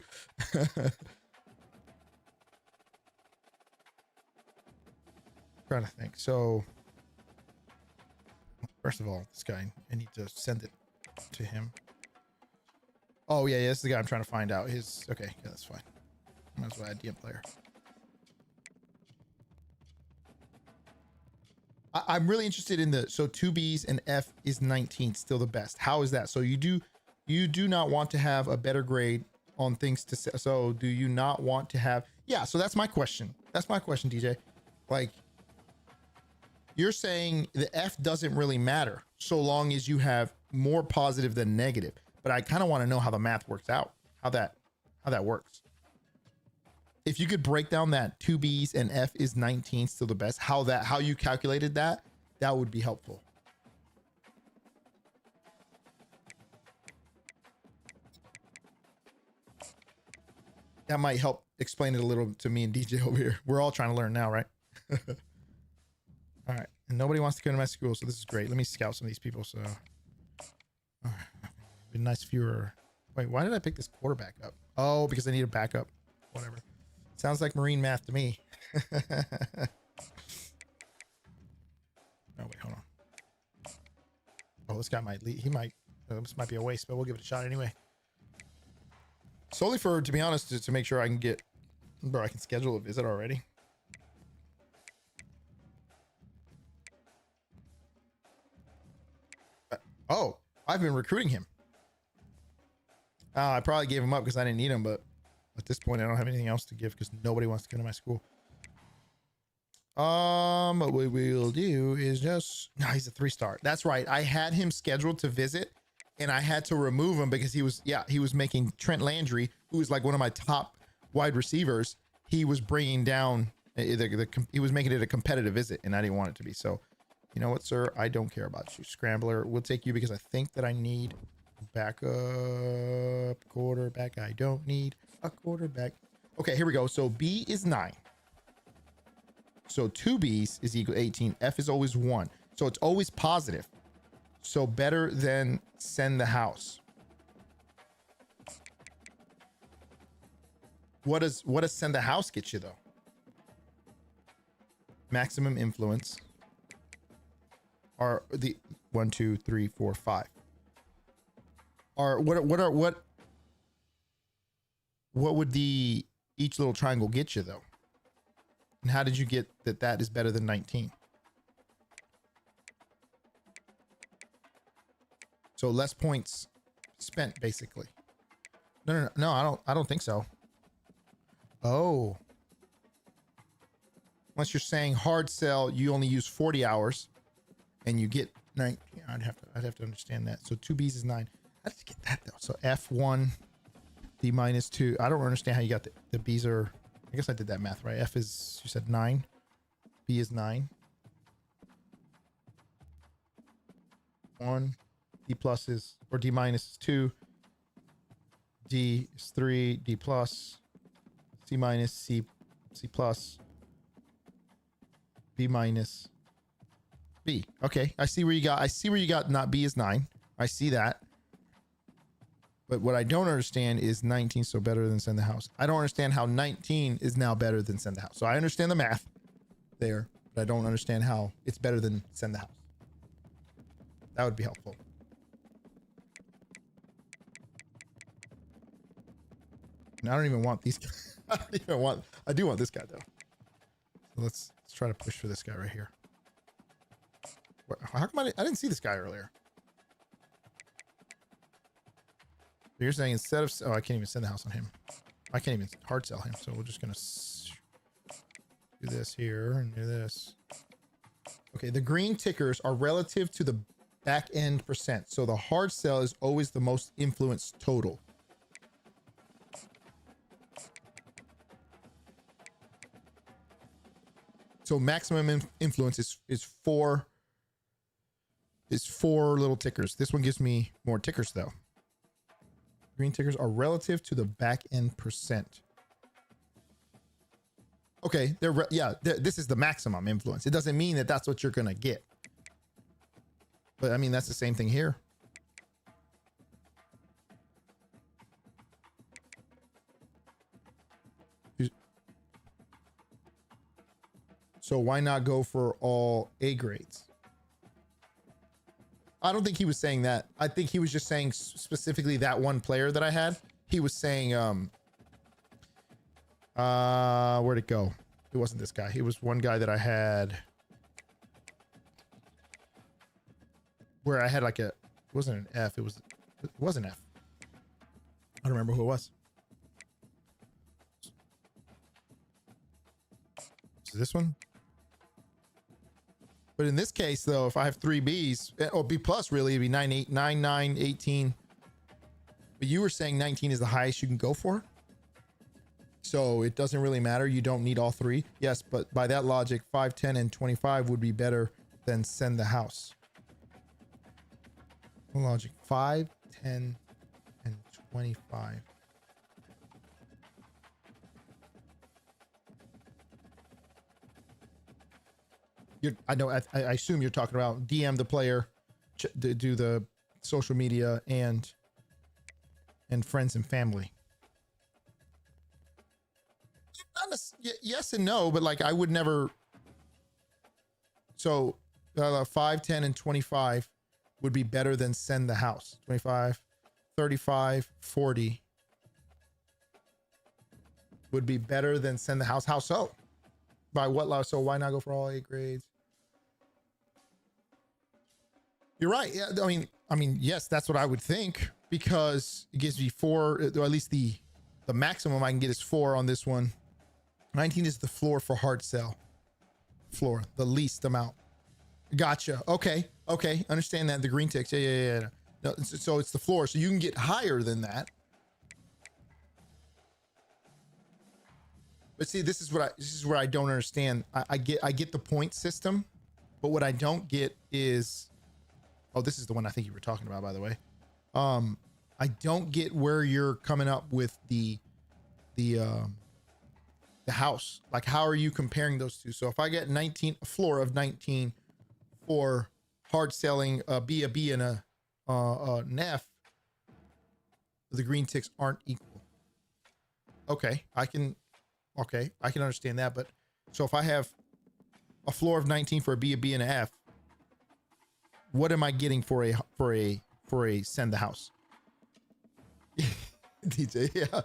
Trying to think. So, first of all, this guy, I need to send it to him. Oh, yeah, this is the guy I'm trying to find out. Okay, yeah, that's fine. Might as well add DM player. I'm really interested in so 2 B's and F is 19, still the best. How is that? So you do not want to have a better grade on things to say. So do you not want to have, yeah, so that's my question. That's my question, DJ. Like, you're saying the F doesn't really matter so long as you have more positive than negative. But I kind of want to know how the math works out, how that works. If you could break down that 2 B's and F is 19 still the best, how you calculated that would be helpful. That might help explain it a little to me and DJ over here. We're all trying to learn now, right? All right. And nobody wants to come to my school, so this is great. Let me scout some of these people. So, it'd be nice if you were. Wait, why did I pick this quarterback up? Oh, because I need a backup. Whatever. Sounds like Marine math to me. Oh, wait, hold on. Oh, this guy might lead. This might be a waste, but we'll give it a shot anyway. Solely to be honest, to make sure I can schedule a visit already. Oh, I've been recruiting him. I probably gave him up because I didn't need him, but at this point, I don't have anything else to give because nobody wants to come to my school. What we will do is no, he's a 3-star. That's right. I had him scheduled to visit and I had to remove him because he was making Trent Landry, who is like one of my top wide receivers. He was bringing down, he was making it a competitive visit and I didn't want it to be. So, you know what, sir? I don't care about you. Scrambler, we'll take you because I think that I need backup quarterback. I don't need a quarterback. Okay, here we go. So B is 9. So 2 B's is equal to 18. F is always 1. So it's always positive. So better than send the house. What does send the house get you though? Maximum influence. Are the 1, 2, 3, 4, 5. Are what would each little triangle get you though? And how did you get that is better than 19? So less points spent basically. No, I don't think so. Oh. Unless you're saying hard sell, you only use 40 hours and you get 9. I'd have to understand that. So 2 B's is 9. I just get that though. So F1, D minus 2. I don't understand how you got the B's are. I guess I did that math right. F is, you said 9. B is 9. 1. D plus is, or D minus is 2. D is 3. D plus C minus, C plus, B minus, B. Okay, I see where you got not B is 9. I see that. But what I don't understand is 19 so better than send the house. I don't understand how 19 is now better than send the house. So I understand the math there, but I don't understand how it's better than send the house. That would be helpful. And I don't even want these guys. I do want this guy though. So let's try to push for this guy right here. How come I didn't see this guy earlier? You're saying instead of, oh, I can't even send the house on him. I can't even hard sell him. So we're just going to do this here and do this. Okay. The green tickers are relative to the back end percent. So the hard sell is always the most influenced total. So maximum influence is four little tickers. This one gives me more tickers though. Green tickers are relative to the back end percent. Okay, this is the maximum influence. It doesn't mean that that's what you're gonna get. But I mean, that's the same thing here. So why not go for all A grades? I don't think he was saying that. I think he was just saying specifically that one player that I had. He was saying, where'd it go? It wasn't this guy. It was one guy that I had where I had like it wasn't an F. It was an F. I don't remember who it was. Is this one? But in this case, though, if I have 3 Bs, or B plus, really, it'd be 9, 8, 9, 9, 18. But you were saying 19 is the highest you can go for. So it doesn't really matter. You don't need all 3. Yes, but by that logic, 5, 10, and 25 would be better than send the house. Logic 5, 10, and 25. I assume you're talking about DM the player, do the social media and friends and family. Yes and no, but like I would never. So 5, 10, and 25 would be better than send the house. 25, 35, 40 would be better than send the house. How so? By what law? So why not go for all A grades? You're right. Yeah, I mean, yes, that's what I would think because it gives me 4, or at least the maximum I can get is 4 on this one. 19 is the floor for hard sell. Floor, the least amount. Gotcha. Okay. Understand that. The green ticks. Yeah. No, so it's the floor. So you can get higher than that. But see, this is where I don't understand. I get the point system, but what I don't get is, oh, this is the one I think you were talking about, by the way. I don't get where you're coming up with the house. Like, how are you comparing those two? So if I get 19, a floor of 19 for hard selling a B, and an F, the green ticks aren't equal. Okay, I can understand that. But so if I have a floor of 19 for a B, and an F, what am I getting for a send the house? DJ, yeah.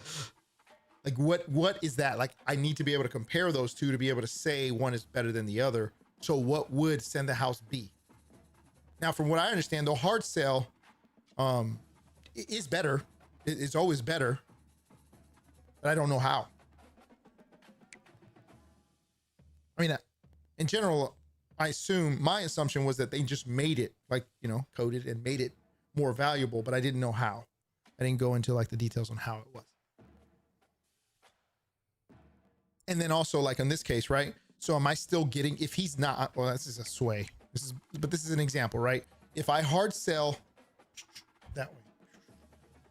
Like what is that? Like I need to be able to compare those two to be able to say one is better than the other. So what would send the house be? Now, from what I understand, the hard sell is better. It's always better, but I don't know how. I mean, in general, my assumption was that they just made it, like, coded and made it more valuable, but I didn't know how. I didn't go into like the details on how it was. And then also, like in this case, right? So am I still getting, if he's not, well, this is a sway. But this is an example, right? If I hard sell that way,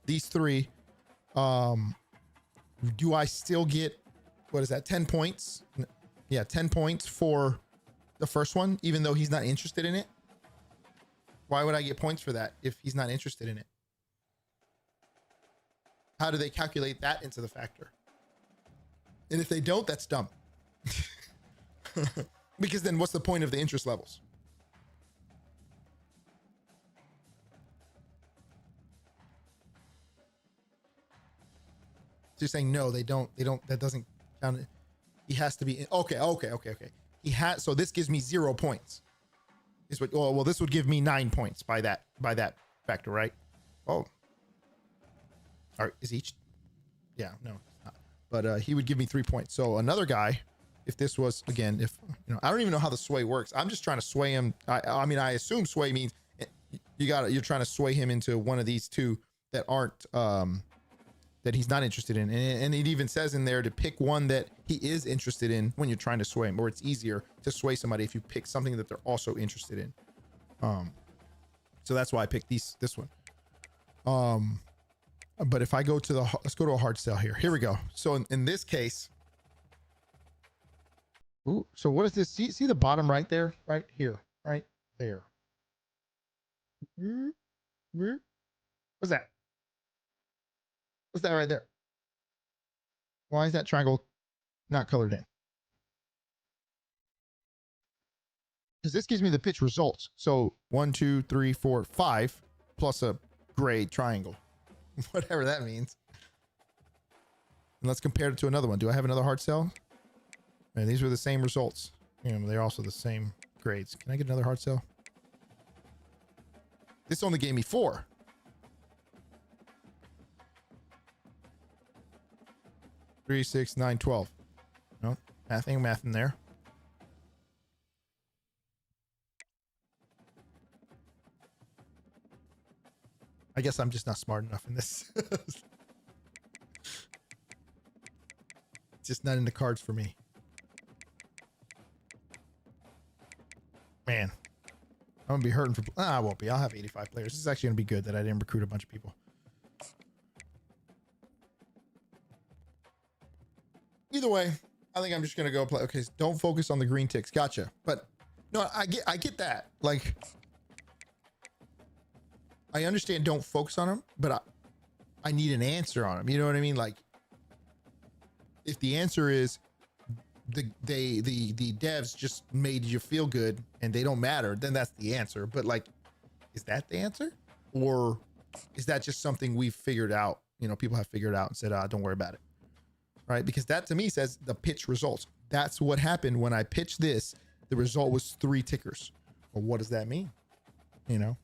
these 3, do I still get what is that? 10 points. Yeah, 10 points for the first one, even though he's not interested in it. Why would I get points for that if he's not interested in it? How do they calculate that into the factor? And if they don't, that's dumb. Because then what's the point of the interest levels? So you're saying no, they don't, that doesn't count. He has to be, okay. He has, so this gives me 0 points. Is what, oh, well, this would give me 9 points by that factor, right? Oh. All right, is each? Yeah, no, it's not. But he would give me 3 points. So another guy, if this was, again, if, you know, I don't even know how the sway works. I'm just trying to sway him. I mean, I assume sway means you're trying to sway him into one of these two that aren't, that he's not interested in. And it even says in there to pick one that he is interested in when you're trying to sway him, or it's easier to sway somebody if you pick something that they're also interested in. So that's why I picked this one. But if I go to let's go to a hard sell here. Here we go. So in this case, ooh, so what is this? See the bottom right there, right here, right there. What's that? What's that right there? Why is that triangle not colored in? Because this gives me the pitch results. So 1, 2, 3, 4, 5 plus a gray triangle, whatever that means. And let's compare it to another one. Do I have another hard sell? Man, these were the same results. You know, they're also the same grades. Can I get another hard sell? This only gave me 4. Three, 6, 9, 12. No, math in there. I guess I'm just not smart enough in this. It's just not in the cards for me. Man, I'm gonna be hurting for. I won't be. I'll have 85 players. This is actually gonna be good that I didn't recruit a bunch of people. Either way, I think I'm just gonna go play. Okay, don't focus on the green ticks. Gotcha. But no, I get that. Like, I understand. Don't focus on them, but I need an answer on them. You know what I mean? Like, if the answer is the devs just made you feel good and they don't matter, then that's the answer. But like, is that the answer, or is that just something we've figured out? You know, people have figured out and said, don't worry about it. Right? Because that to me says the pitch results. That's what happened when I pitched this. The result was 3 tickers. Well, what does that mean? You know,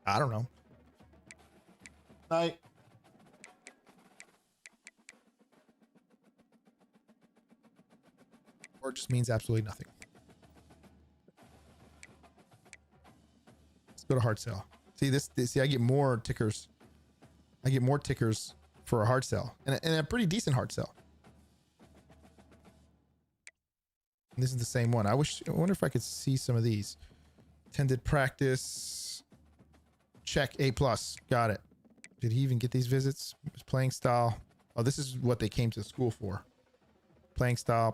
I don't know. Night. Or it just means absolutely nothing. Let's go to hard sell. See this, see, I get more tickers. I get more tickers for a hard sell, and a pretty decent hard sell. And this is the same one. I wonder if I could see some of these. Attended practice. Check A+. Got it. Did he even get these visits? Playing style. Oh, this is what they came to school for. Playing style,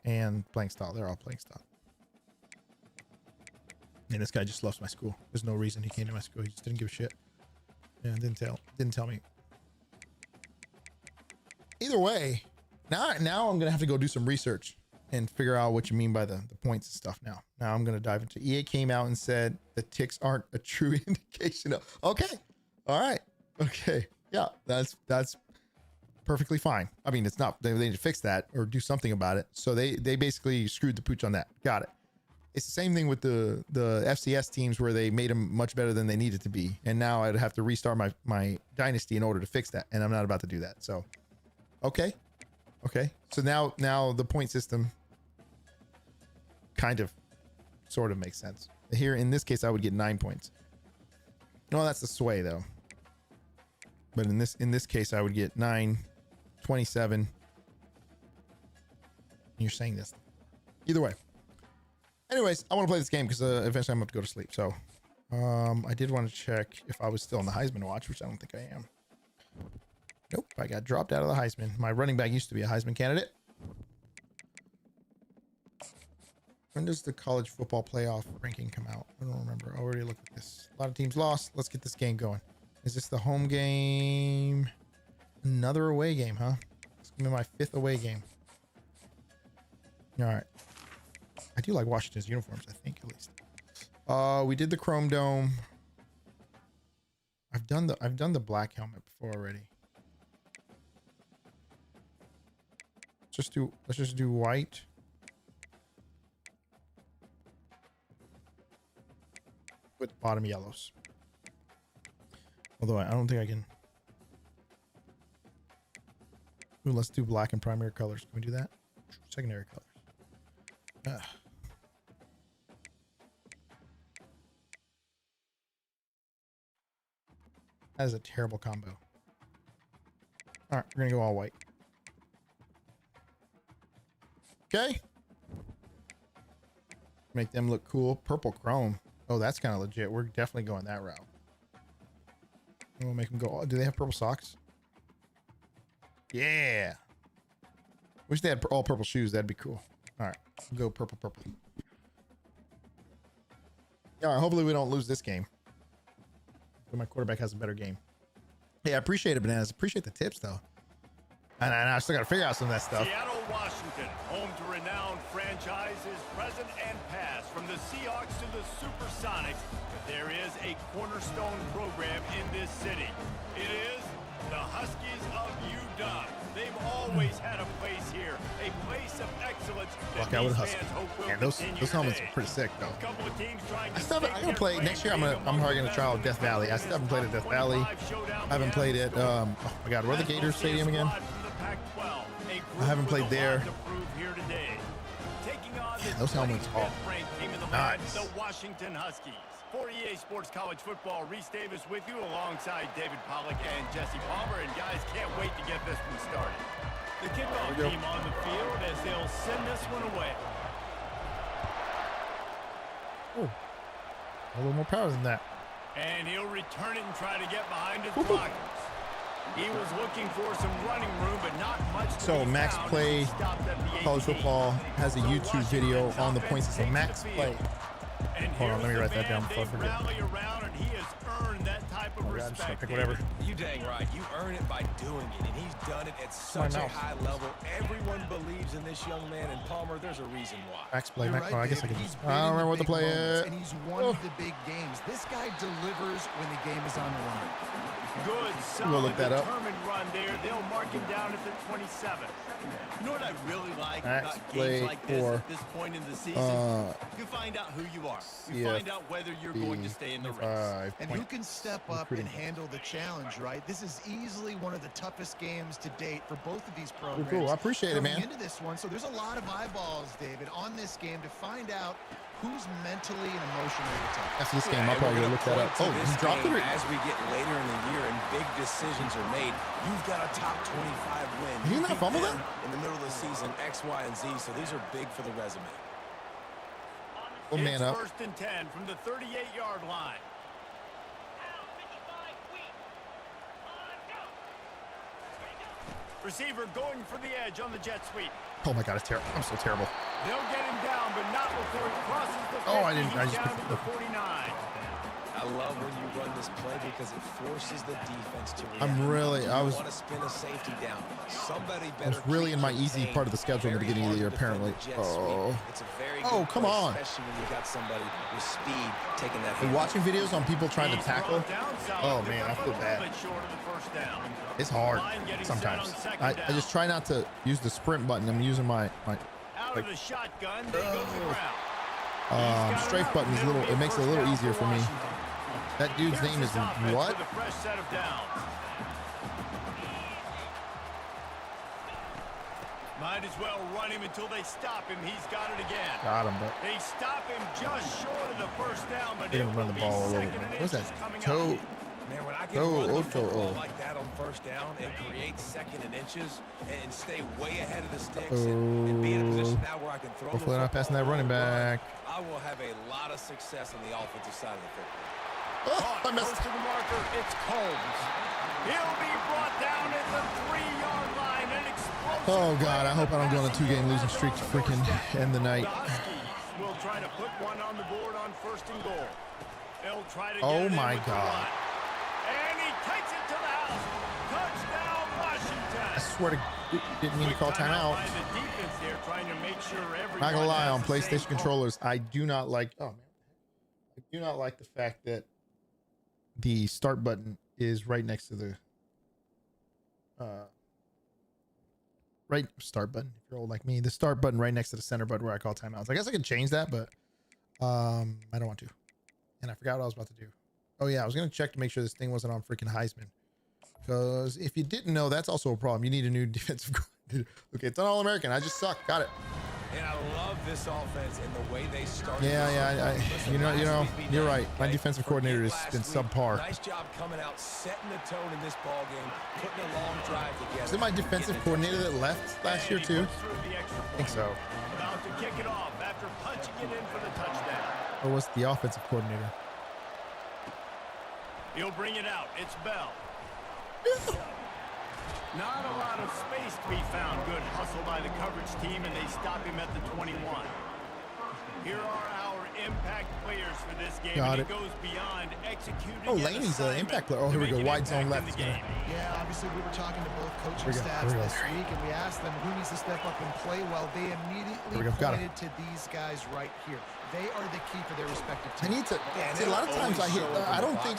and playing style. They're all playing style. And this guy just loves my school. There's no reason he came to my school. He just didn't give a shit. Yeah, didn't tell me. Either way, now I'm gonna have to go do some research and figure out what you mean by the points and stuff. Now I'm gonna dive into. EA came out and said the ticks aren't a true indication of. Okay, all right, okay, yeah, that's perfectly fine. I mean, it's not. They need to fix that or do something about it. So they basically screwed the pooch on that. Got it. It's the same thing with the FCS teams where they made them much better than they needed to be, and now I'd have to restart my dynasty in order to fix that, and I'm not about to do that. So. Okay. So now the point system kind of sort of makes sense. Here in this case, I would get 9 points. No, that's the sway though. But in this case, I would get 9, 27. You're saying this. Either way. Anyways, I want to play this game because eventually I'm going to go to sleep. So I did want to check if I was still on the Heisman watch, which I don't think I am. Nope, I got dropped out of the Heisman. My running back used to be a Heisman candidate. When does the college football playoff ranking come out? I don't remember. I already looked at this. A lot of teams lost. Let's get this game going. Is this the home game? Another away game, huh? It's gonna be my 5th away game. All right. I do like Washington's uniforms, I think, at least. We did the Chrome Dome. I've done the black helmet before already. Let's just do white. With bottom yellows. Although I don't think I can. Ooh, let's do black and primary colors. Can we do that? Secondary colors. That is a terrible combo. All right, we're gonna go all white. Okay. Make them look cool. Purple chrome. Oh, that's kind of legit. We're definitely going that route. And we'll make them go. Do they have purple socks? Yeah. Wish they had all purple shoes. That'd be cool. All right, we'll go purple. All right. Hopefully we don't lose this game. But my quarterback has a better game. Hey, I appreciate it, Bananas. Appreciate the tips though. And I still got to figure out some of that stuff. Seattle, Washington, home to renowned franchises, present and past, from the Seahawks to the Supersonics. There is a cornerstone program in this city. It is the Huskies of UW. They've always had a place here, a place of excellence. Walk out with Huskies. And those helmets are pretty sick though. I'm gonna play next year. I'm probably gonna try out Death Valley. I still haven't played at Death Valley. I haven't played at oh my god, where the Gators Stadium again? I haven't played there. Man, those helmets are nice. The Washington Huskies. For EA Sports College Football, Reese Davis with you alongside David Pollack and Jesse Palmer. And guys, can't wait to get this one started. The kickoff team on the field as they'll send this one away. Oh, a little more power than that. And he'll return it and try to get behind his blockers. He was looking for some running room, but not much. So Max Play College Football has a YouTube video on the point system. Max Play. Hold on, let me write that down before I forget. And he has earned that type of respect. I'm just gonna pick whatever. You dang right. You earn it by doing it, and he's done it at such a high level. Everyone believes in this young man, and Palmer, there's a reason why. Max Play. Right, oh, I guess I can. I don't remember what the play is. And he's won the big games. This guy delivers when the game is on the line. Good, solid, we'll look that up. Determined run there. They'll mark him down at the 27. You know what I really like Max about Play games like this at this point in the season? You find out who you are. You find out whether you're going to stay in the race. And who can step up and handle the challenge, right? This is easily one of the toughest games to date for both of these programs. Cool. I appreciate it, man. Into this one, so there's a lot of eyeballs, David, on this game to find out who's mentally and emotionally tough. After this game, I'll probably go look that up. Oh, he dropped it. As we get later in the year and big decisions are made, you've got a top 25 win. Did he not fumble that? In the middle of the season, X, Y, and Z, so these are big for the resume. Oh, man up. First and 10 from the 38-yard line. Receiver going for the edge on the jet sweep. Oh my god, it's terrible. I'm so terrible. They'll get him down, but not before he crosses the 50. Oh, I didn't. I just down to the 49. I love when you run this play because it forces the defense to react. I was want to spin a safety down. Somebody better. I was really in my easy part of the schedule in the beginning of the year, apparently. Oh. It's a very Oh, come on. Especially when you got somebody with speed taking that. And watching videos on people trying to tackle. Oh man, I feel bad. It's hard sometimes. I just try not to use the sprint button. I'm using my Out of the shotgun, they go to the ground. strafe button is it makes it a little easier for me. That dude's name is what? Might as well run him until they stop him. He's got it again. Got him, but they stop him just short of the first down, but they didn't run the ball a little bit. What's that? Toe. Man, when I can run the football like that on first down and create second and inches and stay way ahead of the sticks and be in a position now where I can throw. Hopefully not passing that running back. I will have a lot of success on the offensive side of the football. Oh, I missed. To the marker, it's Combs. He'll be brought down at the 3-yard line. An explosive Oh God, I hope I don't go on a passing 2-game game losing on streak to the first freaking down. end the night. The Huskies will try to put one on the board on 1st and goal. They'll try to get Oh it in my with the God. run. And he takes it to the house. Touchdown, Washington. I swear to didn't mean to call timeout. By the defense there, trying to make sure everyone Not gonna lie, has on the same PlayStation call. controllers, I do not like. Oh man, I do not like the fact that the start button is right next to the right start button. If you're old like me, the start button right next to the center button where I call timeouts. I guess I could change that, but I don't want to. And I forgot what I was about to do. Oh yeah, I was gonna check to make sure this thing wasn't on freaking Heisman. Because if you didn't know, that's also a problem. You need a new defensive coordinator. Okay, it's an All-American. I just suck. Got it. And I love this offense and the way they started. Yeah. You're right. My defensive coordinator has been subpar. Nice job coming out, setting the tone in this ball game, putting a long drive together. Is it my defensive coordinator that left last year too? I think so. About to kick it off after punching it in for the touchdown. Or was it the offensive coordinator? He'll bring it out. It's Bell. Not a lot of space to be found. Good hustle by the coverage team, and they stop him at the 21. Here are our impact players for this game. Got and it. it goes beyond executing. Oh, an Laney's an assignment impact player. Oh, to here we make go. an Wide zone impact left. in the game. Yeah, obviously we were talking to both coaching Here we go, staffs here we go. this week, and we asked them who needs to step up and play well. They Here immediately we go, got it. pointed to these guys right here. They are the key for their respective I teams. need to see, a lot of times I hit. I don't think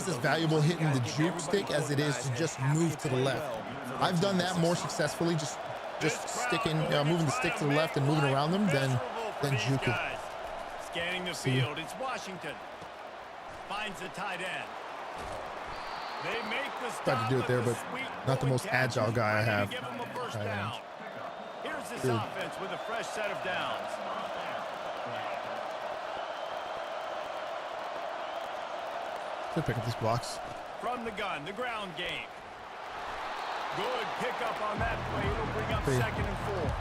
it's as valuable hitting the juke stick as it is to just move to the left. I've done that more successfully, just sticking, moving the stick to the left and moving around them than juking. Scanning the field, it's Washington. Finds the tight end. They make the stop. Tried to do it there, but not the most agile guy I have. Give him a first Tight end. down. Here's this Good. offense with a fresh set of downs. Could pick up these blocks. From the gun, the ground game. Good pickup on that play. It'll bring up Pretty- 2nd and 4.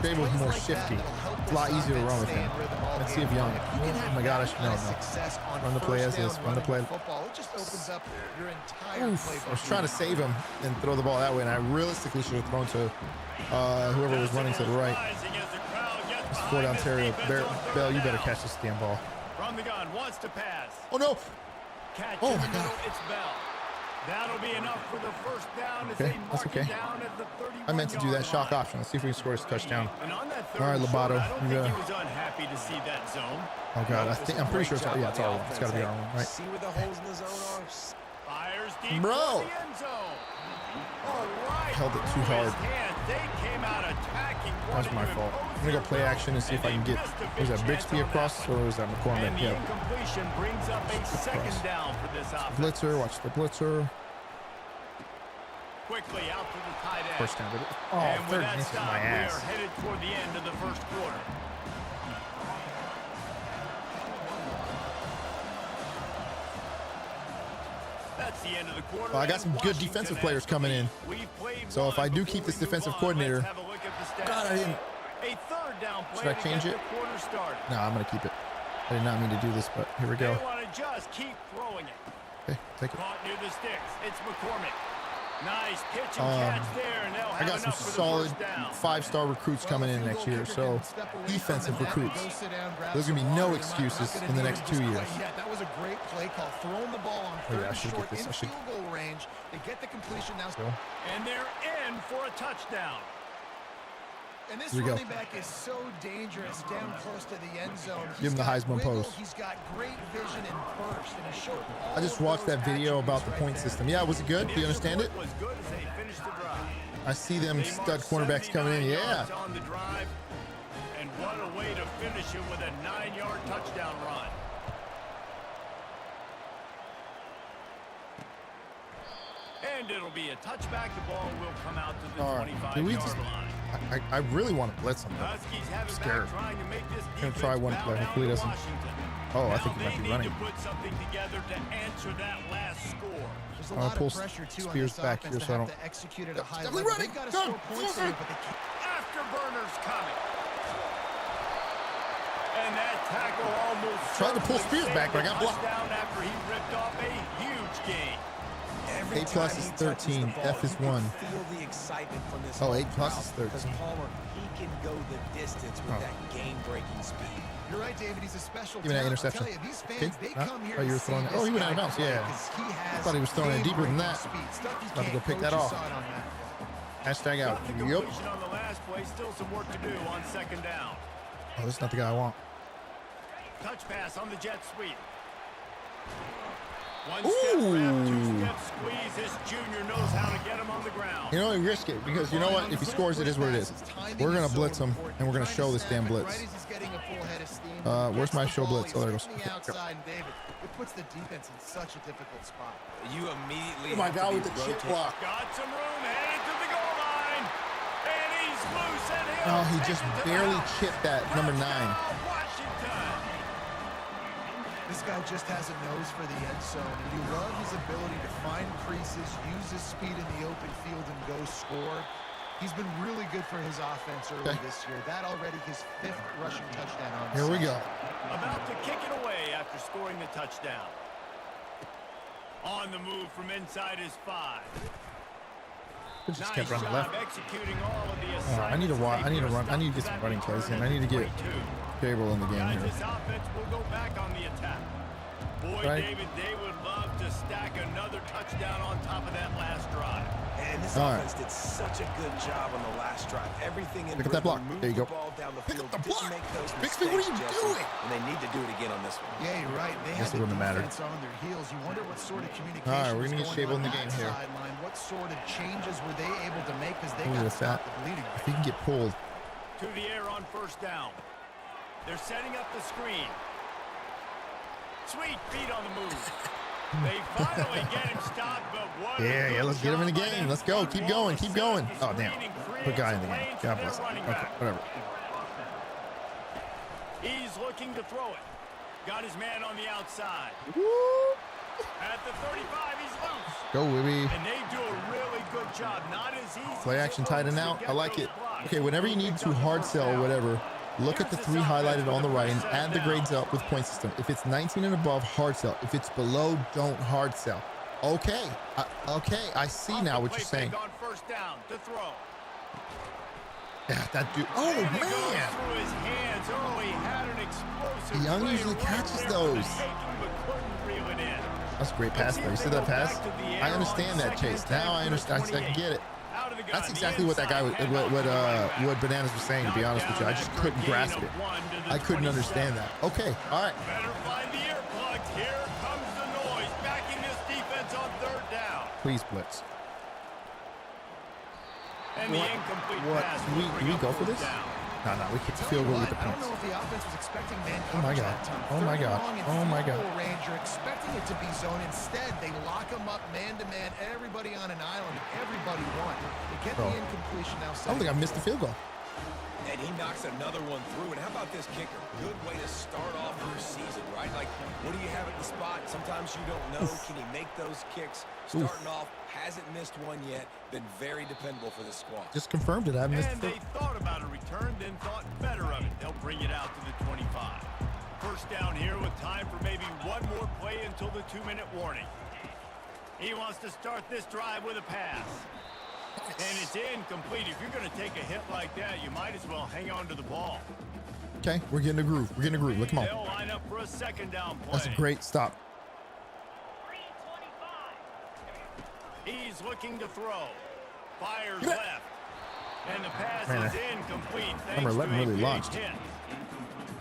Dave was more shifty. It's a lot easier to run with him. Let's see if Young. Oh my God, I should know. Run the play as is. Run the play. Football, it just opens up your entire Oof. I was trying to save him and throw the ball that way, and I realistically should have thrown to whoever was running to the right. It's 4 down Terry. Bell, you better catch this damn ball. From the gun, wants to pass. Oh no! Catch Oh in my the God. middle, it's Bell. That'll be enough for the first down as Okay, they that's mark okay. it down at the 31-yard I meant to do that shock line. option. Let's see if we can score this touchdown. And on that All right, third and Lobato, short, I don't you think gotta- he was unhappy to see that zone. Oh God, I'm pretty sure it's yeah, it's R1. It's got to be R1, right? See where the holes in the zone are? Fires deep Bro. for the end zone. All right. Held it too hard. They came out attacking. That was my fault. I'm gonna go play action and see if I can get. Was that Bixby across or was that McCormick? And the Yeah. incompletion brings up a second down for this offense. Blitzer, watch the blitzer. Quickly out to the tight end. First down. Oh, And with third that misses stop, my we are ass. headed toward the end of the first quarter. That's the end of the quarter. Well, I got some good Washington defensive has players the coming lead. in. We've played So if one I do before keep this we move defensive on. coordinator- Let's have a look at the stats. God, I didn't. A third down play Should I to change get it? the quarter started. No, I'm gonna keep it. I did not mean to do this, but here we go. They want to just keep throwing it. Okay, take it. Caught near the sticks. It's McCormick. Nice pitch and catch there, and they'll I have got some enough for the solid first down. 5-star recruits coming in next year. So defensive recruits. There's gonna be no excuses in the next 2 years. That was a great play call. Throwing the ball on Oh, yeah, third I and should get short this. in I should- field goal range. They get the completion now. And they're in for a touchdown. And this Here we go. running back is so dangerous down close to the end zone. Give him the Heisman wiggle, pose. He's got great vision and burst, and he showed all I just of watched those that video about the attributes point right there. system. Yeah, was it good? Do you understand it? Was good as they finished the drive. I see them They stud marked cornerbacks coming in. 79 Yeah. yards on the drive, and what a way to finish it with a 9-yard touchdown run. And it'll be a touchback. The ball will come out to the All right. Do we 25-yard just- line. I really want to blitz them. though. Huskies have it Scared. back, trying to make this Gonna defense try one bow play. down Hopefully to it doesn't. Washington. Oh, I Now think he might they be need running. to put something together to answer that last score. There's a I'll lot pull of pressure too on Spears this back offense here to so I have don't- to execute at a high Definitely level. running. They've got to Go, score points go, here, go. but they can't. Afterburners coming. And that tackle almost Tried to pull certainly Spears back, but I got saved the blocked. touchdown after he ripped off a huge gain. A plus is 13. F is 1. Feel the excitement from this. Oh, 8 plus is 13. Because Palmer, he can go the distance with that game-breaking speed. You're right, David. He's a special Give me that talent. I'll interception. tell you, these fans, they come here Oh, you were to see throwing it. this Oh, he went guy out of bounds. play Yeah. 'cause he has I thought he was throwing it deeper than that. speed. Stuff you About to can't go pick coach. that You off. saw it on that play. Hashtag out. Got the Yep. completion on the last play. Still some work to do on second down. Oh, this is not the guy I want. Touch pass on the jet sweep. One step grab, two-step squeeze. This junior knows how to get him on the ground. You know, you risk it because you know what? If he scores, it is what it is. We're going to blitz him, and we're going to show this damn blitz. Where's my show blitz? Oh, there it goes. Okay, go. It puts the defense in such a difficult spot. You immediately Oh my have to God, be with the chip rotating. block. Got some room, headed to the goal line. And he's loose and Oh, he just barely chipped that number 9. Washington. This guy just has a nose for the end zone, and you love his ability to find creases, use his speed in the open field, and go score. He's been really good for his offense early this year. That already his 5th rushing touchdown on the Here we season. go. About to kick it away after scoring the touchdown. On the move from inside his 5. Just Nice kept running job left. executing all of the Oh, I need to watch. I need to run. I need to get some running plays in. I need to get Gabriel in the game Guys, here. this offense will go back on the attack. Boy, Right. David, they would love to stack another touchdown on top of that last drive. And this All right. offense did such a good job on the last drive. Everything in Pick up that block. moved There you go. the ball down the Pick field. up the Didn't block. make those Bixby, what are you mistakes, Jesse, doing? And they need to do it again on this one. Yeah, you're right. They Guess have it the wouldn't have mattered. defense on their heels. You wonder what sort of communication All right, we're gonna was get going Shable on in the that game here. sideline. What sort of changes were they able to make because they Ooh, got to with stop that. the bleeding. If he can get pulled. To the air on first down. They're setting up the screen. Sweet feet on the move. They finally get him stopped, but what a Yeah, good let's get him in the job by game. that Let's go. front Keep wall going. to Keep set up going. the Oh, damn. screen and Put create guy in some the game. lanes God for bless their him. running Okay, back. whatever. He's looking to throw it. Got his man on the outside. At the 35, he's loose. Go, Wibby. And they do a really good job. Not as easy. Play action tight and out. I like it. Okay, whenever you need to hard sell or whatever, look at the 3 highlighted on the right and add the grades up with point system. If it's 19 and above, hard sell. If it's below, don't hard sell. Okay. Okay, I see now what you're saying. On first down to throw. Yeah, that dude. Oh, And it goes man. through his hands. Oh, he had an explosive Young play usually right catches there those. for taking, but couldn't reel it in. That's a great pass, though. You see that pass? I understand that, Chase. Now I understand. I can get it. Out of the gun, That's the exactly what that guy, inside handoff to the running back. what Bananas was saying, to be honest with you. I just couldn't grasp it. I couldn't understand that. Okay, all right. Better find the earplugs. Here comes the noise. Backing this defense on third down. Please blitz. And the incomplete What? pass Do will we bring up go for fourth this? down. No, we kicked the Tell field you goal with what, the I don't points. know if the offense was expecting man Oh my coverage God. that time. Oh my Third God. long in Oh my field God. goal range, you're expecting it to be zone. Instead, they lock them up man-to-man, everybody on an island, everybody won. They get Bro. the incompletion now. I don't think I missed the field goal. And he knocks another one through. And how about this kicker? Good way to start off your season, right? Like, what do you have at the spot? Sometimes you don't know. Can he make those kicks? Starting off, hasn't missed one yet. Been very dependable for the squad. Just confirmed it. I missed And the they thought about a return, then thought better of it. They'll bring it out to the 25. First down here with time for maybe one more play until the 2-minute warning. He wants to start this drive with a pass. And it's incomplete. If you're going to take a hit like that, you might as well hang on to the ball. Okay, we're getting a groove. We're getting a groove. Look, come on. They'll line up for a second down play. That's a great stop. He's looking to throw. Fires Yeah. left. And the pass Man, is incomplete. Number Thanks 11 to a really big launched. hit.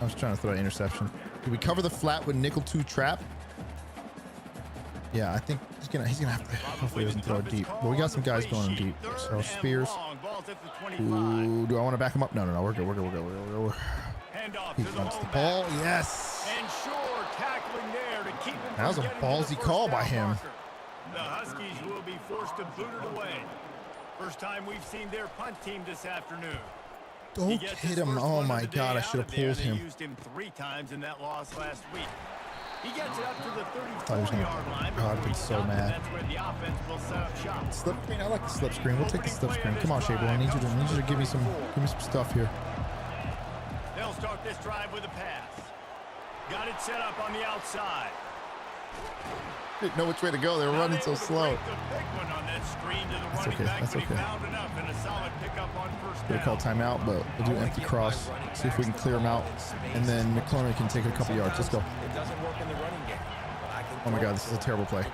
I was trying to throw an interception. Did we cover the flat with nickel 2 trap? Yeah, I think he's gonna have to. Hopefully, he doesn't throw it deep. But we got some guys going deep. So Spears. Ooh, do I want to back him up? No. We're good. Handoff He to the wants the home ball. back. Yes. And sure, tackling there to keep him That was from a getting to ballsy the call first by down him. marker. The Huskies will be forced to boot it away. First time we've seen their punt team this afternoon. He Don't gets hit his him. first Oh one of my the day God, I out should have of there. pulled They him. used him 3 times in that loss last week. He gets it up to the Thought he was gonna- 34-yard line. God, I'd before be he's so stopped, and mad. That's where the offense will set up shop. Slip screen. I like the slip screen. We'll take the slip screen. Come on, Shable. I need you to give me some stuff here. They'll start this drive with a pass. Got it set up on the outside. Didn't know which way to go. They were running so slow. That's okay. That's okay. They call timeout, but we'll do empty cross. See if we can clear them out, and then McCormick can take a couple yards. Let's go. It doesn't work in the running game. Oh my God, this is a terrible play.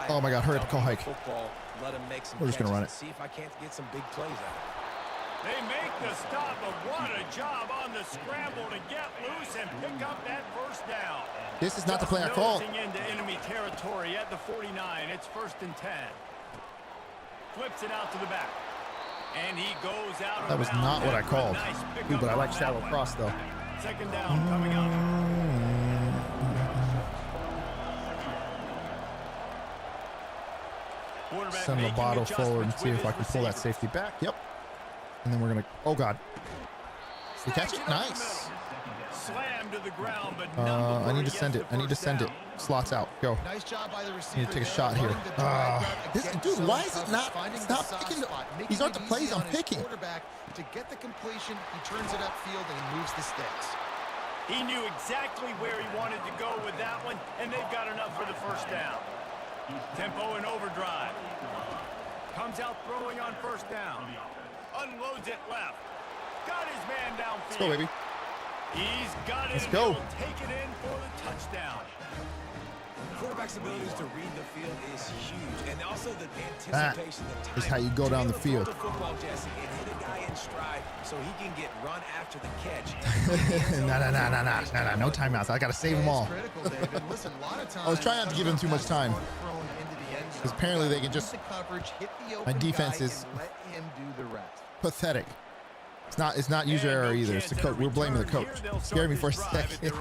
Oh my God, hurry up, call hike. We're just gonna run it. See if I can't get some big plays out. They make the stop, but what a job on the scramble to get loose and pick up that first down. This is not the play I called. Into enemy territory at the 49. It's 1st and 10. Flips it out to the back. And he goes out. That was not what I called. Ooh, but I like shallow cross though. 2nd down coming up. Send the bottle forward and see if I can pull that safety back. Yep. And then we're gonna. Oh God. You catch it? Nice. Slam to the ground, but I need to send it. I need to send it. Slots out. Go. Nice job by the receiver. Need to take a shot here. This dude, why is it not? Stop picking. These aren't the plays I'm picking. To get the completion, he turns it upfield and he moves the sticks. He knew exactly where he wanted to go with that one, and they've got enough for the first down. Tempo and overdrive. Comes out throwing on 1st down. Unloads it left. Got his man downfield. Let's go, baby. He's got it. Let's go. He'll take it in for the touchdown. Quarterback's abilities to read the field is huge, and also the anticipation. That is how you go down the field. Football, Jesse, and hit a guy in stride so he can get run after the catch. No. No timeouts. I gotta save them all. I was trying not to give him too much time. Because apparently they can just. My defense is pathetic. It's not user error either. It's the coach. We're blaming the coach. Scared me for a second.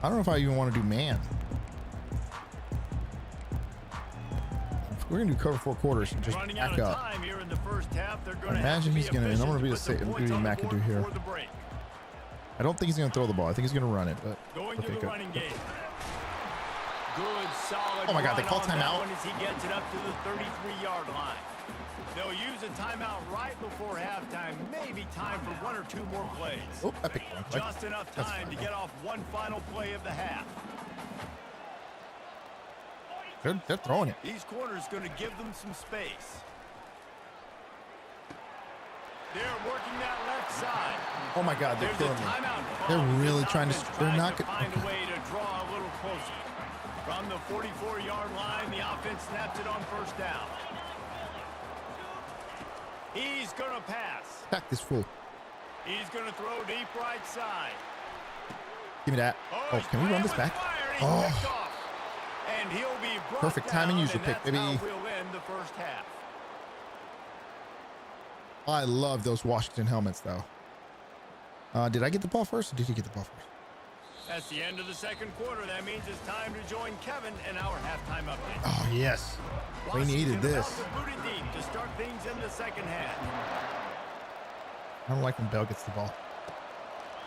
I don't know if I even want to do man. We're gonna do cover 4 quarters and just back up. Imagine he's gonna. And I'm gonna be the same. McAdoo here. I don't think he's gonna throw the ball. I think he's gonna run it. But okay, good. Oh my God! They call timeout. As he gets it up to the 33-yard line. They'll use a timeout right before halftime. Maybe time for 1 or 2 more plays. Oh, epic one. Just enough time to get off one final play of the half. They're throwing it. These corners going to give them some space. They're working that left side. Oh my God, they're killing me. They're really trying to. They're not going to find a way to draw a little closer. From the 44-yard line, the offense snaps it on 1st down. He's going to pass. Pack this fool. He's going to throw deep right side. Give me that. Oh, can we run this back? Oh. And he'll be perfect timing user pick, baby. We'll end the first half. I love those Washington helmets, though. Did I get the ball first, or did he get the ball first? That's the end of the 2nd quarter. That means it's time to join Kevin in our halftime update. Oh, yes. We needed this. Booted deep to start things in the 2nd half. I don't like when Bell gets the ball.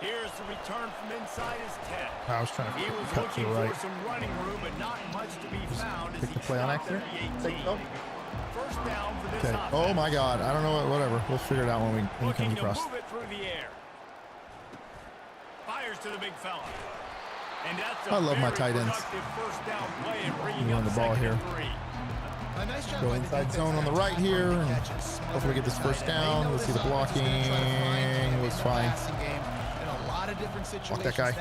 Here's the return from inside his 10. I was trying to cut to the right. For some running room, but not much to be found. Pick the play on accident. First down for this offense. Oh my God. I don't know. Whatever. We'll figure it out when we come across. Move it through the air. Fires to the big fella. And that's I love my tight ends. We run the ball here. Go inside zone on the right here. And hopefully get this first down. Let's see the blocking. It was fine. Block that guy.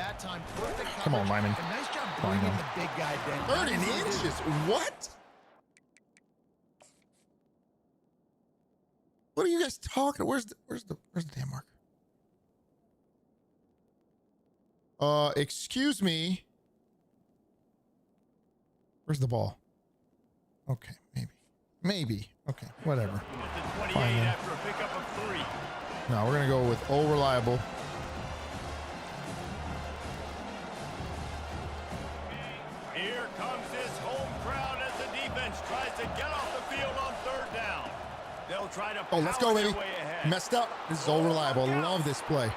Come on, Lyman. 30 inches. What? What are you guys talking? Where's the damn marker? Excuse me. Where's the ball? Okay, maybe. Okay, whatever. Fine, then. No, we're gonna go with old reliable. Here comes this home crowd as the defense tries to get off the field on 3rd down. They'll try to. Oh, let's go, baby. Messed up. This is old reliable. Love this play.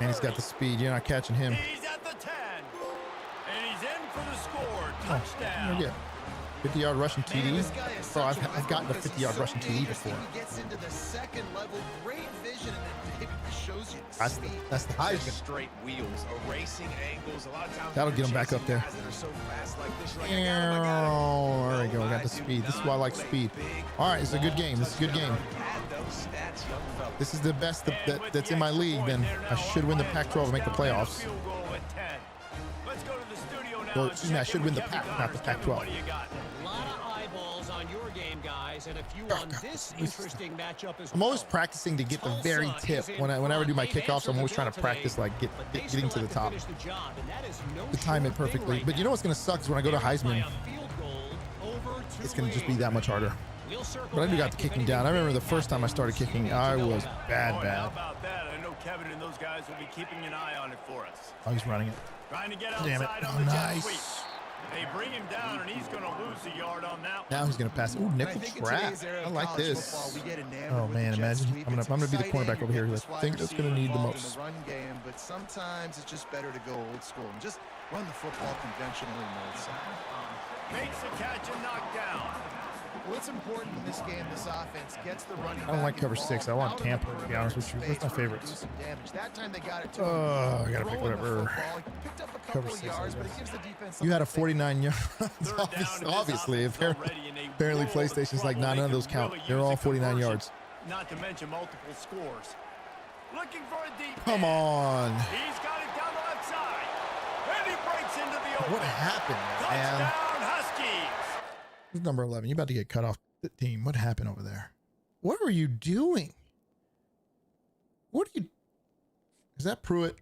And he's got the speed. You're not catching him. He's at the 10. And he's in for the score. Touchdown. Oh, yeah. 50-yard rushing TD. Man, this guy is bro, I've gotten the 50-yard rushing TD before. He gets into the second level, great vision, and then it shows you the That's the Heisman. Straight wheels, erasing angles. A lot of times That'll get him back up there. guys that are so fast like this, you're like, Oh, there we go. Got the speed. This is why I like speed. All right, it's a good game. This is a good game. This is the best that's in my league. Then I should win the Pac-12 and make the playoffs. Well, excuse me, I should win the Pac, not the Pac-12. A lot of eyeballs on your game, guys, and a few on this interesting matchup as well. I'm always practicing to get the very tip. Whenever I do my kickoffs, I'm always trying to practice like getting to the top, to time it perfectly. But you know what's going to suck is when I go to Heisman, it's going to just be that much harder. But I do got the kicking down. I remember the first time I started kicking, I was bad. How about that? I know Kevin and those guys will be keeping an eye on it for us. Oh, he's running it. Trying to get Damn it. outside Oh, on the jet nice. sweep. They bring him down, and he's going to lose a yard on that one. Now he's going to pass. Ooh, nickel trap. I like this. Oh man, imagine I'm gonna be the cornerback over here. I think that's going to need the most. Run game, but sometimes it's just better to go old school and just run the football conventionally north side. Makes the catch and knocked down. Well, it's important in this game. This offense gets the running. I don't like cover 6. I want Tampa, to be honest with you. That's my favorites. That time they got it to Oh, I gotta pick whatever. Cover 6. You had a 49 yards. Obviously, apparently PlayStation's like, nah, none of those count. They're all 49 yards. Not to mention multiple scores. Looking for a deep. Come on. He's got it down the left side. And he breaks into the open. What happened, man? Touchdown, Huskies. This is number 11. You're about to get cut off the team. What happened over there? What were you doing? What are you... Is that Pruitt?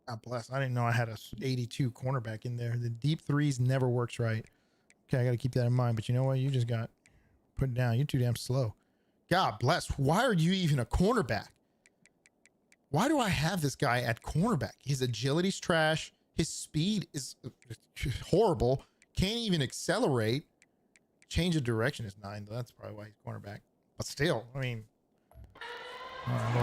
God bless. I didn't know I had a 82 cornerback in there. The deep threes never works right. Okay, I got to keep that in mind. But you know what? You just got put down. You're too damn slow. God bless. Why are you even a cornerback? Why do I have this guy at cornerback? His agility's trash. His speed is horrible. Can't even accelerate. Change of direction is 9, though. That's probably why he's cornerback. But still, I mean... Found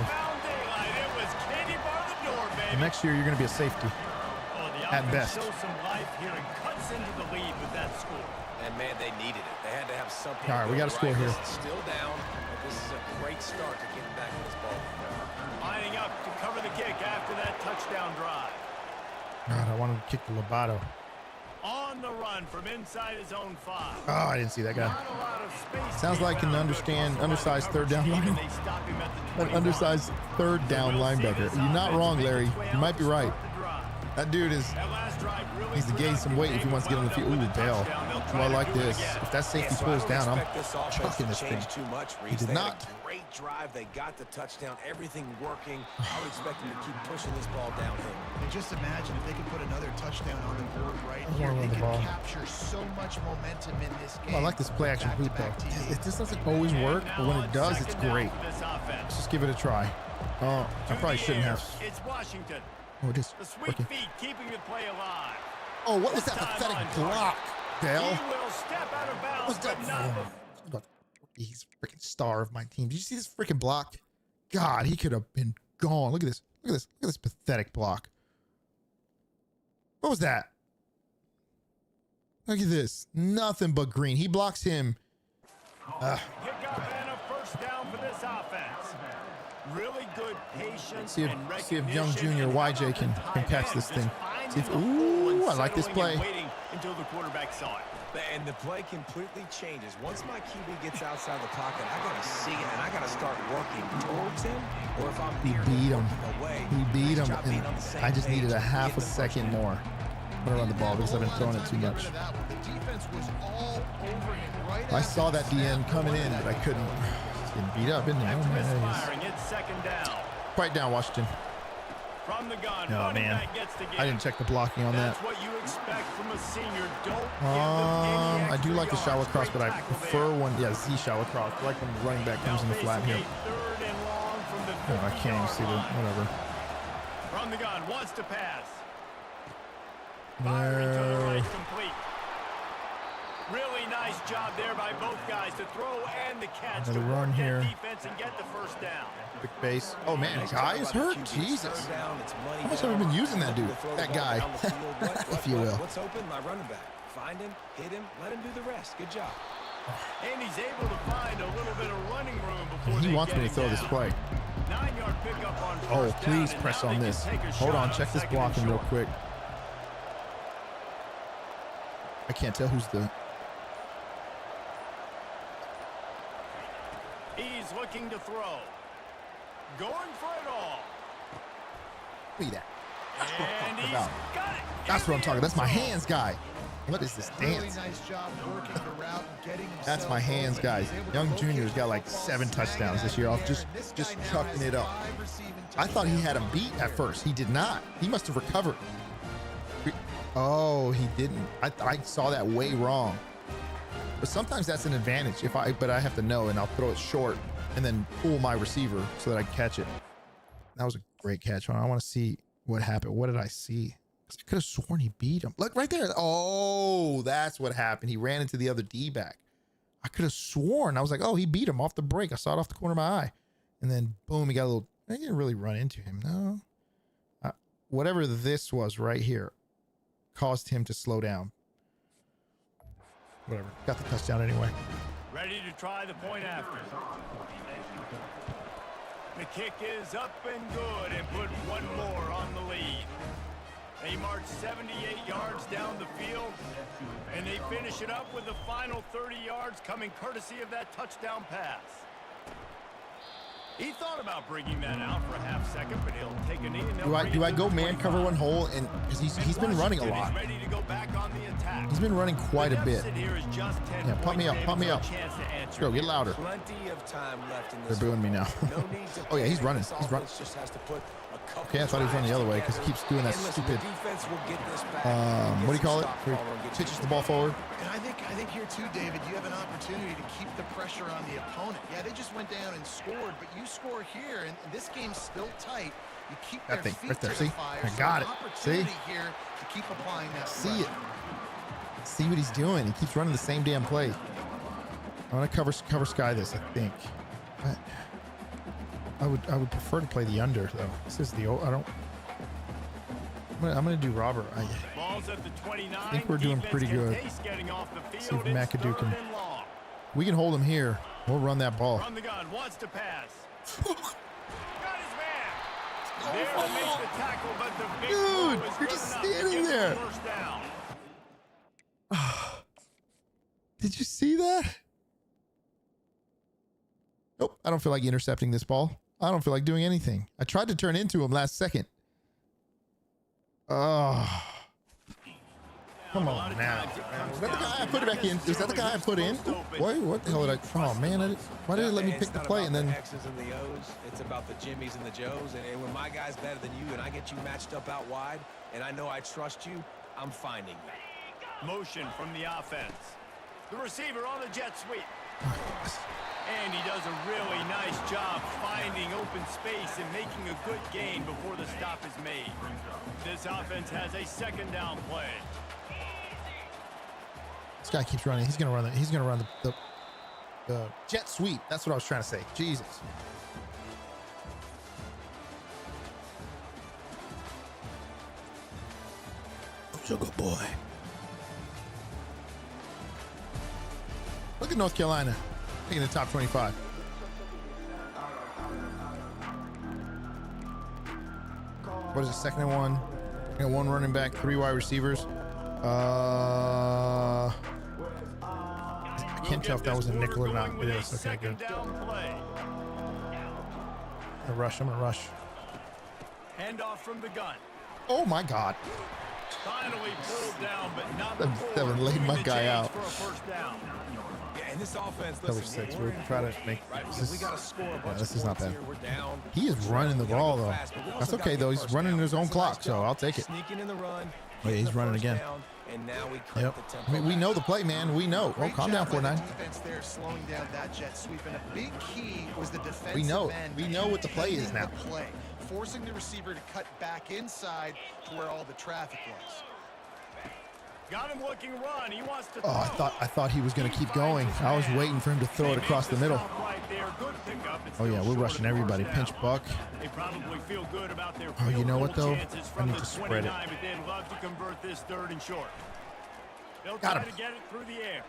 daylight. It was Katie bar the door, baby. Next year, you're going to be a safety. Oh, the At offense best. shows some life here and cuts into the lead with that score. And man, they needed it. They had to have something. All right, we got a score here. Still down, but this is a great start to getting back in this ball. Lining up to cover the kick after that touchdown drive. God, I wanted to kick the Lobato. On the run from inside his own 5. Oh, I didn't see that guy. Not a lot of space. Sounds like an undersized third down lineman. An undersized third down linebacker. You're not wrong, Larry. You might be right. That dude is... needs to gain some weight if he wants to get on the field. Ooh, Dale. Oh, I like this. If that safety pulls down, I'm chucking this thing. He did not. Great drive. They got the touchdown. Everything working. I would expect them to keep pushing this ball downhill. And just imagine if they could put another touchdown on the board right I here. wanna run They the could ball. capture so much momentum in this game. Oh, I like this play action hoop, though. It just doesn't always work, but when it does, it's great. Let's just give it a try. Oh, I probably shouldn't have. It's Washington. Oh, it is The sweet working. feet keeping the play alive. Oh, what was that pathetic block, Dale? He will step out of bounds, What's that? but not before. He's a freaking star of my team. Did you see this freaking block? God, he could have been gone. Look at this. Look at this. Look at this pathetic block. What was that? Look at this. Nothing but green. He blocks him. Pick up and a first down for this offense. Really good patience. See and if young recognition, junior and how YJ can about catch tight this ends thing. just See if, finding the hole and ooh, I like this settling and play. waiting until the quarterback saw it. And the play completely changes. Once my QB gets outside the pocket, I got to see it, and I got to start working towards him. Or if I'm He near beat him. away, He beat him, nice job being and on the same I just needed a page, half a getting the first second down. more. I'm gonna run the ball because I've been throwing it too much. The defense was all over him right I after saw the that DN snap. coming in, but I couldn't. He's getting beat up, isn't he? Oh, man, Misfiring. It's second down. Quiet down, Washington. From the gun. Oh, running man. back gets the I didn't check the blocking on that. That's what you expect from a senior. Don't give them any I do like the extra shallow yards. cross, but I Great tackle prefer there. when, yeah, Z shallow cross. I like when the running back comes in the flat Now here. facing a third and long from the Oh, I can't even see the, 50-yard line. whatever. From the gun, wants to pass. Firing to the right, complete. Really nice job there by both guys to throw and the catch to Another work run that here. defense and get the first down. Quick base. Oh man, guy is hurt. Jesus. How much have I been using that dude? That guy, if you will. What's open? My running back. Find him, hit him, let him do the rest. Good job. And he's able to find a little bit of running room before He they wants get me to him throw this down. play. 9-yard pickup on Oh, first down, please and press now on they this. can take a Hold shot on, check this 2nd and blocking real short. quick. I can't tell who's the. He's looking to throw. Going for it all. Look at that. And he's about. got it. That's what I'm talking. That's my hands guy. What is this Really dance? nice job working the route and getting himself That's my hands, open. guys. He's able to Young locate Junior's got the like football, 7 snag touchdowns it this out year of off there. just This guy now chucking has it up. 5 receiving I thought he touchdowns. had him beat at first. He did not. He must have recovered. Oh, he didn't. I saw that way wrong. But sometimes that's an advantage. But I have to know, and I'll throw it short and then pull my receiver so that I can catch it. That was a great catch. I want to see what happened. What did I see? I could have sworn he beat him. Look right there. Oh, that's what happened. He ran into the other D-back. I could have sworn. I was like, oh, he beat him off the break. I saw it off the corner of my eye. And then boom, he got a little. I didn't really run into him. No. Whatever this was right here caused him to slow down. Whatever. Got the touchdown anyway. Ready to try the point after. The kick is up and good and put one more on the lead. They march 78 yards down the field, and they finish it up with the final 30 yards coming courtesy of that touchdown pass. He thought about bringing that out for a half second, but he'll take a knee. And Do I go man cover one hole? And because he's been running a lot. Ready to go back on the attack. He's been running quite a bit. Yeah, pump me up, pump me up. Let's go, get louder. Plenty of time left in They're this. booing me now. No need to Oh yeah, he's running. This He's running. offense just has to put a couple Okay, I thought he was running the other way because he keeps doing that And listen, stupid. the defense will get this back. What do you call it? Stop Where follow and he get pitches you the ball forward. And I think here too, David, you have an opportunity to keep the pressure on the opponent. Yeah, they just went down and scored, but you score here, and this game's still tight. You keep That their thing feet right there, to see? the fire. I So got an it. opportunity See? here to keep applying that See pressure. it. See what he's doing. He keeps running the same damn play. I'm gonna cover sky this, I think. But I would prefer to play the under though. This is the I don't. I'm gonna do Robert. Ball's at the 29. I think we're doing Defense pretty can good. taste getting off the See if field. It's McAdoo third can. and long. We can hold him here. We'll run that ball. From the gun, wants to pass. Got his man. There to make the tackle, but the big Dude, throw is you're good just enough to standing get the there. first down. Did you see that? Nope. I don't feel like intercepting this ball. I don't feel like doing anything. I tried to turn into him last second. Oh. Come on now. Was that the guy I put it back in? Is that the guy I put in? Why? What the hell did I? Oh man! Why did it let me pick the play and then? It's not about the X's and the O's. It's about the Jimmys and the Joes. And when my guy's better than you, and I get you matched up out wide, and I know I trust you, I'm finding you. Motion from the offense. The receiver on the jet sweep. And he does a really nice job finding open space and making a good gain before the stop is made. This offense has a second down play. This guy keeps running. He's gonna run. He's gonna run the jet sweep. That's what I was trying to say. Jesus. Sugar boy. Look at North Carolina taking the top 25. What is it? Second and one. We got one running back, 3 wide receivers. I can't tell if that was a nickel or not. It is. Okay, good. Down play. I'm gonna rush. Handoff from the gun. Oh my God. Finally pulled down, but not That before laid doing my the guy change out. for a first down. Yeah, and this offense, Cover listen, 6. we're We're in trying to trouble, make right? this. We got to score a bunch This of is not points bad. here. We're down. He is running the We gotta ball go though. fast, but we That's also okay gotta though. get He's first running down. his own That's a clock, nice so job. I'll take it. Sneaking in the run. Oh, yeah, he's getting the running first again. down, and now we crank Yep. the tempo I mean, we up. know the play, man. We know. Oh, Great calm down, job by the 49. defense there, slowing down that jet sweep, and a big key was the defensive We know it. end We know what the play is extending now. the play, forcing the receiver to cut back inside to where all the traffic was. Got him looking run. He wants to Oh, I thought he was going to keep going. I was waiting for him to throw it across the middle. Oh yeah, we're rushing everybody. Pinch buck. They probably feel good about their Oh, you know what though? I need the to spread it. 29, but they'd love to convert this 3rd and short. They'll Got try him. to get it through the air.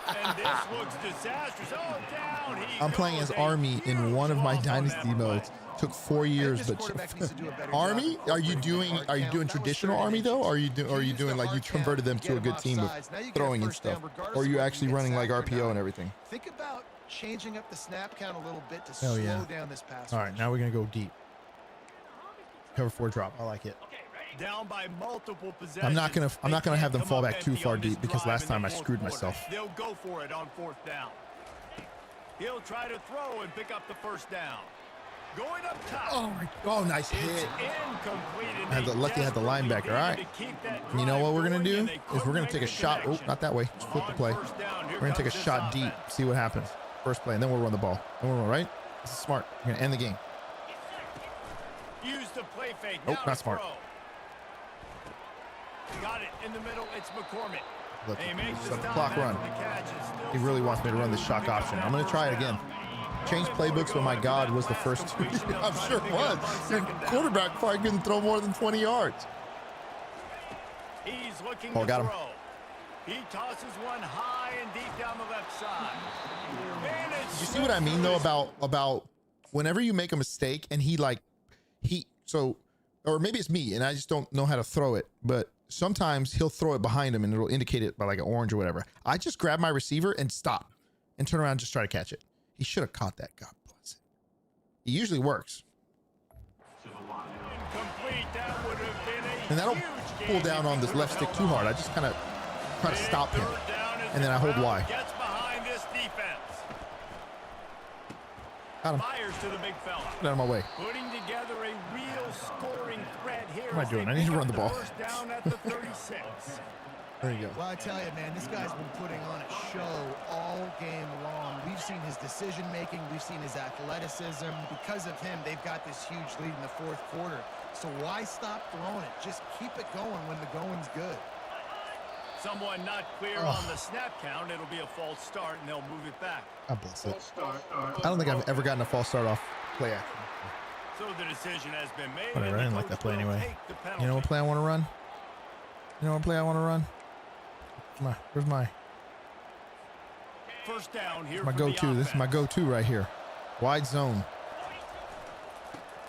And this looks disastrous. Oh, down he I'm playing goes. as A Army in huge one of my loss on Dynasty that modes. play. Took 4 years, This but quarterback needs to do a better Army? job of Are you operating doing the hard count. That was traditional 30 Army though? Or inches. are you doing like you converted them to a good team with throwing and stuff? Or are you actually running like RPO and everything? Think about changing up the snap count a little bit to Hell slow yeah. down this pass. All right, now we're gonna go deep. Cover 4 drop. I like it. Down by multiple possessions. I'm not gonna have them They fall can't back come too up far empty on deep this because drive last in time the I fourth screwed quarter. myself. They'll go for it on 4th down. He'll try to throw and pick up the 1st down. Going up top. Oh, nice It's hit. incomplete. And Had the they lucky had the desperately linebacker. needed All right. to keep that And you know drive what we're gonna going, do and they is we're couldn't gonna make take a the shot. Oh, connection. not that way. Just flip the On play. 1st down, here We're gonna take a comes this shot deep. offense. See what happens. First play, and then we'll run the ball. Then we'll run right. This is smart. We're gonna end the game. Use the play fake. Oh, Now not to smart. throw. Got it in the middle. It's McCormick. Look, He makes just the let the stop clock after run. the catch and still He really wants me to run the scores shock to pick up option. that I'm gonna try it first again. down. Change playbooks, but my God, was the first two. I'm sure it was. Your quarterback probably couldn't throw more than 20 yards. He's looking Oh, to got him. throw. He tosses one high and deep down the left side. And it's You see what I mean though about whenever you make a mistake and or maybe it's me and I just don't know how to throw it, but sometimes he'll throw it behind him and it'll indicate it by like an orange or whatever. I just grab my receiver and stop and turn around and just try to catch it. He should have caught that. God bless it. It usually works. incomplete. That would have been a And I don't huge pull gain down if on he this would left have stick too held hard. I on. just kind of try to Big stop him. 3rd down as And then the I hold crowd Y. Gets behind this defense. Got him. Fires to the big fella. Get out of my way. Putting together a real scoring threat here. What am I as doing? they I need to pick run up the ball. First down at the 36. There you go. Well, I tell you, man, this guy's been putting on a show all game long. We've seen his decision making. We've seen his athleticism. Because of him, they've got this huge lead in the 4th quarter. So why stop throwing it? Just keep it going when the going's good. Someone not clear on the snap count. It'll be a false start, and they'll move it back. God bless it. I don't think I've ever gotten a false start off play action. So the decision has been made. Whatever, and I the didn't like coach that play will anyway. take the penalty. You know what play I want to run? You know what play I want to run? Where's my First down here. my for the go-to? This is my offense. go-to right here. Wide zone.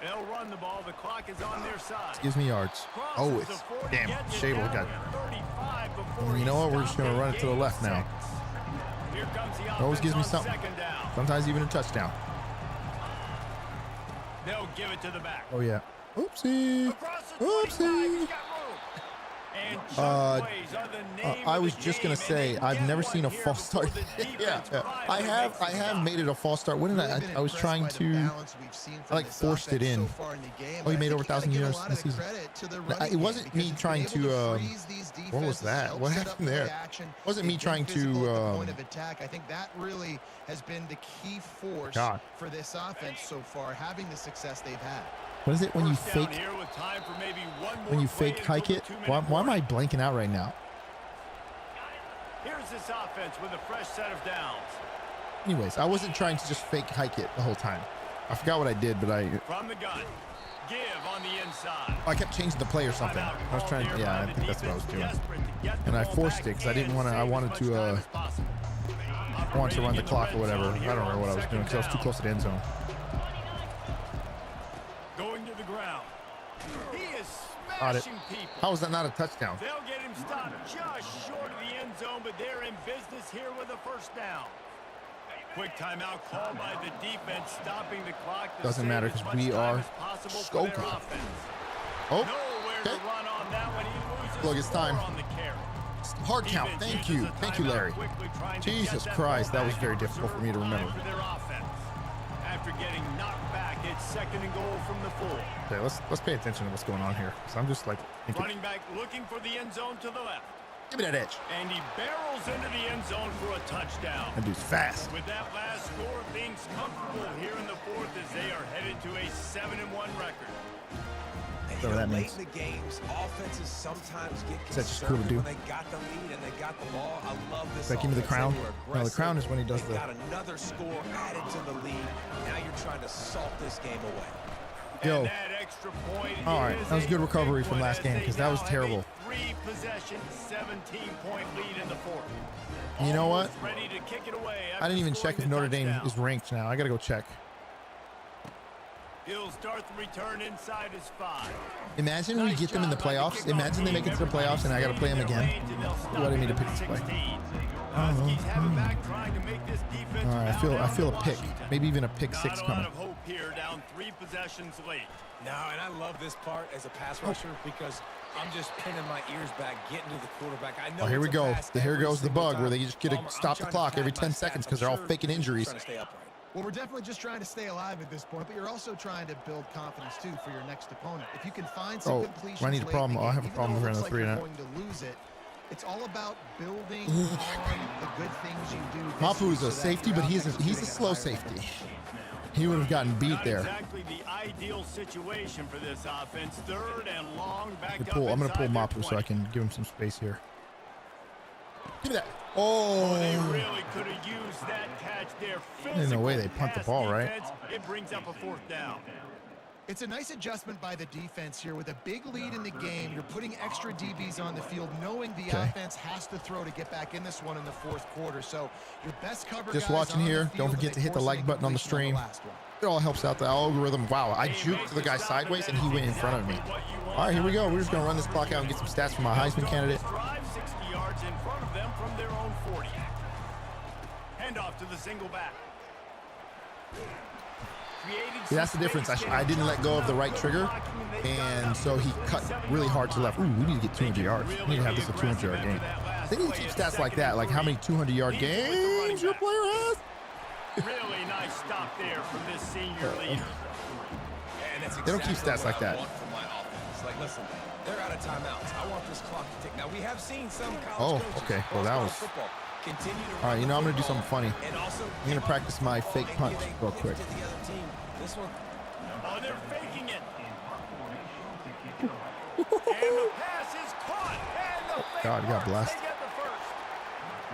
They'll run the ball. The clock is on their side. Gives me yards. Oh, Crosses it's the 40, damn. gets it Shable down got. to 35 before You he know what? We're just stopped gonna and run it to the gained left now. 6. Here comes the Always gives me offense on something. 2nd down. Sometimes even a touchdown. They'll give it to the back. Oh yeah. Oopsie. Across the 25, Oopsie. he's got room. And chunk plays are the name I of was the just gonna game, say and they I've get never one seen a here false start. before the Yeah, defense yeah. finally makes the I have stop. made it a false start. What did Really been I was impressed trying by the to. balance we've seen from I like this forced it offense in. so far in the game. Oh, he I made think over you gotta 1,000 give a yards lot this of season. credit to the It running wasn't game me because trying it's been able to, freeze these what was defenses, that? help What set up happened play there? action. Wasn't me They've been trying to, physical at the point of attack. I think that really has been the key force God. for this offense so far, having the success they've had. What is it when you First down fake here with time for maybe one more when you play fake until hike the it? 2-minute Why am I warning. blanking out right now? Here's this offense with a fresh set of downs. Anyways, I wasn't trying to just fake hike it the whole time. I forgot what I did, but I From the gun. Give on the inside. kept changing the play or something. Timeout I was called trying. there Yeah, by I the think that's what I was defense, doing. desperate to get the And I ball forced back it because I didn't and want to. I save as wanted much to. time as possible. I wanted to run the Operating in clock or red whatever. zone I here don't remember what I was on doing because I was too second close to the end zone. Going to the ground. He is Got it. smashing people. How was that not a touchdown? They'll get him stopped just short of the end zone, but they're in business here with a first down. Quick timeout called by the defense, stopping the clock. to Doesn't save matter as 'cause much we time are as possible so for their good. offense. Oh, Nowhere to okay. run on that one. He loses Look, it's time. 4 on the carry. Hard count. Defense Thank uses you. a Thank you, timeout Larry. quickly, trying to Jesus get Christ, ball that was back very and difficult for me to preserve remember. time for their offense. After getting knocked back, it's 2nd and goal from the 4. Okay, let's pay attention to what's going on here. Cause I'm just like thinking, Running back looking for the end zone to the left. give me that edge. And he barrels into the end zone for a touchdown. That dude's fast. With that last score, things comfortable here in the 4th as they are headed to a 7-1 record. Whatever that late means. in the games, offenses sometimes get Is that just cool to do? when they got the lead and they got the ball. I love this. Like, give me the offense. crown. They were No, the aggressive. crown is when he does They the. got another score added to the lead. Now you're trying to salt this game away. Yo. And that extra point All right, is that was a good recovery big from one last as game they because that was now have a terrible. 3-possession, 17-point lead in the fourth. You know what? Almost ready to kick it away I didn't even after check if scoring the Notre Dame touchdown. is ranked now. I gotta go check. He'll start the return inside his 5. Imagine we get them in the playoffs. Imagine they make it to the playoffs and I gotta play them again. Ooh, I didn't mean to pick this play. Huskies have it back trying to make this defense. All right, I feel a pick, maybe even a pick 6 Not a lot coming. of hope here, down 3 possessions late. No, and I love this part as a pass rusher because I'm just pinning my ears back, getting to the quarterback. I know. Oh, here we it's a go. pass Here every goes the single bug where time. they just get to I'm stop the trying to clock pad every my 10 stats. seconds I'm because they're all sure faking you're injuries. trying to stay upright. Well, we're definitely just trying to stay alive at this point, but you're also trying to build confidence too for your next opponent. If you can find some Oh, completions I need a late problem. in the I game, have a even problem though with it running looks the 3 like and you're out. going to lose it. It's all about building on the good things you do. this Mapu week is so a that safety, you're but out he's a executing at slow higher safety. level. He would have gotten beat Not there. exactly the ideal situation for this offense. 3rd and long back I'm up gonna pull inside their Mapu so I 20. can give him some space here. Give me that. Oh, they Oh, really could have used that catch there. Ain't no way they Physical punt the pass ball, right? defense. It brings up a 4th down. It's a nice adjustment by the defense here. With a big lead in the game, you're putting extra DBs on the field, knowing the Okay. offense has to throw to get back in this one in the 4th quarter. So your best cover Just guys watching on the here. field, Don't and forget they to hit the force an like button on the incompletion stream. last one. It all helps out the algorithm. Wow, I juked the guy sideways and he went in front of me. All right, here we go. We're just gonna run this clock out and get some stats from my Heisman candidate. Drive 60 yards in front of them from their own 40. Hand off to the single back. See, that's the difference. I didn't let go of the right trigger, and so he cut really hard to left. Ooh, we need to get 200 yards. We need to have this a 200-yard game. They need to keep stats like that, like how many 200-yard games your player has. Really nice stop there from this senior leader. And that's They don't keep exactly stats what like I that. want from my offense. Like, listen, they're out of timeouts. I want this clock to tick. Now, we have seen some college coaches, okay. Well, that college was- football, continue to All right, run you know, the I'm gonna do football something funny. and also I'm gonna give up practice the my ball fake and punch give a real gift quick. to the other team. This one, Oh, they're faking it. And the pass is caught. And the fake God, he got works. blessed. They get the first.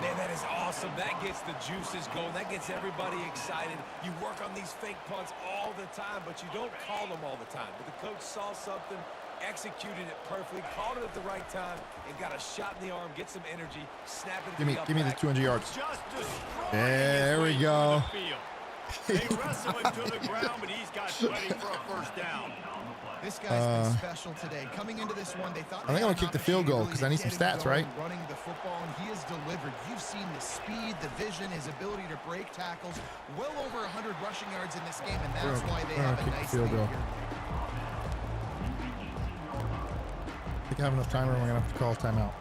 man, that is awesome. That gets the juices going. That gets everybody excited. You work on these fake punts all the time, but you don't call them all the time. But the coach saw something, executed it perfectly, called it at the right time, and got a shot in the arm, get some energy, snap it. Give me the 200 yards. Just destroying There his we way go. through the field. They wrestle him to the ground, but he's got plenty for a first down. This guy's been special today. Coming into this one, they thought I think I'm gonna kick the field goal because I need some stats, right? Running the football, and he has delivered. You've seen the speed, the vision, his ability to break tackles. Well over 100 rushing yards in this game, and that's why they have a kick the nice field lead goal. here. I think I have enough time, or I'm gonna have to call a timeout.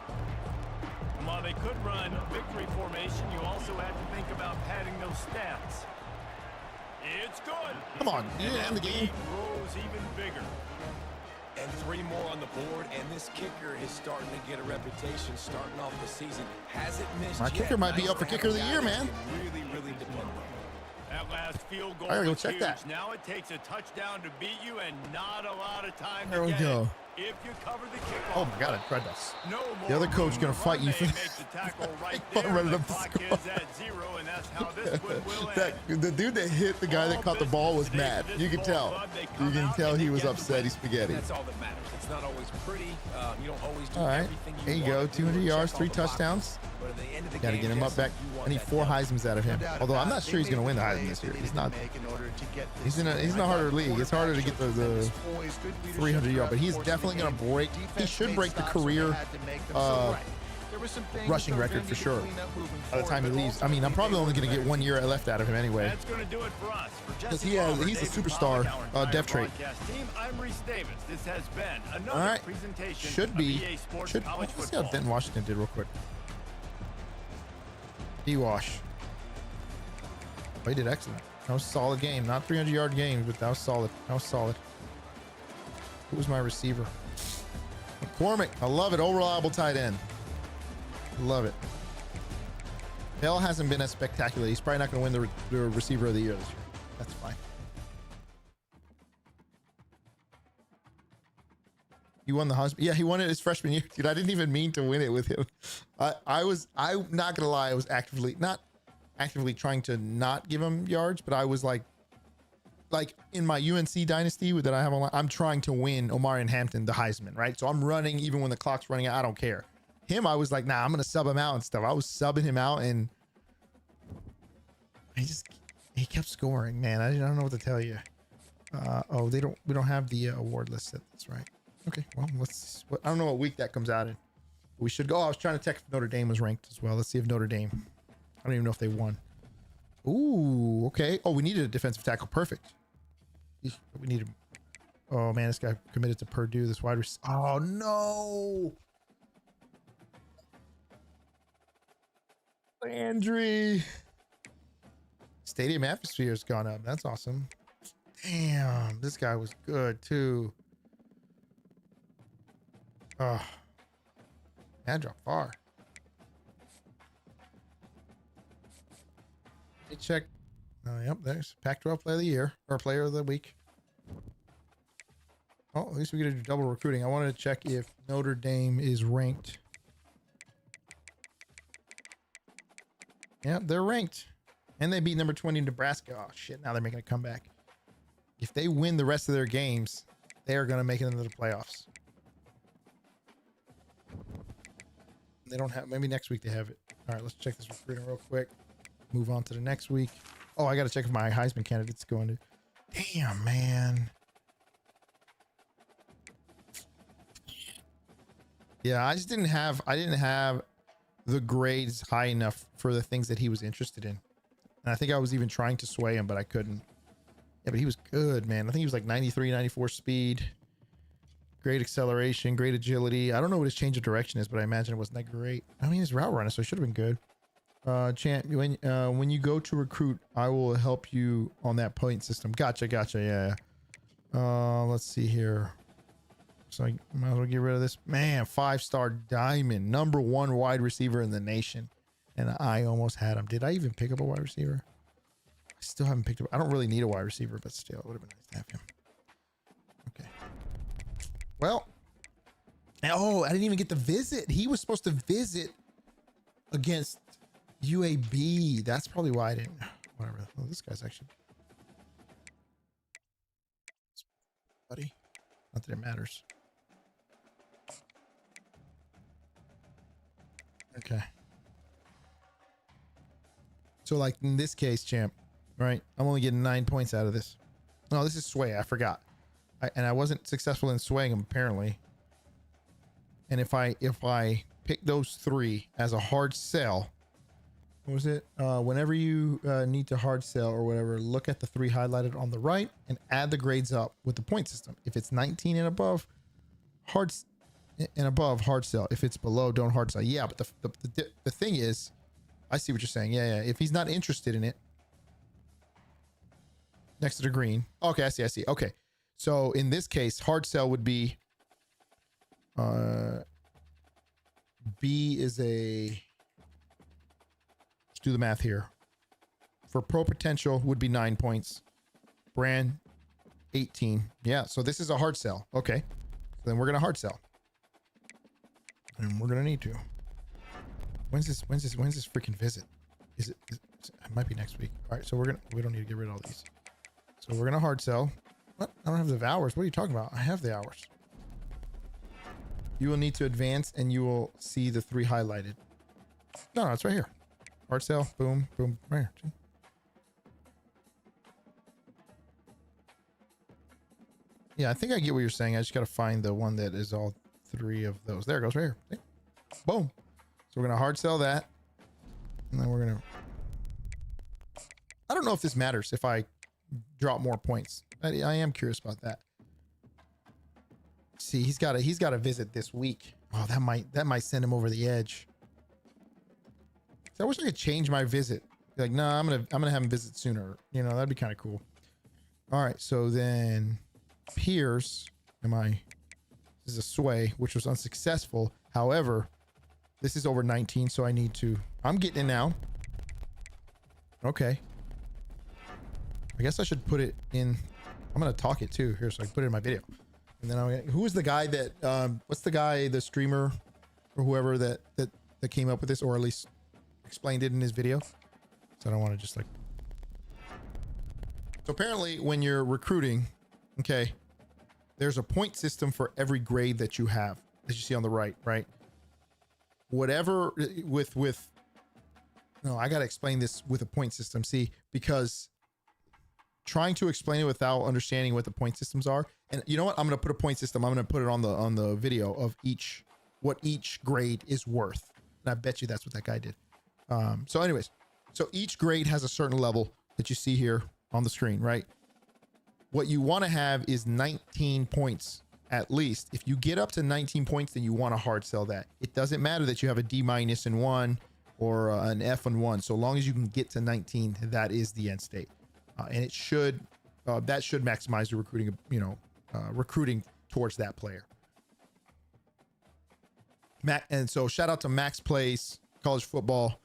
While they could run victory formation, you also had to think about padding those stats. It's good. Come on, And yeah, in the that game. lead grows even bigger. And 3 more on the board, and this kicker is starting to get a reputation starting off the season. Hasn't missed My yet. kicker might be Nice up for to have kicker of a the guy year, that man. can really, really depend on. That last field goal I gotta go was check huge. that. Now it takes a touchdown to beat you and not a lot of time There to we get go. it. If you cover the kickoff. Oh my God, I tried this. No The other more coach room gonna to fight run. you for They that. make the tackle right I'm there. running The up the clock score. is at 0, and that's how this one will That end. the dude that hit the guy that caught the ball was mad. You can tell. You can tell he was upset. He's spaghetti. That's all that matters. It's not always pretty. You don't always do All right, everything you there you want go. to do 200 or yards, check 3 all the boxes. touchdowns. But at the end of the Got to game, get him up Jesse, back. you want I need that 4 dub. Heisman's out of him. No doubt Although I'm about not it. sure he's They going to win made the the Heisman plays this year. they He's needed not. to make in order to get this He's in a harder league. It's harder to get the 300 yard, but he's definitely going to break. He should break the career rushing record for sure. By the time he leaves, I mean, I'm probably only going to get 1 year left out of him anyway. That's going to do it for us. For Because Jesse he's Palmer, a David superstar, Pollack, our entire depth trait. broadcast team, I'm Reese Davis. This has been another All right, presentation should of be. EA Sports Should. College Let's see how Football. Denton Washington did real quick. D-Wash. Oh, he did excellent. That was a solid game. Not 300-yard game, but that was solid. That was solid. Who was my receiver? McCormick. I love it. Old reliable tight end. Love it. Bell hasn't been as spectacular. He's probably not going to win the receiver of the year this year. That's fine. He won the Heisman. Yeah, he won it his freshman year, dude. I didn't even mean to win it with him. I'm not gonna lie, I was not actively trying to not give him yards, but I was like in my UNC Dynasty that I have online, I'm trying to win Omarion Hampton the Heisman, right? So I'm running even when the clock's running out. I don't care. Him, I was like, nah, I'm gonna sub him out and stuff. I was subbing him out, and he kept scoring, man. I don't know what to tell you. Oh, we don't have the award list set. That's right. Okay, well, I don't know what week that comes out in. We should go. I was trying to check if Notre Dame was ranked as well. Let's see if Notre Dame. I don't even know if they won. Ooh, okay. Oh, we needed a defensive tackle. Perfect. We needed. Oh man, this guy committed to Purdue. This wide receiver. Oh no. Landry. Stadium atmosphere has gone up. That's awesome. Damn, this guy was good too. Oh, man, dropped far. Hey, check. Yep, there's Pac-12 player of the year or player of the week. Oh, at least we get to do double recruiting. I wanted to check if Notre Dame is ranked. Yeah, they're ranked. And they beat number 20 Nebraska. Oh, shit. Now they're making a comeback. If they win the rest of their games, they are going to make it into the playoffs. They don't have, maybe next week they have it. All right, let's check this recruiting real quick. Move on to the next week. Oh, I got to check if my Heisman candidate's going to. Damn, man. Yeah, I didn't have the grades high enough for the things that he was interested in. And I think I was even trying to sway him, but I couldn't. Yeah, but he was good, man. I think he was like 93, 94 speed. Great acceleration, great agility. I don't know what his change of direction is, but I imagine it wasn't that great. I mean, he's route runner, so it should have been good. Chant, when you go to recruit, I will help you on that point system. Gotcha. Yeah. Let's see here. So I might as well get rid of this. Man, 5-star diamond, #1 wide receiver in the nation. And I almost had him. Did I even pick up a wide receiver? I still haven't picked up. I don't really need a wide receiver, but still, it would have been nice to have him. Okay. Well. Oh, I didn't even get to visit. He was supposed to visit against UAB. That's probably why I didn't. Whatever. Oh, this guy's actually. Buddy. Not that it matters. Okay. So like in this case, champ, right? I'm only getting 9 points out of this. No, this is sway. I forgot. And I wasn't successful in swaying him apparently. And if I pick those 3 as a hard sell, what was it? Whenever you need to hard sell or whatever, look at the 3 highlighted on the right and add the grades up with the point system. If it's 19 and above, hard sell. If it's below, don't hard sell. Yeah, but the thing is, I see what you're saying. Yeah. If he's not interested in it, next to the green. Okay, I see. Okay. So in this case, hard sell would be B is a, let's do the math here. For pro potential would be 9 points. Brand 18. Yeah, so this is a hard sell. Okay. Then we're gonna hard sell. And we're gonna need to. When's this freaking visit? It might be next week. All right, so we don't need to get rid of all these. So we're gonna hard sell. What? I don't have the hours. What are you talking about? I have the hours. You will need to advance and you will see the 3 highlighted. No, it's right here. Hard sell. Boom, boom, right here. See? Yeah, I think I get what you're saying. I just got to find the one that is all 3 of those. There it goes right here. See? Boom. So we're going to hard sell that. And then we're going to... I don't know if this matters if I drop more points. I am curious about that. See, he's got to visit this week. Oh, that might send him over the edge. I wish I could change my visit. Like, no, I'm gonna have him visit sooner. You know, that'd be kind of cool. All right, so then Pierce, this is a sway, which was unsuccessful. However, this is over 19, so I'm getting it now. Okay. I guess I should put it in. I'm gonna talk it too here, so I can put it in my video. And then who is the guy that what's the guy, the streamer or whoever that came up with this, or at least explained it in his video? So I don't want to just like. So apparently when you're recruiting, okay, there's a point system for every grade that you have, as you see on the right, right? Whatever with no, I got to explain this with a point system. See, because trying to explain it without understanding what the point systems are, and you know what, I'm going to put a point system. I'm going to put it on the video of what each grade is worth. And I bet you that's what that guy did. So anyways, so each grade has a certain level that you see here on the screen, right? What you want to have is 19 points at least. If you get up to 19 points, then you want to hard sell that. It doesn't matter that you have a D- in one or an F in one. So long as you can get to 19, that is the end state. And it should, that should maximize your recruiting, recruiting towards that player. And so shout out to Max Plays College Football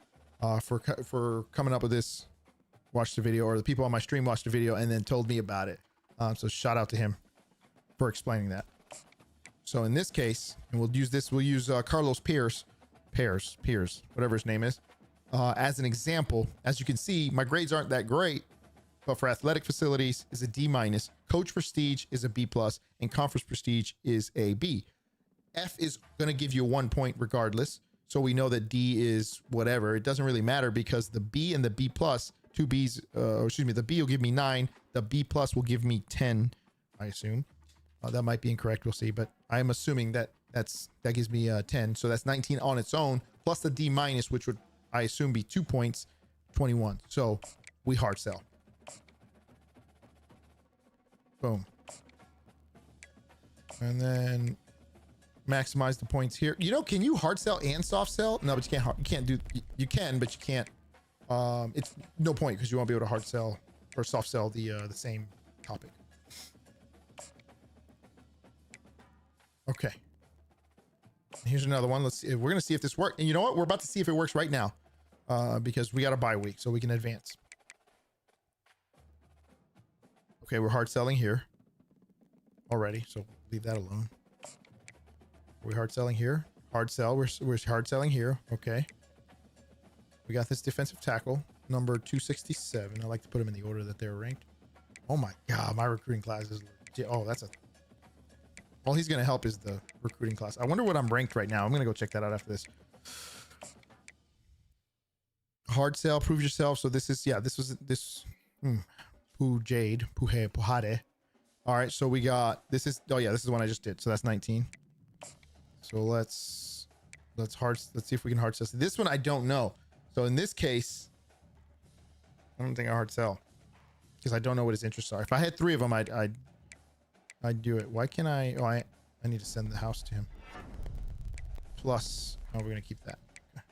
for coming up with this. Watched the video, or the people on my stream watched the video and then told me about it. So shout out to him for explaining that. So in this case, and we'll use Carlos Pierce, whatever his name is, as an example. As you can see, my grades aren't that great, but for athletic facilities is a D-, coach prestige is a B+, and conference prestige is a B. F is going to give you 1 point regardless. So we know that D is whatever. It doesn't really matter because the B and the B+, two B's, the B will give me 9. The B+ will give me 10, I assume. That might be incorrect. We'll see, but I'm assuming that gives me 10. So that's 19 on its own, plus the D-, which would, I assume, be 2 points, 21. So we hard sell. Boom. And then maximize the points here. Can you hard sell and soft sell? No, but you can't do, you can, but you can't. It's no point because you won't be able to hard sell or soft sell the same topic. Okay. Here's another one. Let's see. We're going to see if this works. And you know what? We're about to see if it works right now because we got a bye week, so we can advance. Okay, we're hard selling here already, so leave that alone. We're hard selling here. Hard sell. We're hard selling here. Okay. We got this defensive tackle, number 267. I like to put them in the order that they're ranked. Oh my God, my recruiting class is legit. Oh, all he's going to help is the recruiting class. I wonder what I'm ranked right now. I'm going to go check that out after this. Hard sell, prove yourself. So this is, Puhade. All right, so we got, this is the one I just did. So that's 19. So let's see if we can hard sell. This one I don't know. So in this case, I don't think I hard sell because I don't know what his interests are. If I had 3 of them, I'd do it. Why can't I? Oh, I need to send the house to him. Plus, we're gonna keep that. Okay.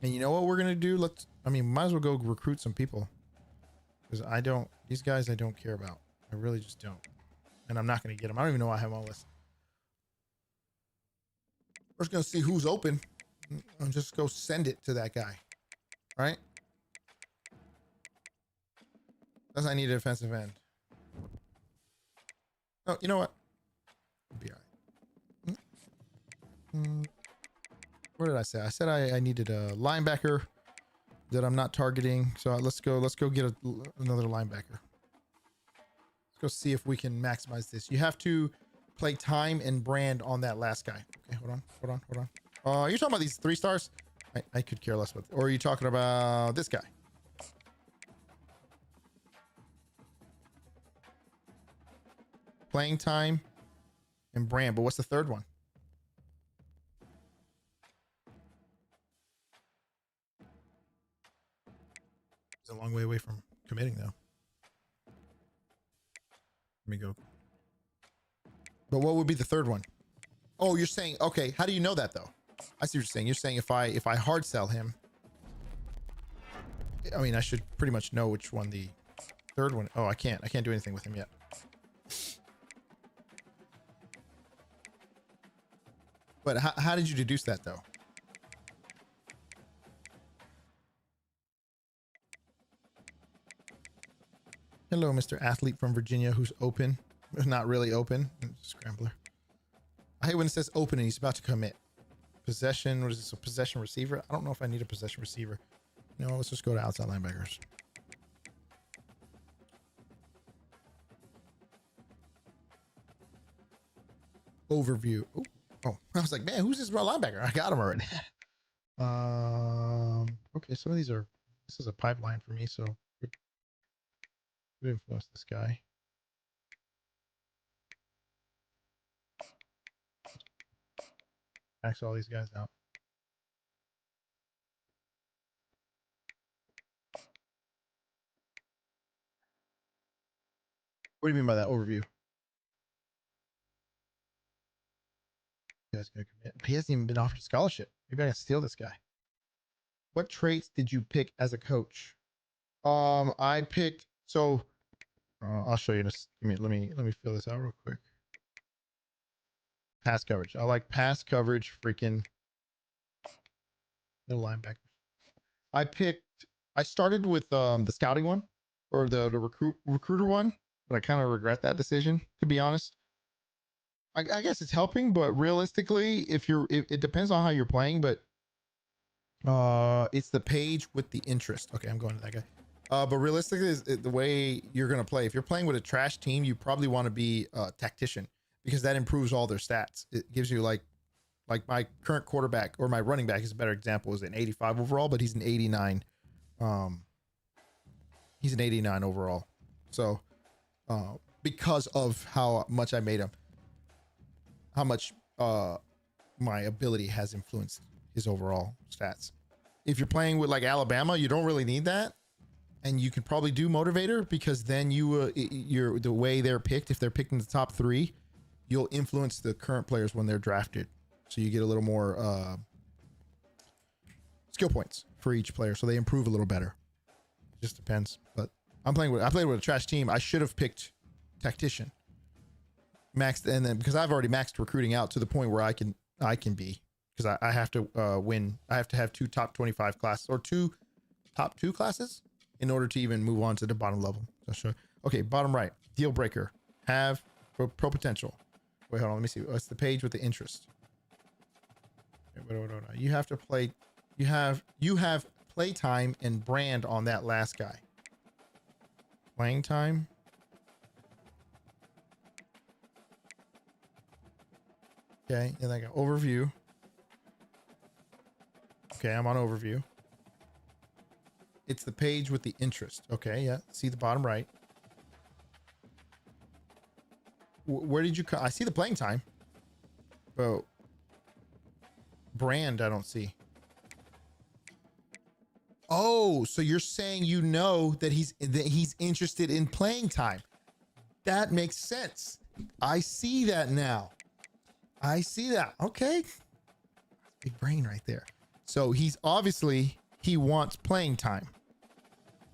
And you know what we're gonna do? Might as well go recruit some people because these guys I don't care about. I really just don't. And I'm not gonna get them. I don't even know why I have them on the list. We're just gonna see who's open and just go send it to that guy, right? Does I need a defensive end? Oh, you know what? It'll be all right. What did I say? I said I needed a linebacker that I'm not targeting. So let's go get another linebacker. Let's go see if we can maximize this. You have to play time and brand on that last guy. Okay, hold on. You're talking about these 3 stars? I could care less about. Or are you talking about this guy? Playing time and brand, but what's the third one? It's a long way away from committing though. Let me go. But what would be the third one? Oh, you're saying, okay, how do you know that though? I see what you're saying. You're saying if I hard sell him, I should pretty much know which one the third one. Oh, I can't do anything with him yet. But how did you deduce that though? Hello, Mr. Athlete from Virginia who's open. Not really open. Scrambler. I hate when it says open and he's about to commit. Possession. What is this? A possession receiver? I don't know if I need a possession receiver. No, let's just go to outside linebackers. Overview. Oh, I was like, man, who's this linebacker? I got him already. Okay, some of these are. This is a pipeline for me, so could influence this guy. Max all these guys out. What do you mean by that overview? You guys gonna commit? He hasn't even been offered a scholarship. Maybe I can steal this guy. What traits did you pick as a coach? I picked. So I'll show you this. Let me fill this out real quick. Pass coverage. I like pass coverage. Freaking no linebackers. I started with the scouting one or the recruiter one, but I kind of regret that decision, to be honest. I guess it's helping, but realistically, it depends on how you're playing, but it's the page with the interest. Okay, I'm going to that guy. But realistically, the way you're going to play, if you're playing with a trash team, you probably want to be a tactician because that improves all their stats. It gives you like my current quarterback or my running back is a better example, is an 85 overall, but he's an 89. He's an 89 overall. So because of how much I made him, how much my ability has influenced his overall stats. If you're playing with like Alabama, you don't really need that. And you can probably do motivator because then you're the way they're picked. If they're picked in the top 3, you'll influence the current players when they're drafted. So you get a little more skill points for each player. So they improve a little better. It just depends. But I played with a trash team. I should have picked tactician. Maxed, and then because I've already maxed recruiting out to the point where I can be, because I have to win. I have to have 2 top 25 classes or 2 top 2 classes in order to even move on to the bottom level. Okay, bottom right, deal breaker, have pro potential. Wait, hold on, let me see. What's the page with the interest? Wait, you have to play. You have play time and brand on that last guy. Playing time. Okay, and I got overview. Okay, I'm on overview. It's the page with the interest. Okay, yeah. See the bottom right. Where did you I see the playing time. Oh. Brand, I don't see. Oh, so you're saying you know that he's interested in playing time. That makes sense. I see that now. I see that. Okay. Big brain right there. So he's obviously, he wants playing time.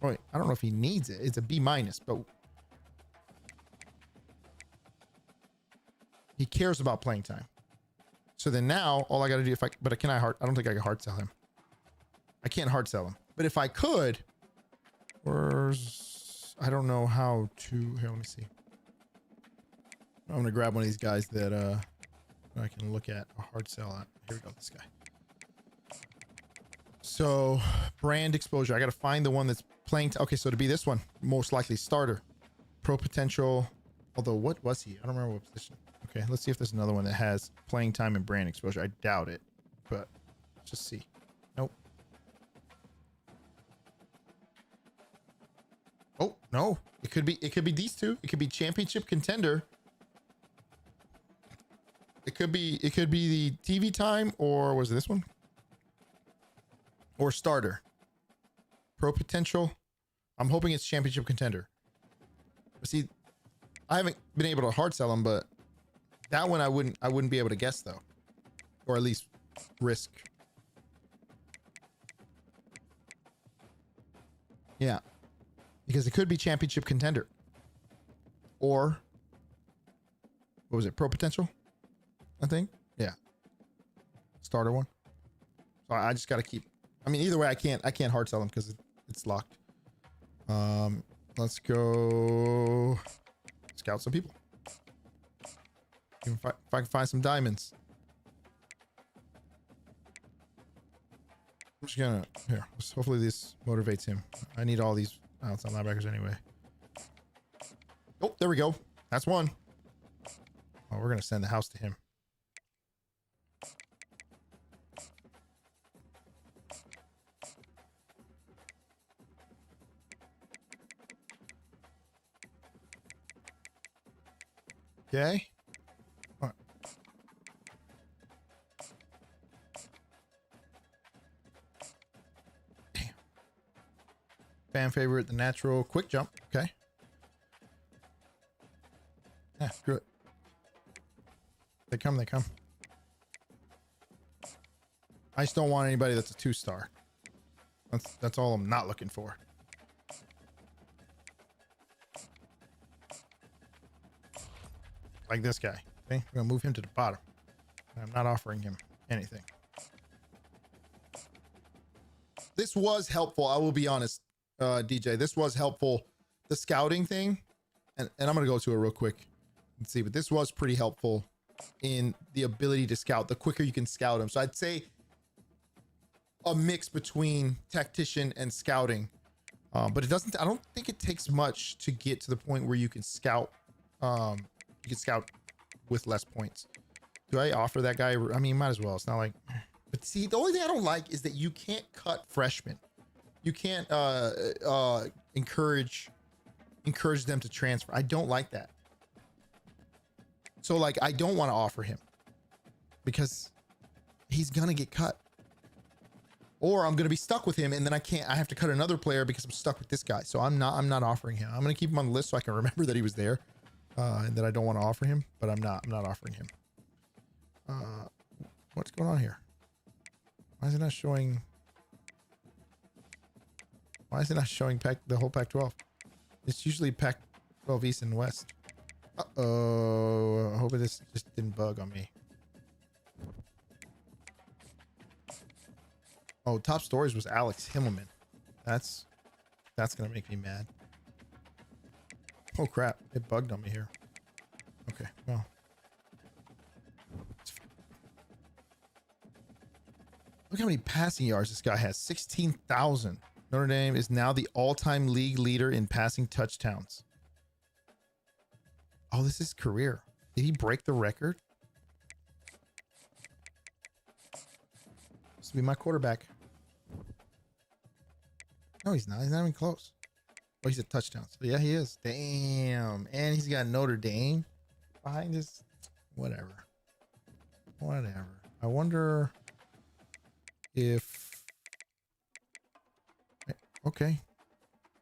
Wait, I don't know if he needs it. It's a B-, but he cares about playing time. So then now all I got to do, I don't think I can hard sell him. I can't hard sell him. But if I could, I don't know how to, here, let me see. I'm going to grab one of these guys that I can look at a hard sell at. Here we go, this guy. So brand exposure. I got to find the one that's playing. Okay, so to be this one, most likely starter. Pro potential. Although, what was he? I don't remember what position. Okay, let's see if there's another one that has playing time and brand exposure. I doubt it, but let's just see. Nope. Oh, no. It could be these two. It could be championship contender. It could be the TV time, or was it this one? Or starter. Pro potential. I'm hoping it's championship contender. See, I haven't been able to hard sell him, but that one I wouldn't be able to guess though, or at least risk. Yeah, because it could be championship contender, or what was it? Pro potential, I think. Yeah, starter one. So I just got to keep. I mean, either way, I can't hard sell him because it's locked. let's go scout some people. If I can find some diamonds. I'm just gonna, here, hopefully this motivates him. I need all these outside linebackers anyway. Oh, there we go. That's one. Oh, we're gonna send the house to him. Okay. All right. Damn. Fan favorite, the natural quick jump. Okay. Yeah, screw it. They come, they come. I just don't want anybody that's a 2-star. That's all I'm not looking for. Like this guy. Okay, we're gonna move him to the bottom. I'm not offering him anything. This was helpful, I will be honest, DJ. This was helpful. The scouting thing, and I'm gonna go to it real quick and see, but this was pretty helpful in the ability to scout. The quicker you can scout them. So I'd say a mix between tactician and scouting. But I don't think it takes much to get to the point where you can scout. You can scout with less points. Do I offer that guy? I mean, might as well. It's not like, but see, the only thing I don't like is that you can't cut freshmen. You can't encourage them to transfer. I don't like that. So like, I don't want to offer him because he's gonna get cut, or I'm gonna be stuck with him, and then I have to cut another player because I'm stuck with this guy. So I'm not offering him. I'm gonna keep him on the list so I can remember that he was there, and that I don't want to offer him, but I'm not offering him. What's going on here? Why is it not showing? Why is it not showing the whole Pac-12? It's usually Pac-12 East and West. Uh-oh. I hope this just didn't bug on me. Oh, top stories was Alex Himmelman. That's gonna make me mad. Oh crap, it bugged on me here. Okay, well. Look how many passing yards this guy has. 16,000. Notre Dame is now the all-time league leader in passing touchdowns. Oh, this is career. Did he break the record? This will be my quarterback. No, he's not. He's not even close. Oh, he's a touchdown. So yeah, he is. Damn. And he's got Notre Dame behind his. Whatever. I wonder if. Okay.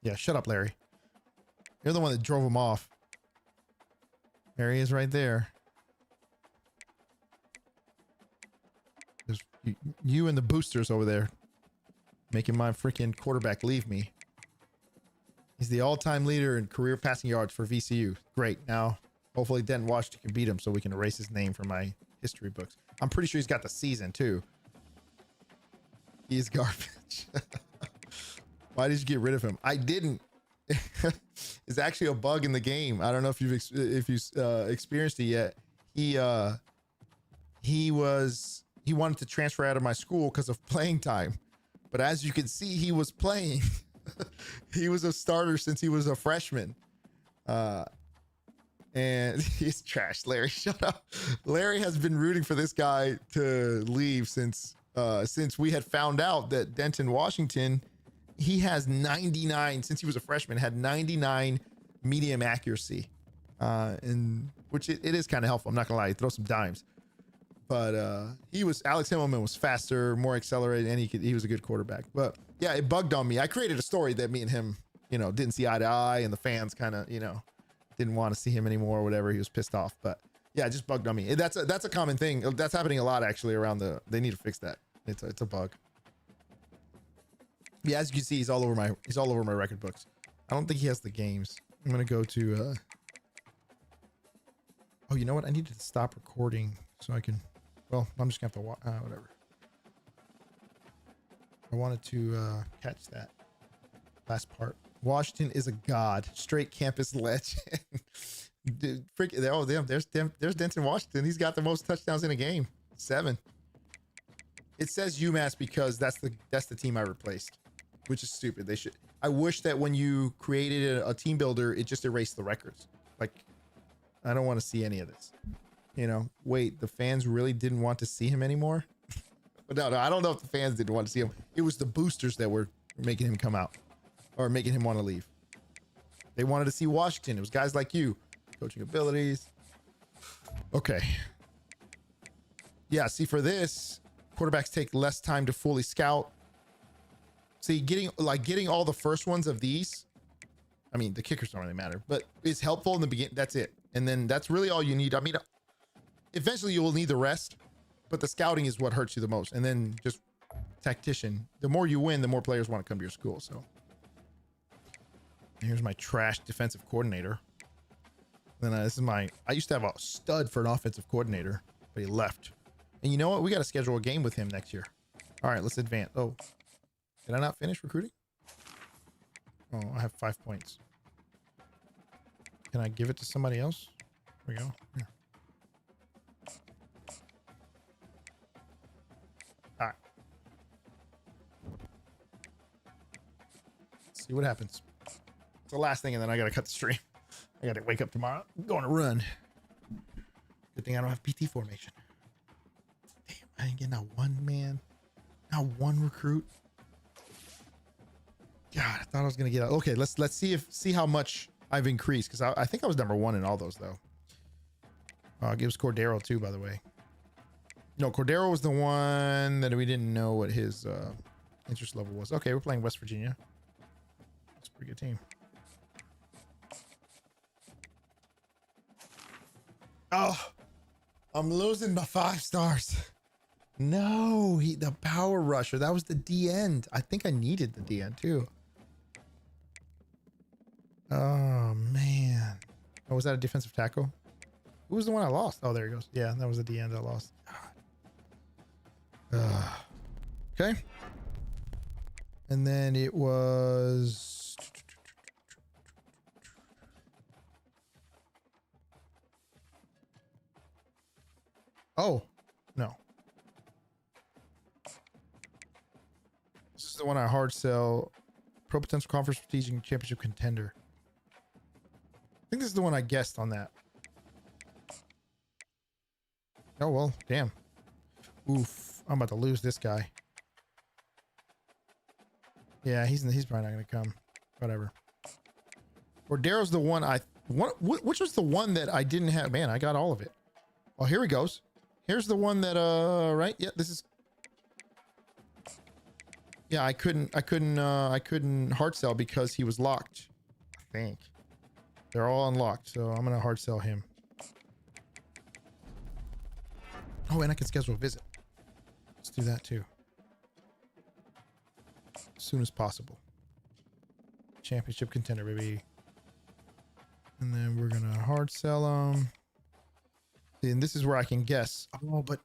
Yeah, shut up, Larry. You're the one that drove him off. There he is right there. There's you and the boosters over there making my freaking quarterback leave me. He's the all-time leader in career passing yards for VCU. Great. Now, hopefully Denton Washington can beat him so we can erase his name from my history books. I'm pretty sure he's got the season too. He's garbage. Why did you get rid of him? I didn't. It's actually a bug in the game. I don't know if you've experienced it yet. He wanted to transfer out of my school because of playing time, but as you can see, he was playing. He was a starter since he was a freshman, and he's trash. Larry, shut up. Larry has been rooting for this guy to leave since we had found out that Denton Washington. He has 99 since he was a freshman, had 99 medium accuracy, and which it is kind of helpful. I'm not gonna lie, throw some dimes, but Alex Himmelman was faster, more accelerated, and he was a good quarterback. But yeah, it bugged on me. I created a story that me and him, didn't see eye to eye, and the fans kind of, didn't want to see him anymore or whatever. He was pissed off, but yeah, it just bugged on me. That's a common thing. That's happening a lot actually around they need to fix that. It's a bug. Yeah, as you can see, he's all over my record books. I don't think he has the games. I'm gonna go to. Oh, you know what? I needed to stop recording so I can. Well, I'm just gonna have to watch. Whatever. I wanted to catch that last part. Washington is a god. Straight campus legend. Dude, oh, damn. There's Denton Washington. He's got the most touchdowns in a game. 7. It says UMass because that's the team I replaced, which is stupid. They should. I wish that when you created a team builder, it just erased the records. Like, I don't want to see any of this. You know, wait, the fans really didn't want to see him anymore? No, I don't know if the fans didn't want to see him. It was the boosters that were making him come out or making him want to leave. They wanted to see Washington. It was guys like you. Coaching abilities. Okay. Yeah, see, for this, quarterbacks take less time to fully scout. See, getting all the first ones of these, I mean, the kickers don't really matter, but it's helpful in the beginning. That's it. And then that's really all you need. I mean, eventually you will need the rest, but the scouting is what hurts you the most. And then just tactician. The more you win, the more players want to come to your school. So here's my trash defensive coordinator. Then this is I used to have a stud for an offensive coordinator, but he left. And you know what? We got to schedule a game with him next year. All right, let's advance. Oh, did I not finish recruiting? Oh, I have 5 points. Can I give it to somebody else? Here we go. Here. All right. Let's see what happens. It's the last thing, and then I got to cut the stream. I got to wake up tomorrow. I'm going to run. Good thing I don't have PT formation. Damn, I didn't get not one man. Not one recruit. God, I thought I was going to get out. Okay, let's see how much I've increased, because I think I was number 1 in all those, though. It was Cordero, too, by the way. No, Cordero was the one that we didn't know what his interest level was. Okay, we're playing West Virginia. That's a pretty good team. Oh, I'm losing my 5 stars. No, the power rusher. That was the D end. I think I needed the D end too. Oh man. Oh, was that a defensive tackle? Who was the one I lost? Oh, there he goes. Yeah, that was the D end I lost. Okay. And then it was. Oh, no. This is the one I hard sell. Pro potential conference strategic championship contender. I think this is the one I guessed on that. Oh, well, damn. Oof. I'm about to lose this guy. Yeah, he's probably not going to come. Whatever. Cordero's the one which was the one that I didn't have? Man, I got all of it. Oh, here he goes. Here's the one that, right? Yeah, this is. Yeah, I couldn't hard sell because he was locked. I think. They're all unlocked, so I'm gonna hard sell him. Oh, and I can schedule a visit. Let's do that too. As soon as possible. Championship contender, baby. And then we're gonna hard sell him. And this is where I can guess. Oh, but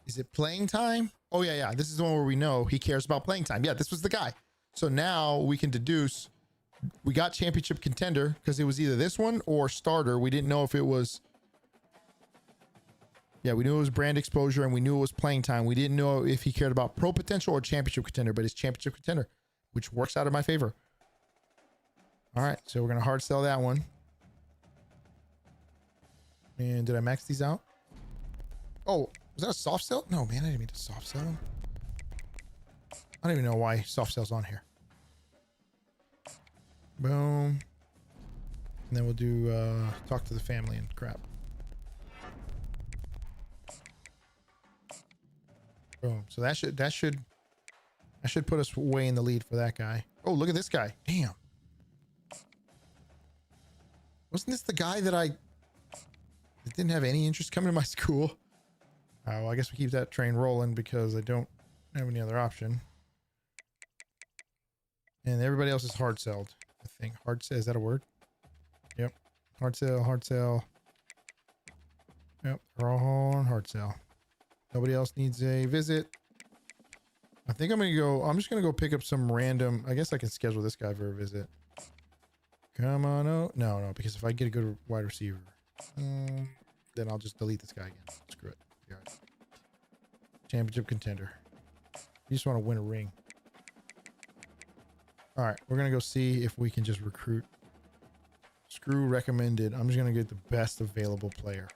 is it playing time? Oh, yeah. This is the one where we know he cares about playing time. Yeah, this was the guy. So now we can deduce we got championship contender because it was either this one or starter. We didn't know if it was. Yeah, we knew it was brand exposure and we knew it was playing time. We didn't know if he cared about pro potential or championship contender, but it's championship contender, which works out in my favor. All right, so we're going to hard sell that one. And did I max these out? Oh, was that a soft sell? No, man, I didn't mean to soft sell them. I don't even know why soft sell's on here. Boom. And then we'll do talk to the family and crap. Boom. So that should put us way in the lead for that guy. Oh, look at this guy. Damn. Wasn't this the guy that didn't have any interest coming to my school? Well, I guess we keep that train rolling because I don't have any other option. And everybody else is hard sold. I think hard sell, is that a word? Yep. Hard sell, hard sell. Yep. They're all on hard sell. Nobody else needs a visit. I think I'm just gonna go pick up some random. I guess I can schedule this guy for a visit. Come on, oh no, because if I get a good wide receiver, then I'll just delete this guy again. Screw it. Yeah. Championship contender. You just want to win a ring. All right, we're gonna go see if we can just recruit. Screw recommended. I'm just gonna get the best available player.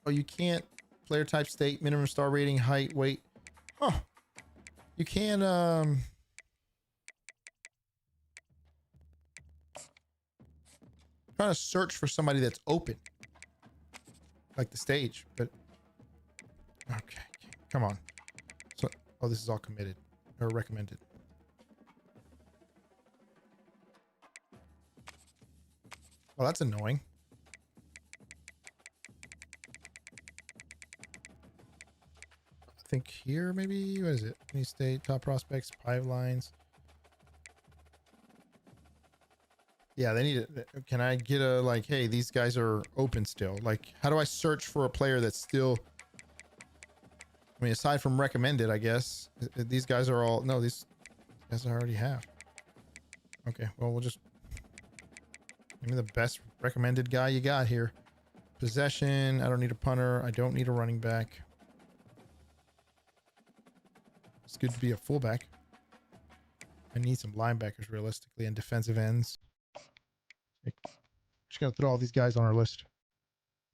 Oh, you can't. Player type, state, minimum star rating, height, weight. Huh. You can trying to search for somebody that's open. Like the stage, but okay. Come on. So oh, this is all committed or recommended. Well, that's annoying. I think here maybe, what is it? Any state, top prospects, pipelines. Yeah, they need it. Can I get a like, hey, these guys are open still? Like, how do I search for a player that's still, I mean, aside from recommended, I guess these guys are all, no, these guys I already have. Okay, well, we'll just give me the best recommended guy you got here. Possession. I don't need a punter. I don't need a running back. It's good to be a fullback. I need some linebackers realistically and defensive ends. Just gonna throw all these guys on our list.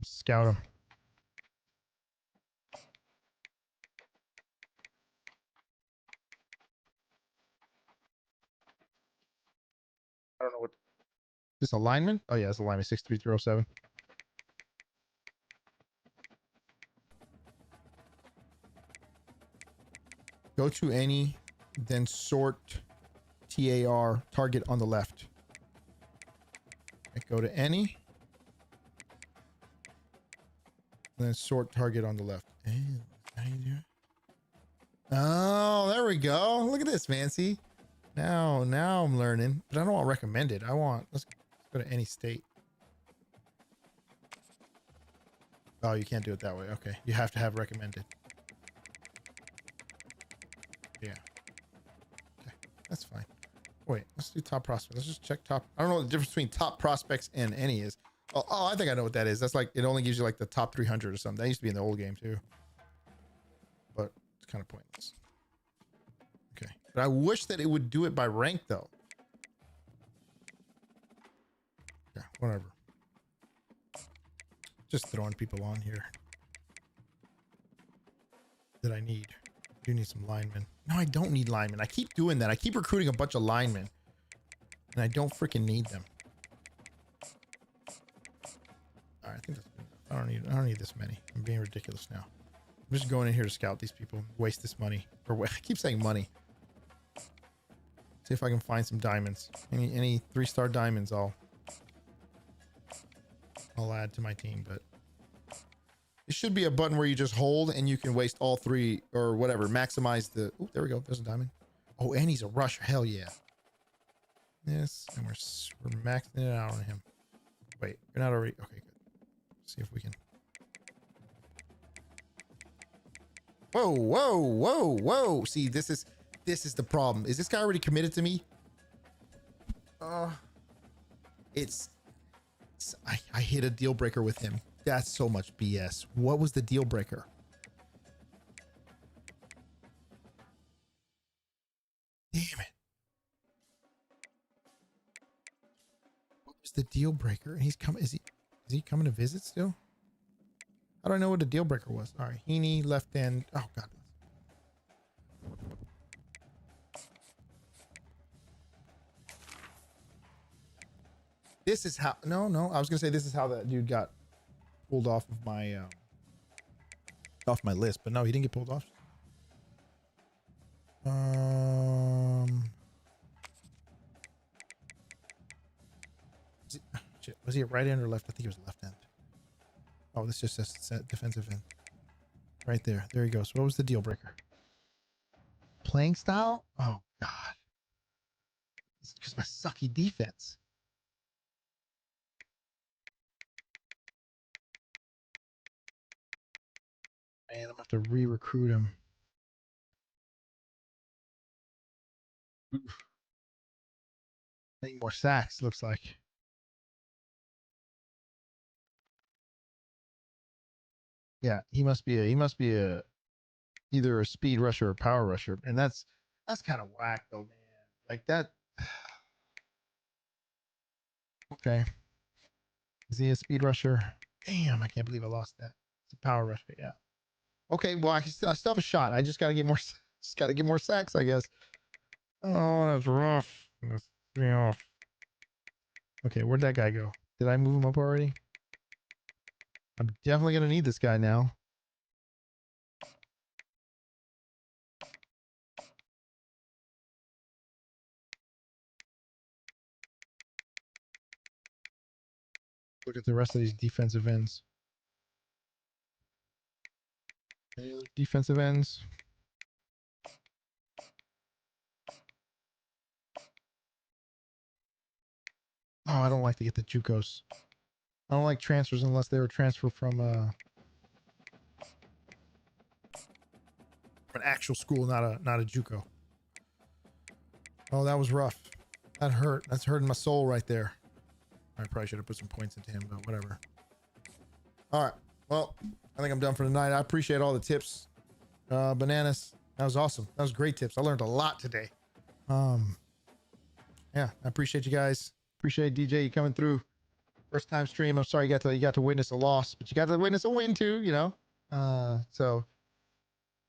Scout them. I don't know what. This a lineman? Oh yeah, it's a lineman. 63307. Go to any, then sort TAR target on the left. Go to any, and then sort target on the left. How you do it? Oh, there we go. Look at this, fancy. Now I'm learning, but I don't want recommended. I want, let's go to any state. Oh, you can't do it that way. Okay, you have to have recommended. Yeah. Okay, that's fine. Wait, let's do top prospects. Let's just check top. I don't know what the difference between top prospects and any is. Oh, I think I know what that is. That's like, it only gives you like the top 300 or something. That used to be in the old game too. But it's kind of pointless. Okay. But I wish that it would do it by rank though. Yeah, whatever. Just throwing people on here that I need. I do need some linemen. No, I don't need linemen. I keep doing that. I keep recruiting a bunch of linemen, and I don't freaking need them. All right, I think that's good. I don't need this many. I'm being ridiculous now. I'm just going in here to scout these people, waste this money. Or I keep saying money. See if I can find some diamonds. Any 3-star diamonds, I'll add to my team. But it should be a button where you just hold and you can waste all 3 or whatever. Maximize the. Oh, there we go. There's a diamond. Oh, and he's a rusher. Hell yeah. Yes, and we're maxing it out on him. Wait, you're not already. Okay, good. See if we can. Whoa. See, this is the problem. Is this guy already committed to me? I hit a deal breaker with him. That's so much BS. What was the deal breaker? Damn it. What was the deal breaker? And he's coming. Is he coming to visit still? How do I know what the deal breaker was? All right. Heaney, left end. Oh, God. This is how. No. I was going to say this is how that dude got pulled off of my list, but no, he didn't get pulled off. Was he a right end or left? I think he was left end. Oh, this just says defensive end. Right there. There he goes. What was the deal breaker? Playing style? Oh God. It's because my sucky defense. Man, I'm gonna have to re-recruit him. Oof. I need more sacks, looks like. Yeah, he must be a either a speed rusher or power rusher. And that's kind of whack though, man. Like that. Okay. Is he a speed rusher? Damn, I can't believe I lost that. It's a power rusher, yeah. Okay, well, I still have a shot. I just gotta get more just gotta get more sacks, I guess. Oh, that's rough. That's me off. Okay, where'd that guy go? Did I move him up already? I'm definitely gonna need this guy now. Look at the rest of these defensive ends. Any other defensive ends? Oh, I don't like to get the JUCOs. I don't like transfers unless they were transferred from an actual school, not a JUCO. Oh, that was rough. That hurt. That's hurting my soul right there. I probably should have put some points into him, but whatever. All right. Well, I think I'm done for tonight. I appreciate all the tips. Bananas. That was awesome. That was great tips. I learned a lot today. Yeah, I appreciate you guys. Appreciate DJ you coming through. First time stream. I'm sorry you got to witness a loss, but you got to witness a win too, you know. So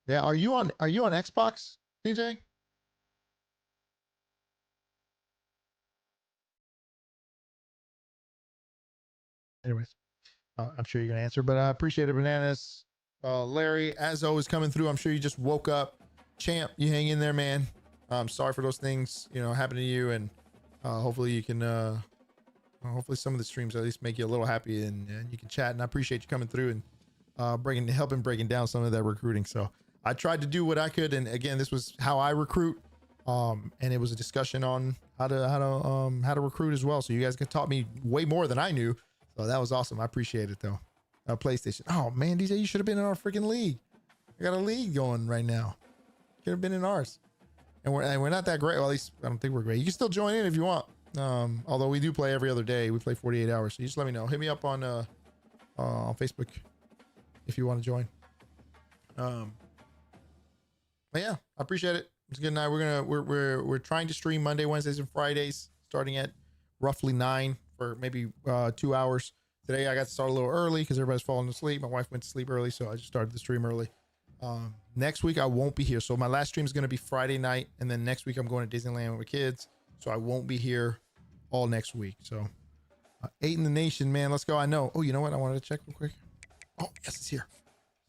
yeah, are you on Xbox, DJ? Anyways, I'm sure you're gonna answer, but I appreciate it, Bananas. Larry, as always, coming through. I'm sure you just woke up. Champ, you hang in there, man. I'm sorry for those things, you know, happening to you, and hopefully you can hopefully some of the streams at least make you a little happy, and you can chat. And I appreciate you coming through and helping breaking down some of that recruiting. So I tried to do what I could, and again, this was how I recruit, and it was a discussion on how to recruit as well. So you guys taught me way more than I knew. So that was awesome. I appreciate it though. PlayStation. Oh man, DJ, you should have been in our freaking league. I got a league going right now. Could have been in ours. And we're not that great. Well, at least I don't think we're great. You can still join in if you want. Although we do play every other day. We play 48 hours. So you just let me know. Hit me up on Facebook if you want to join. But yeah, I appreciate it. It's a good night. We're trying to stream Monday, Wednesdays, and Fridays, starting at roughly 9 for maybe 2 hours. Today I got to start a little early because everybody's falling asleep. My wife went to sleep early, so I just started the stream early. Next week I won't be here. So my last stream is going to be Friday night, and then next week I'm going to Disneyland with my kids. So I won't be here all next week. So 8 in the nation, man. Let's go. I know. Oh, you know what? I wanted to check real quick. Oh, yes, it's here.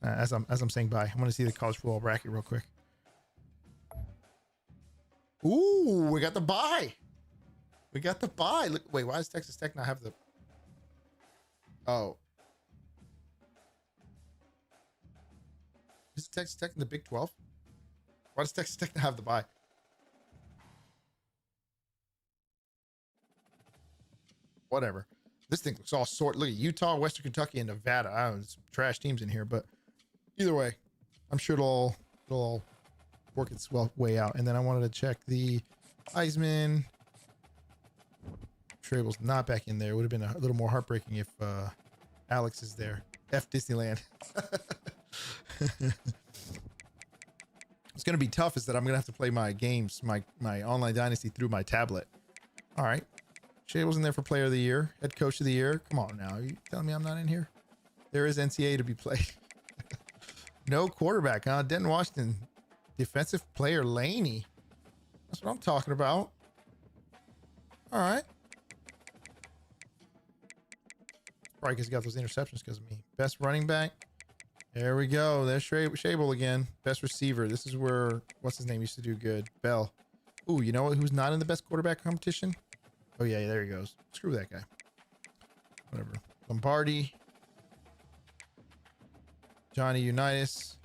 As I'm saying bye, I want to see the college football bracket real quick. Ooh, we got the bye. We got the bye. Look, wait, why does Texas Tech not have the? Oh. Is Texas Tech in the Big 12? Why does Texas Tech not have the bye? Whatever. This thing looks all sort. Look at Utah, Western Kentucky, and Nevada. I don't know, there's some trash teams in here, but either way, I'm sure it'll all work its way out. And then I wanted to check the Heisman. Trable's not back in there. It would have been a little more heartbreaking if Alex is there. F Disneyland. It's gonna be tough is that I'm gonna have to play my games, my online Dynasty through my tablet. All right. Shay wasn't there for player of the year, head coach of the year. Come on now. Are you telling me I'm not in here? There is NCAA to be played. No quarterback, huh? Denton Washington. Defensive player Laney. That's what I'm talking about. All right. Probably because he got those interceptions because of me. Best running back. There we go. There's Shable again. Best receiver. This is where, what's his name, used to do good. Bell. Ooh, you know what? Who's not in the best quarterback competition? Oh, yeah, there he goes. Screw that guy. Whatever. Lombardi. Johnny Unitas.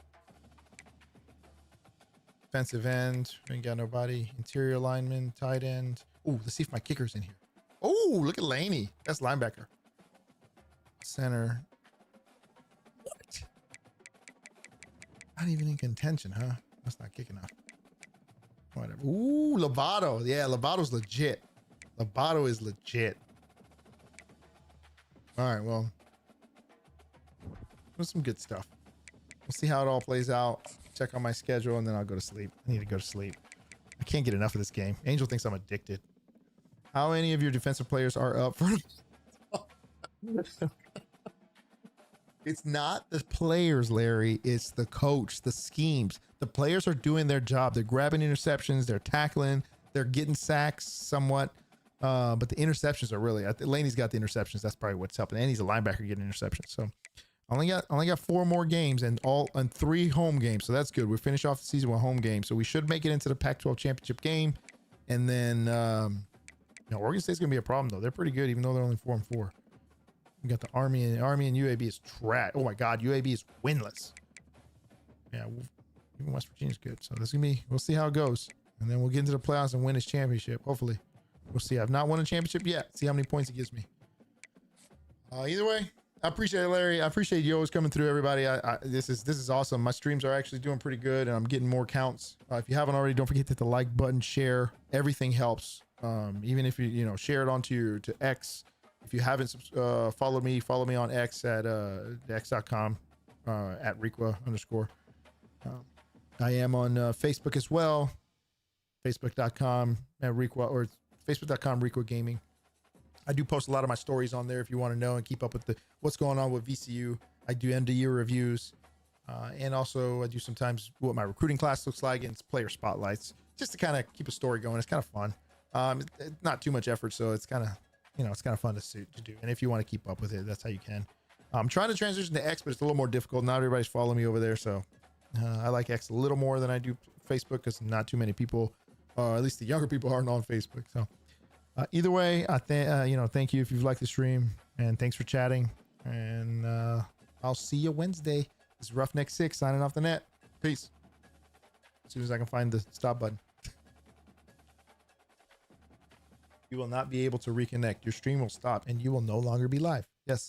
Defensive end. Ain't got nobody. Interior lineman. Tight end. Ooh, let's see if my kicker's in here. Oh, look at Laney. That's linebacker. Center. What? Not even in contention, huh? That's not kicking off. Whatever. Ooh, Lovato. Yeah, Lovato's legit. Lovato is legit. All right, well, there's some good stuff. We'll see how it all plays out. Check on my schedule, and then I'll go to sleep. I need to go to sleep. I can't get enough of this game. Angel thinks I'm addicted. How many of your defensive players are up for... It's not the players, Larry. It's the coach, the schemes. The players are doing their job. They're grabbing interceptions. They're tackling. They're getting sacks somewhat. But the interceptions are really... Laney's got the interceptions. That's probably what's helping. And he's a linebacker getting interceptions. So I only got 4 more games and 3 home games. So that's good. We finish off the season with home games. So we should make it into the Pac-12 championship game. And then, Oregon State's going to be a problem, though. They're pretty good, even though they're only 4-4. We got the Army and UAB is trash. Oh my God, UAB is winless. Yeah, even West Virginia's good. So this is gonna be. We'll see how it goes, and then we'll get into the playoffs and win this championship. Hopefully, we'll see. I've not won a championship yet. See how many points it gives me. Either way, I appreciate it, Larry. I appreciate you always coming through, everybody. This is awesome. My streams are actually doing pretty good, and I'm getting more counts. If you haven't already, don't forget to hit the like button, share. Everything helps. Even if you share it onto to X. If you haven't followed me, follow me on X at x.com at Requa_. I am on Facebook as well. Facebook.com at Requa or Facebook.com Requa Gaming. I do post a lot of my stories on there if you want to know and keep up with what's going on with VCU. I do end of year reviews. And also I do sometimes what my recruiting class looks like and it's player spotlights just to kind of keep a story going. It's kind of fun. It's not too much effort, so it's kind of it's kind of fun to do. And if you want to keep up with it, that's how you can. I'm trying to transition to X, but it's a little more difficult. Not everybody's following me over there. So I like X a little more than I do Facebook because not too many people, at least the younger people, aren't on Facebook. So either way, thank you if you've liked the stream, and thanks for chatting. And I'll see you Wednesday. This is Roughneck 6 signing off the net. Peace. As soon as I can find the stop button. You will not be able to reconnect. Your stream will stop and you will no longer be live. Yes,